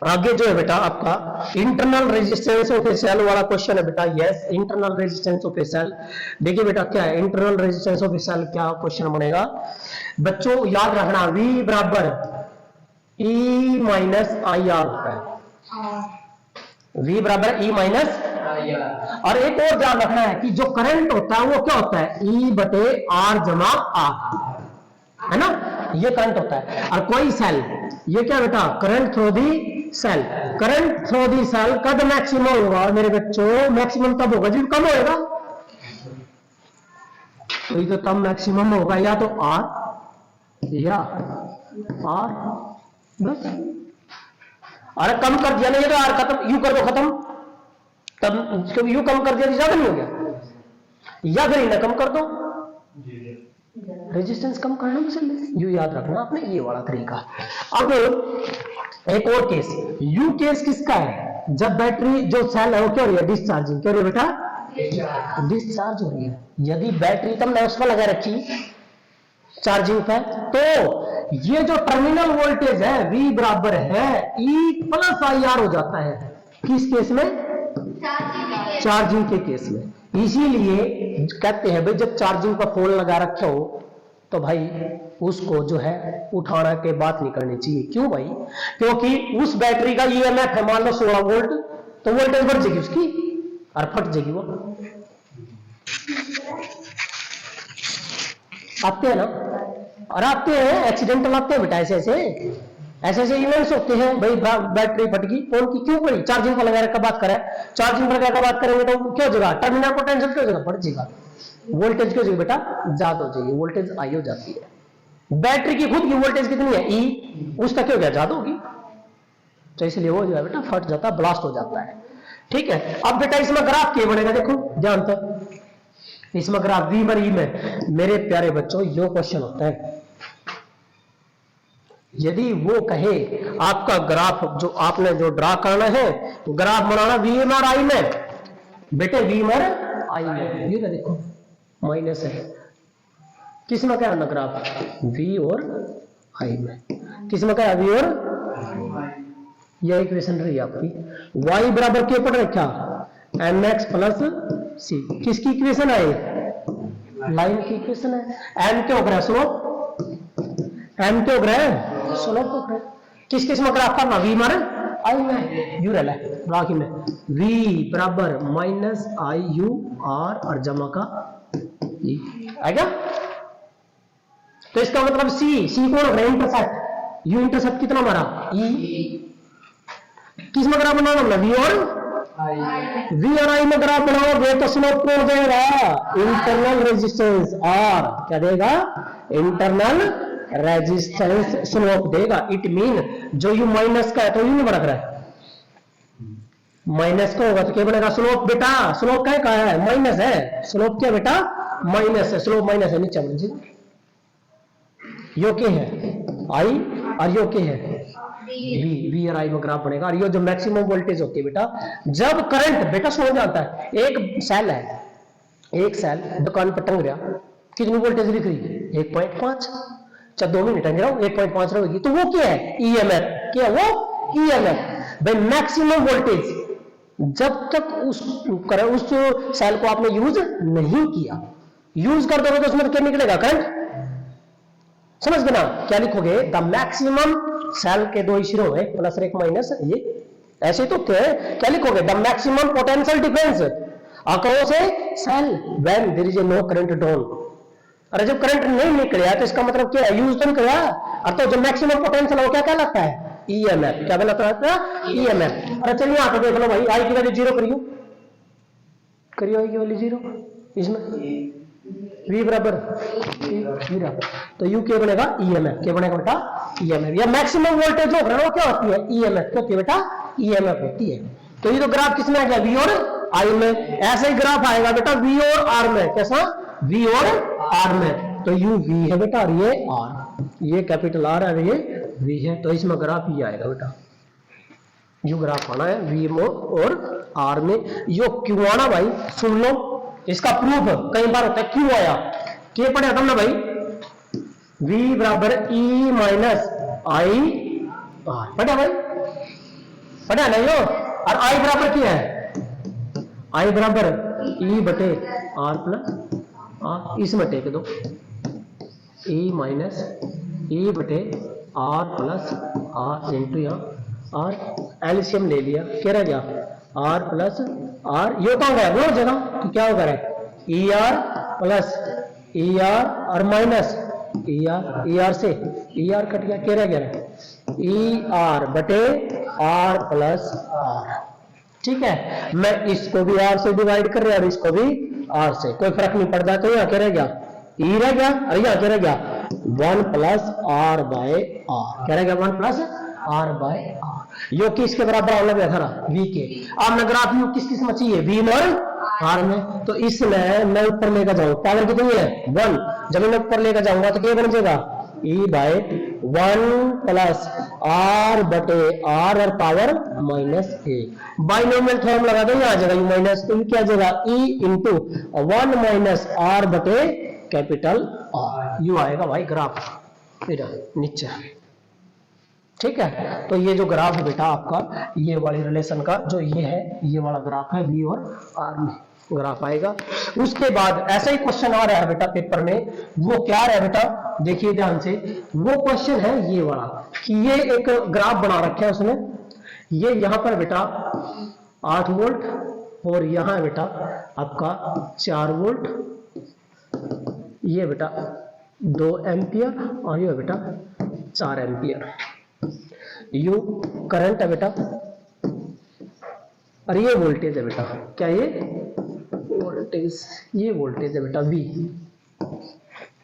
आगे जो है बेटा आपका internal resistance of a cell वाला क्वेश्चन है बेटा। Yes, internal resistance of a cell. देखिए बेटा क्या है internal resistance of a cell, क्या क्वेश्चन बनेगा बच्चों, याद रखना V बराबर E माइनस आई आर होता है। V बराबर E माइनस आई आर। और एक और ध्यान रखना है कि जो करंट होता है वो क्या होता है E बटे R जमा R, है ना, ये करंट होता है। और कोई सेल, ये क्या बेटा current through the cell, current through the cell कब मैक्सिमम होगा मेरे बच्चों, मैक्सिमम तब होगा जब कम होएगा। तो ये तो तब मैक्सिमम होगा या तो R या R, बस। अरे कम कर दिया ना, ये तो R खत्म, यू कर दो खत्म, तब यू कम कर दिया ज्यादा नहीं हो गया, या फिर इन्हें कम कर दो, रेजिस्टेंस कम करना मुश्किल है। यू याद रखना आपने, ये वाला तरीका। अब एक और केस, यू केस किसका है, जब बैटरी जो सेल है वो क्या हो रही है डिस्चार्जिंग, क्या हो रही है बेटा डिस्चार्ज हो रही है। यदि बैटरी तुमने उसमें लगा रखी चार्जिंग पे, तो ये जो टर्मिनल वोल्टेज है V बराबर है E प्लस आई आर हो जाता है। किस केस में, चार्जिंग के केस में। इसीलिए कहते हैं भाई जब चार्जिंग पर फोन लगा रखे हो तो भाई उसको जो है उठाना के बात नहीं करनी चाहिए। क्यों भाई, क्योंकि उस बैटरी का EMF है मान लो 16 वोल्ट, तो वोल्टेज बढ़ जाएगी उसकी और फट जाएगी वो। आते हैं ना, और आते हैं एक्सीडेंटल आते हैं बेटा, ऐसे इवेंट्स होते हैं भाई, बैटरी फट गई फोन की, क्यों पड़ी, चार्जिंग पर लगाने का बात करें, चार्जिंग पर लगाने का बात करेंगे तो क्या हो जाएगा, टर्मिनल पोटेंशियल क्या हो जाएगा, बढ़ जाएगा, वोल्टेज क्या हो जाएगी बेटा ज्यादा हो जाएगी, वोल्टेज आई हो जाती है। बैटरी की खुद की वोल्टेज कितनी है E, उसका क्या हो गया ज्यादा होगी, तो इसलिए वो जो है बेटा फट जाता है, ब्लास्ट हो जाता है। ठीक है, अब बेटा इसमें ग्राफ क्या बनेगा, देखो ध्यान तक, इसमें ग्राफ V और E में मेरे प्यारे बच्चों यो क्वेश्चन होता है। यदि वो कहे आपका ग्राफ जो आपने जो ड्रा करना है, ग्राफ बनाना V और I में, बेटे V और I में, ये देखो माइनस है, किसमें क्या है ना ग्राफ V और I में, किसमें क्या है V और, यह इक्वेशन रही आपकी, y बराबर क्या पढ़ रखा mx प्लस c, किसकी इक्वेशन है, लाइन की इक्वेशन है। m क्या हो रहा है स्लोप, m क्या हो रहा है स्लोप हो रहा है, किस किस में ग्राफ करना V मारे I में, यू रहा है बाकी में V बराबर माइनस आई यू R और जमा का E आएगा। तो इसका मतलब C कौन हो रहा है इंटरसेप्ट, यू इंटरसेप्ट कितना मारा E, किस में ग्राफ बनाना हमने V और I में ग्राफ बनाओगे तो स्लोप कौन देगा, इंटरनल रेजिस्टेंस R क्या देगा, इंटरनल रेजिस्टेंस स्लोप देगा। इट मीन जो यू माइनस का है तो यू नहीं बढ़ रहा है, माइनस का होगा तो क्या बनेगा स्लोप, बेटा स्लोप का है माइनस है, स्लोप क्या बेटा माइनस है, स्लोप माइनस है, नीचे बढ़ जाएगा। यो क्या है I और यो क्या है V और I में ग्राफ बनेगा। और ये जो मैक्सिमम वोल्टेज होती है बेटा, जब करंट बेटा समझ जाता है, एक सेल है, एक सेल दुकान पर टंग रहा, कितनी वोल्टेज लिख रही है 1.5, चाहे 2 मिनट टंग रहा हूं 1.5 रहेगी, तो वो क्या है EMF, क्या है वो EMF भाई, मैक्सिमम वोल्टेज जब तक उस सेल को आपने यूज नहीं किया, यूज कर दोगे तो उसमें क्या निकलेगा करंट, समझ गए ना, क्या लिखोगे द मैक्सिमम, सेल के 2 इशरो है प्लस और एक माइनस, ये ऐसे तो क्या लिखोगे the maximum potential difference across a cell when there is a no current drawn. अरे जब करंट नहीं निकला तो इसका मतलब क्या है, यूज तो नहीं किया, और तो जो मैक्सिमम पोटेंशियल वो क्या कहलाता है EMF, क्या कहलाता है EMF। अरे चलिए यहां पे देख लो भाई, I की वैल्यू 0 करियो I की वैल्यू 0, इसमें V बराबर तो U क्या बनेगा EMF, क्या बनेगा बेटा EMF, या मैक्सिमम वोल्टेज जो है वो क्या होती है EMF, क्या होती है बेटा EMF होती है। तो ये तो ग्राफ किसमें आ गया V और I में, ऐसा ही ग्राफ आएगा बेटा V और R में, कैसा V और R में, तो U V है बेटा और ये R, ये कैपिटल R है ये V है, तो इसमें ग्राफ ये आएगा बेटा, यू ग्राफ आना है V और R में। यो क्यों आना भाई सुन लो, इसका प्रूफ कई बार होता है, क्यों आया, क्या पढ़ा था ना भाई, V बराबर E माइनस आई आर, पढ़ा भाई, पढ़ा नहीं हो। और I बराबर क्या है, I बराबर E बटे आर प्लस आर, इसमें टेक दो E माइनस E बटे आर प्लस आर इंटू यहाँ आर, एलसीएम ले लिया, क्या रह गया आर प्लस आर, ये कहाँ गया दो जगह, तो क्या होगा E R plus E R और माइनस ई आर से ई आर कट गया, क्या रह गया ई आर बटे आर प्लस आर। ठीक है, मैं इसको भी आर से डिवाइड कर रहा और इसको भी आर से, कोई फर्क नहीं पड़ता, तो यहाँ क्या रह गया ई रह गया, और यहाँ क्या रह गया 1 प्लस आर बाय आर, क्या रह गया 1 प्लस आर बाय आर। यो किसके बराबर आना गया था वी के। अब ग्राफ यू किस किस में चाहिए, वी में और आर में, तो इसमें मैं ऊपर लेकर जाऊं, पावर कितनी है 1, जब मैं ऊपर लेकर जाऊंगा तो क्या बन जाएगा ई बाय 1 प्लस आर बटे आर और पावर माइनस ए, बाइनोमियल थ्योरम लगा दो, आ जाएगा यू माइनस, तो क्या आ जाएगा ई इंटू 1 माइनस आर बटे कैपिटल आर, यू आएगा भाई ग्राफ फिर नीचे। ठीक है, तो ये जो ग्राफ है बेटा आपका ये वाली रिलेशन का जो ये है, ये वाला ग्राफ है वी और आर में ग्राफ आएगा। उसके बाद ऐसा ही क्वेश्चन आ रहा है बेटा पेपर में, वो क्या रहा है बेटा देखिए ध्यान से, वो क्वेश्चन है ये वाला कि ये एक ग्राफ बना रखा है उसने, ये यहाँ पर बेटा 8 वोल्ट और यहाँ है बेटा आपका 4 वोल्ट, ये बेटा 2 एम्पियर और ये बेटा 4 एम्पियर, यू करंट है बेटा और ये वोल्टेज है बेटा, क्या ये वोल्टेज, ये वोल्टेज है बेटा वी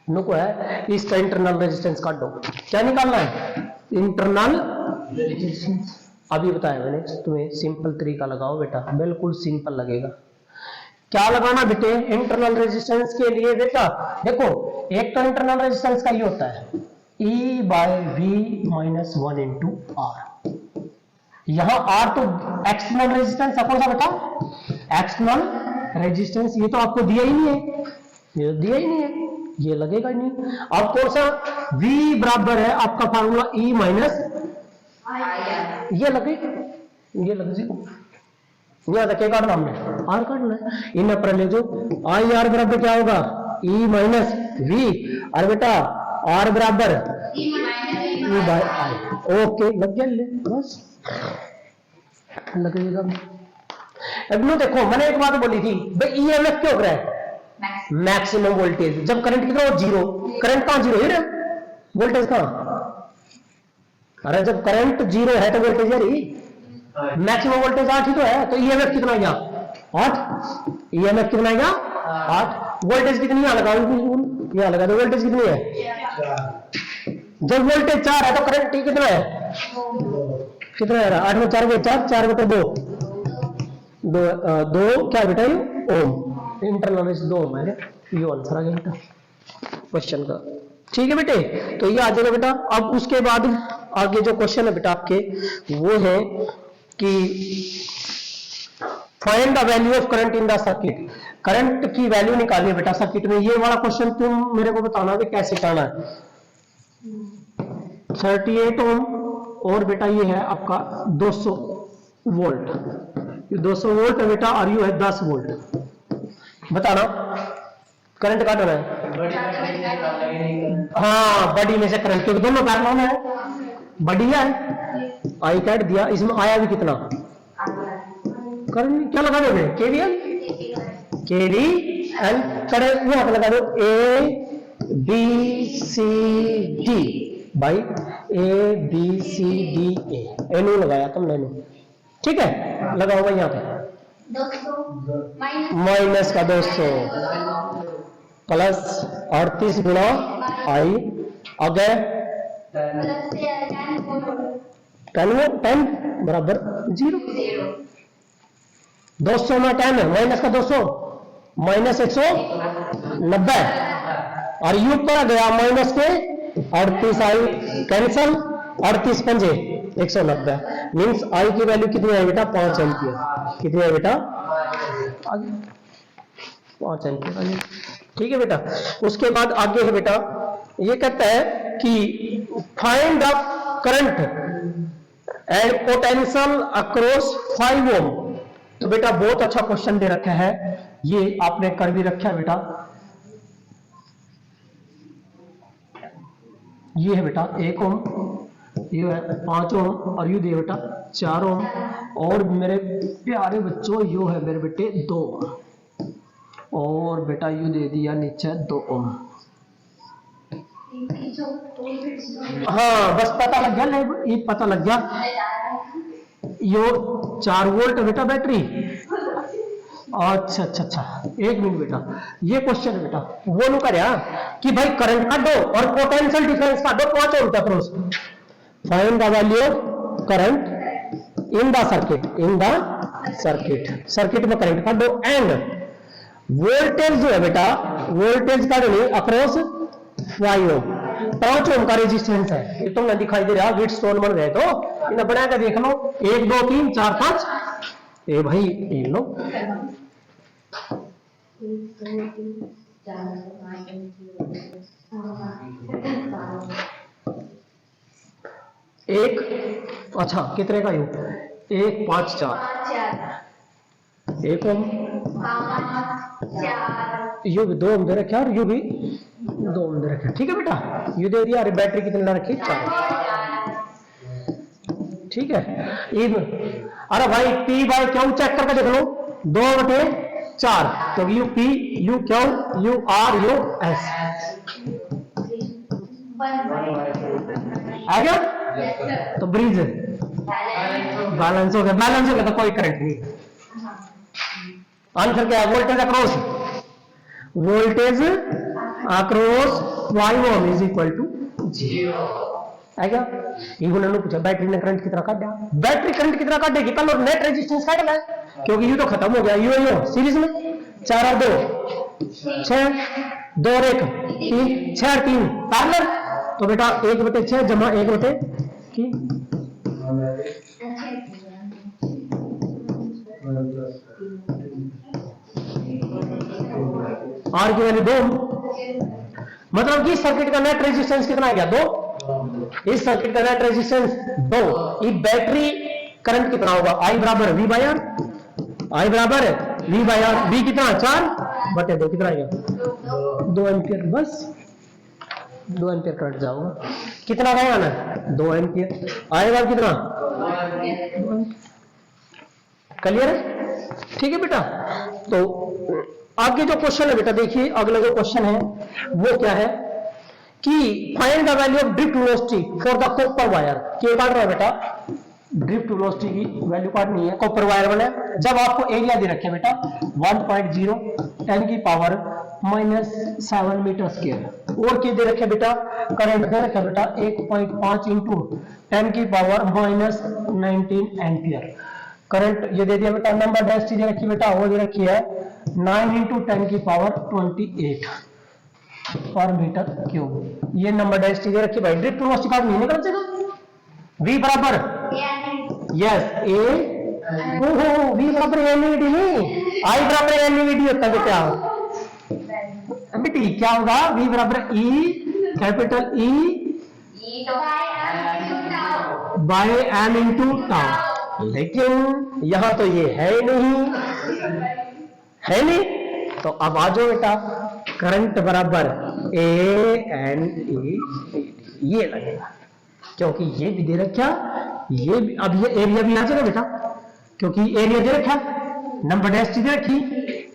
नुको है, इसका इंटरनल रेजिस्टेंस काट दो, क्या निकालना है इंटरनल रेजिस्टेंस। अभी बताया मैंने तुम्हें, सिंपल तरीका लगाओ बेटा, बिल्कुल सिंपल लगेगा। क्या लगाना बेटे इंटरनल रेजिस्टेंस के लिए बेटा, देखो एक तो इंटरनल रेजिस्टेंस का ये होता है E by V minus 1 into R, यहां आर तो एक्सटर्नल रेजिस्टेंस है, कौन सा बेटा एक्सटर्नल रेजिस्टेंस, ये तो आपको दिया ही नहीं है, ये तो दिया ही नहीं है, ये लगेगा ही नहीं। अब कौन सा V बराबर है आपका फार्मूला E माइनस ये लगेगा, ये लग जाएगा, यहाँ तक काटना हमने आर काटना है, इन पर ले जो आई आर बराबर क्या होगा E माइनस वी, और बेटा आर बराबर E बाय आई, ओके लग गया, ले बस लगेगा। अब नो देखो मैंने एक बात बोली थी भाई ईएमएफ क्या हो रहा है मैक्सिमम वोल्टेज, जब करंट कितना हो जीरो, करंट कहां जीरो है, वोल्टेज कहां, अरे जब करंट जीरो है तो वोल्टेज है मैक्सिमम वोल्टेज 8 ही तो है, तो ईएमएफ कितना आएगा 8, ईएमएफ कितना आएगा 8, वोल्टेज कितनी है लगाओ, यहां लगा दो, वोल्टेज कितनी है, जब वोल्टेज 4 है तो करंट कितना है, कितना है 8 में 4 4 4 बटे 2 2 क्या बेटा ये ओम, इंटरनल रेजिस्टेंस 2 ओम है, ये आंसर आ गया बेटा क्वेश्चन का। ठीक है बेटे, तो ये आ जाएगा बेटा। अब उसके बाद आगे जो क्वेश्चन है बेटा आपके वो है कि find the value of current in the circuit, current की वैल्यू निकालिए बेटा सर्किट में। ये वाला क्वेश्चन तुम मेरे को बताना कि कैसे करना है। 38 ओम और बेटा ये है आपका 200 वोल्ट, ये 200 वोल्ट है बेटा और ये है 10 वोल्ट, बताना करंट काटना है। हाँ बड़ी में से करंट, क्योंकि दोनों पैरेलल है, बड़ी है आई काट दिया, इसमें आया भी कितना करंट, क्या लगा दोगे केवीएल केवीएल करंट, यहाँ पे लगा दो ए बी सी डी भाई, A B C D A, एनो लगाया तुमने, ठीक है लगाओ भाई यहाँ पे माइनस का 200 प्लस 38 गुणा आई, आगे 10 बराबर 0, 200 में 10 है माइनस का 200 माइनस 190 और यू पर गया माइनस के 38 आई कैंसल, 38 पंजे 190 मीन्स आई की वैल्यू कितनी है बेटा 5 एम्पियर, कितनी है बेटा 5 एम्पियर। ठीक है बेटा, उसके बाद आगे है बेटा ये कहता है कि find the current and potential across 5 ओम। तो बेटा बहुत अच्छा क्वेश्चन दे रखा है, ये आपने कर भी रखा है बेटा। ये है बेटा 1 ओम, ये है 5 ओम और यू दे बेटा 4 ओम, और मेरे प्यारे बच्चों यो है मेरे बेटे 2 ओम, और बेटा यू दे दिया नीचे 2 ओम। हाँ बस पता लग गया, ये पता लग गया, यो 4 वोल्ट बेटा बैटरी। अच्छा अच्छा अच्छा, एक मिनट बेटा, ये क्वेश्चन है बेटा वो नु कर कि भाई करंट का दो और पोटेंशियल डिफरेंस का दो 5 ओम तक रोज। Find the value of current in the circuit, in the circuit, circuit में करंट का दो एंड वोल्टेज जो है बेटा, वोल्टेज का नहीं अक्रॉस 5 ओम, 5 ओम का रेजिस्टेंस है। ये तुमने दिखाई दे रहा वीट स्टोन बन गए तो इन्हें बना के देख लो, 1 2 3 4 5, ए भाई ये लो एक, अच्छा कितने का यू 1 5 4 1 ओम, यू भी 2 ओम दे रखे और यू भी 2 ओम दे रखे। ठीक है बेटा, यू दे दिया, बैटरी कितने रखी 4। ठीक है, अरे भाई पी बाय क्यू चेक करके देख लो, 2/4, तो U P U Q U R U S आ गया। तो ब्रिज बैलेंस हो गया, बैलेंस हो गया तो कोई करंट नहीं। आंसर क्या है? Voltage across, voltage across 5 ohm is equal to 0 है क्या। इन्होंने पूछा बैटरी ने करंट कितना काटा, बैटरी करंट कितना काटेगी पहले नेट रेजिस्टेंस काटना है, क्योंकि यू तो खत्म हो गया, यू सीरीज में 4 और 2 6, 2 और 1 3, 6 और 3 पैरेलल, तो बेटा 1/6 जमा 1/3 आर की वैल्यू 2, मतलब कि सर्किट का नेट रेजिस्टेंस कितना आ गया 2। इस सर्किट का नेट रेजिस्टेंस 2, ये बैटरी करंट कितना होगा, आई बराबर वी बाय आर, आई बराबर वी बाय आर, वी कितना 4/2 कितना आएगा 2 एम्पियर, बस 2 एम्पियर करंट जाओगा, कितना आएगा ना 2 एम्पियर आएगा, कितना क्लियर है। ठीक है बेटा, तो आगे जो क्वेश्चन है बेटा देखिए, अगला जो क्वेश्चन है वो क्या है कि find the value of drift velocity for the copper wire. क्या काट रहा है बेटा, ड्रिफ्ट वेलोसिटी की वैल्यू काटनी है, कॉपर वायर वाले। जब आपको एरिया दे रखे बेटा 1.0 10⁻⁻7 मीटर स्क्वायर, और क्या दे रखे बेटा, करंट दे रखे बेटा 1.5 इंटू 10⁻⁻19 एम्पियर। करंट ये दे दिया बेटा, नंबर डेंसिटी दे रखी बेटा, वो दे रखी है 9 इंटू 10⁻28 पर मीटर क्यूब। ये नंबर डेंसिटी दे रखी भाई, ड्रिफ्ट वेलोसिटी का नहीं निकल जाएगा। v बराबर यस ए, ओहो v बराबर एनवीडी नहीं, आई बराबर एनवीडी होता है क्या बेटी, क्या होगा v बराबर E capital E by M into tau, लेकिन यहां तो ये है नहीं, है नहीं, तो अब आ जाओ बेटा, करंट बराबर ए एन ई, ये लगेगा, क्योंकि ये भी दे रखा, ये भी, अब ये एरिया भी आ जाएगा बेटा, क्योंकि एरिया दे रखा, नंबर डेंसिटी दे रखी,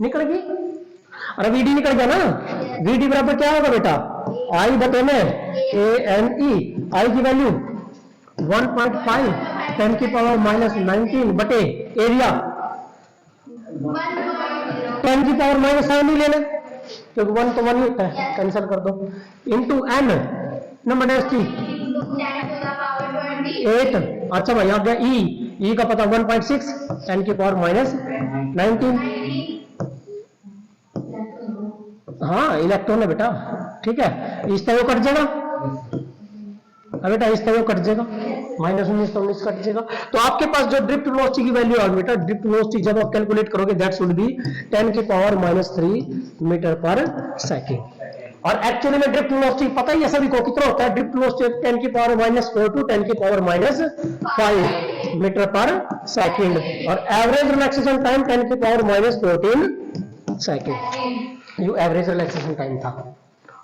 निकल गई, और वीडी निकल गया ना। वीडी बराबर क्या होगा बेटा, आई बटे में ए एन ई, आई की वैल्यू 1.5 10⁻⁻19 बटे एरिया 10⁻⁻7 ही लेना, क्योंकि 1 तो 1 ही होता है, कैंसिल कर दो, इंटू एन नंबर डेंसिटी 8। अच्छा भाई आ गया ई का पता 1.6 10⁻⁻19, हाँ इलेक्ट्रॉन है बेटा। ठीक है, इस तरह कट जाएगा, अब बेटा इस तरह कट जाएगा, -19 तो 19 कट जाएगा। तो आपके पास जो ड्रिफ्ट वेलोसिटी की वैल्यू आएगी बेटा, ड्रिफ्ट वेलोसिटी जब आप कैलकुलेट करोगे दैट शुड बी 10⁻³ मीटर पर सेकेंड। और एक्चुअली में ड्रिफ्ट वेलोसिटी पता ही है सभी को कितना होता है, ड्रिफ्ट वेलोसिटी 10 की पावर -4 टू 10 की पावर -5 मीटर पर सेकंड, और एवरेज रिलैक्सेशन टाइम 10 की पावर -14 सेकंड, ये एवरेज रिलैक्सेशन टाइम था।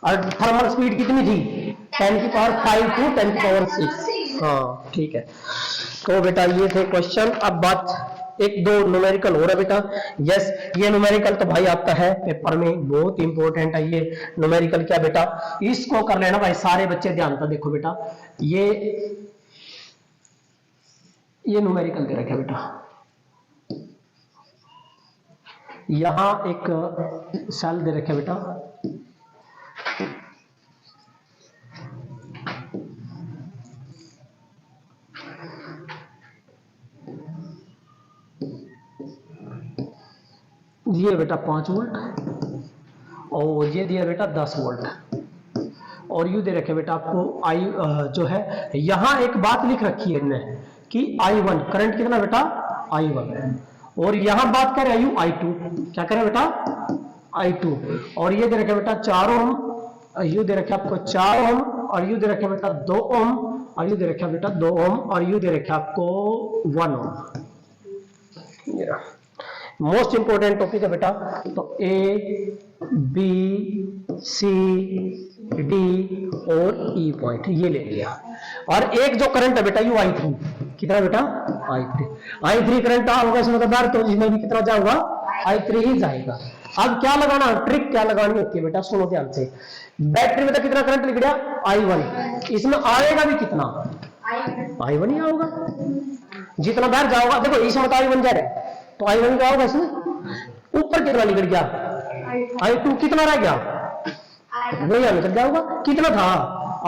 और थर्मल स्पीड कितनी थी, 10 की पावर 5 टू 10 की पावर 6। हाँ ठीक है, तो बेटा ये थे क्वेश्चन। अब बात एक दो न्यूमेरिकल हो रहा है बेटा। यस, ये न्यूमेरिकल तो भाई आपका है पेपर में बहुत इंपॉर्टेंट है। ये न्यूमेरिकल क्या बेटा, इसको कर लेना भाई सारे बच्चे ध्यान से देखो बेटा। ये न्यूमेरिकल दे रखा है बेटा, यहां एक सेल दे रखा है बेटा, ये बेटा 5 वोल्ट और ये दिया बेटा 10 वोल्ट, और यू दे रखे बेटा आपको आई जो है, यहां एक बात लिख रखी है इनने कि I1 करंट कितना बेटा I1, और यहां बात कर रहे हैं I2, क्या करें बेटा I2, और ये दे रखे बेटा 4 ओम, यू दे रखे आपको 4 ओम, और यू दे रखे बेटा 2 ओम, और यू दे रखे बेटा 2 ओम, और यू दे रखे आपको 1 ओम। मोस्ट इंपोर्टेंट टॉपिक है बेटा। तो ए बी सी डी और ई पॉइंट ये ले लिया, और एक जो करंट है बेटा यू I3, कितना बेटा I3 करंट होगा इसमें मतलब तो इसमें भी कितना जाएगा I3 ही जाएगा। अब क्या लगाना, ट्रिक क्या लगानी होती है बेटा, सुनो ध्यान से। बैटरी में तो कितना करंट लिख दिया I1, इसमें आएगा भी कितना I1 ही आएगा, जितना बाहर जाओगा। देखो इसमें तो I1 जा रहा है, तो I1 क्या होगा इसमें, ऊपर कितना निकल गया I2, कितना रह गया वो यहां निकल जाएगा, कितना था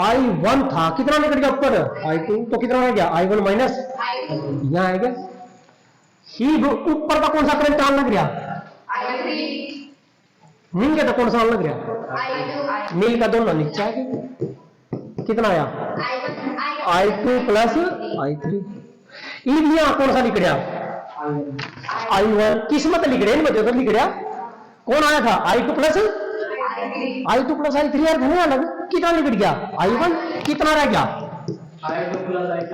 I1 था, कितना निकल गया ऊपर I2, तो कितना रह गया I1 माइनस यहां आएगा ही, ऊपर का कौन सा करंट आने लग गया नीचे तो कौन सा आने लग गया नील का दोनों नीचे आ गए, कितना आया I2 प्लस I3, यहां कौन सा लिख रहा I1, किस्मत लिख रहे हैं बच्चों, लिख रहा कौन आया था I2 प्लस I3 यार घने अलग, कितना लिख गया I1, कितना रह गया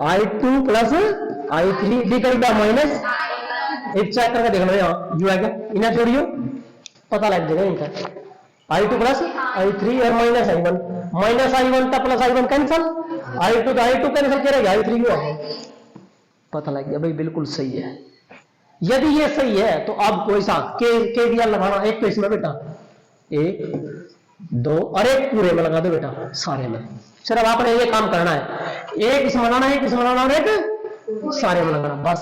I2 प्लस I3 निकल गया माइनस, एक चेक करके देखना यहाँ यू आएगा, इन्हें जोड़ियो पता लग जाएगा इनका, I2 प्लस I3 और माइनस I1 का plus I1 cancel, I2 cancel करेगा I3 है, पता लग गया भाई, बिल्कुल सही है। यदि ये सही है तो अब कोई सा KVL लगाना, एक तो इसमें बेटा 1 2 और एक पूरे में लगा दो बेटा सारे में, सिर्फ आपने ये काम करना है, एक इसमें लगाना है, एक इसमें लगाना और एक सारे में लगाना, बस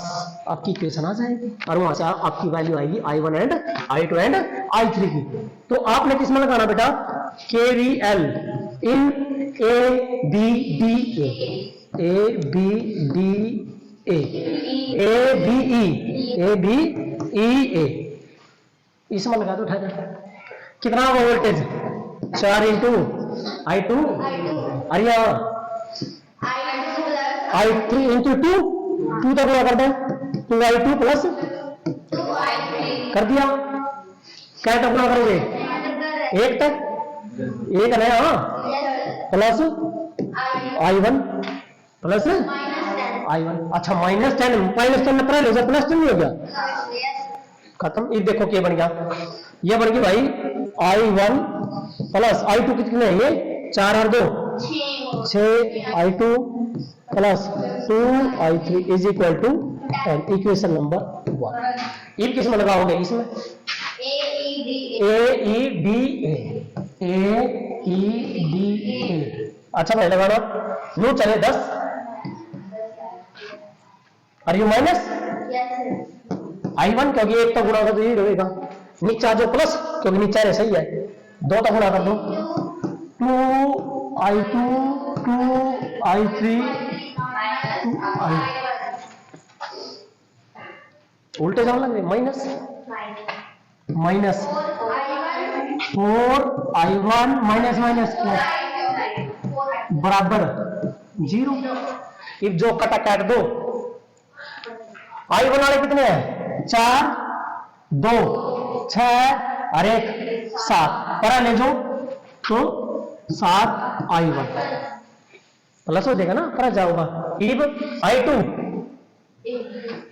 आपकी इक्वेशन आ जाएगी, और वहां से आपकी वैल्यू आएगी I1 and I2 and I3 की। तो आपने किसमें लगाना बेटा KVL in A B E A, इसमें लगा दो, उठा कितना होगा वोल्टेज 4 इंटू I2 अरे I3 इंटू 2 तक गुणा कर दे, 2I2 प्लस कर दिया, क्या तक गुणा करोगे 1 तक, 1 है हाँ, प्लस I1 प्लस I1, अच्छा -10 में पहले से प्लस 10 नहीं हो गया, खत्म। ये देखो क्या बन गया, ये बन गया भाई I1 प्लस I2 कितने हैं ये 4 और 2 6 I2 plus 2 I3 is equal to 10, equation number 1। ये किसमें लगाओगे, इसमें AEDA, अच्छा भाई लगाना, नो चले 10 और ये माइनस I1 क्योंकि 1 तक गुणा कर दो ये रहेगा, नीचा जो प्लस क्योंकि नीचा है सही है, 2 तक गुणा कर दो 2I2 2I3 2I, उल्टे जाने लगे, माइनस 4I1 माइनस बराबर 0। अब जो कटा काट दो, I1 वाले कितने हैं 4 2 6 और 1 7, पर ले जो तो 7i1 प्लस हो जाएगा ना, पर जाओगा इब i2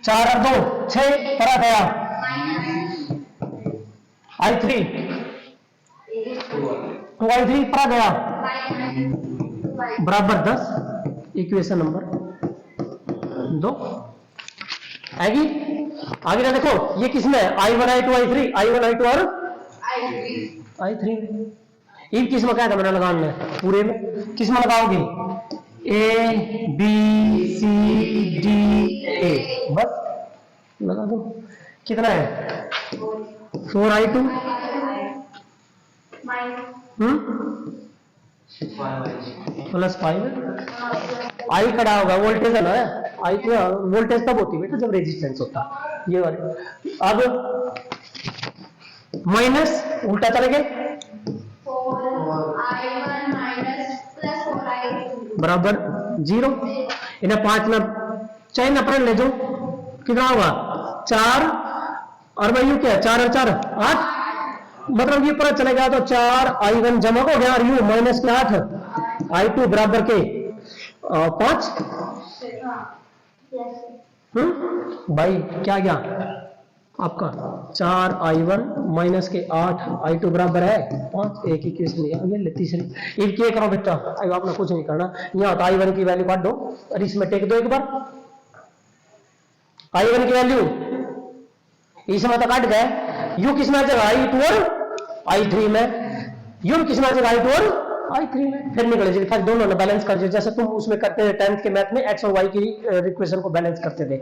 4 और 2 6 पर गया i3 2i3 पर गया बराबर 10। इक्वेशन नंबर 2 आएगी। आगे ना देखो ये किसमें है, i1 i2 i3 i1 i2 और i3 इन किस में क्या था मैंने लगाना है, पूरे में किस में लगाओगे a b c d a, बस लगा दो। कितना है 4i2 प्लस 5 आई खड़ा होगा, वोल्टेज है ना, आई क्या वोल्टेज तब होती है बेटा जब रेजिस्टेंस होता, ये वाले। अब माइनस उल्टा चले गए, बराबर 0, इन्हें 5 में चाहे नपरन ले जाओ, कितना होगा 4 और भाई क्या 4 और 4 8, मतलब ये पता चलेगा तो 4i1 जमा हो गया और यू माइनस के 8 i2 बराबर के 5। भाई क्या गया आपका 4i1 माइनस के 8i2 बराबर है 5। एक ही केस लिया ये तीसरी। अब क्या करो बेटा, अब आपने कुछ नहीं करना, यहाँ तो i1 की वैल्यू काट दो और इसमें टेक दो एक बार। i1 की वैल्यू इसमें तो काट गए, यू किसमें आ जाएगा i2 और i3 में, यू किसमें आ जाएगा i2 और i3 में, फिर निकले जाएगी। फिर दोनों ने बैलेंस कर दिया, जैसे तुम उसमें करते थे 10th के मैथ में x और y की इक्वेशन को बैलेंस करते थे,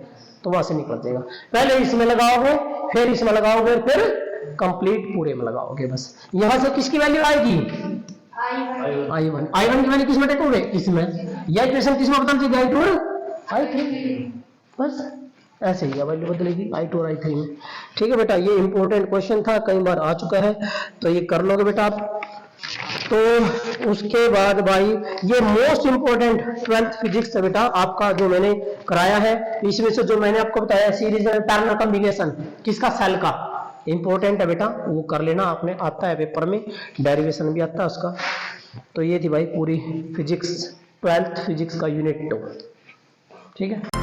तो वहां से निकल जाएगा। पहले इसमें लगाओगे फिर इसमें लगाओगे फिर कंप्लीट पूरे में लगाओगे, बस यहां से किसकी वैल्यू आएगी i1 की वैल्यू किसमें टेकोगे इसमें, यह इक्वेशन किसमें बदल जाएगी i2 और i3, बस ऐसे ही वैल्यू बदलेगी i2 और i3 में। ठीक है बेटा, ये इंपॉर्टेंट क्वेश्चन था, कई बार आ चुका है, तो ये कर लोगे बेटा आप। तो उसके बाद भाई ये मोस्ट इंपॉर्टेंट 12th फिजिक्स है बेटा आपका, जो मैंने कराया है इसमें से जो मैंने आपको बताया सीरीज में पैरेलल कॉम्बिनेशन किसका, सेल का, इंपॉर्टेंट है बेटा, वो कर लेना आपने, आता है पेपर में, डेरिवेशन भी आता है उसका। तो ये थी भाई पूरी फिजिक्स 12th फिजिक्स का यूनिट 2। ठीक है।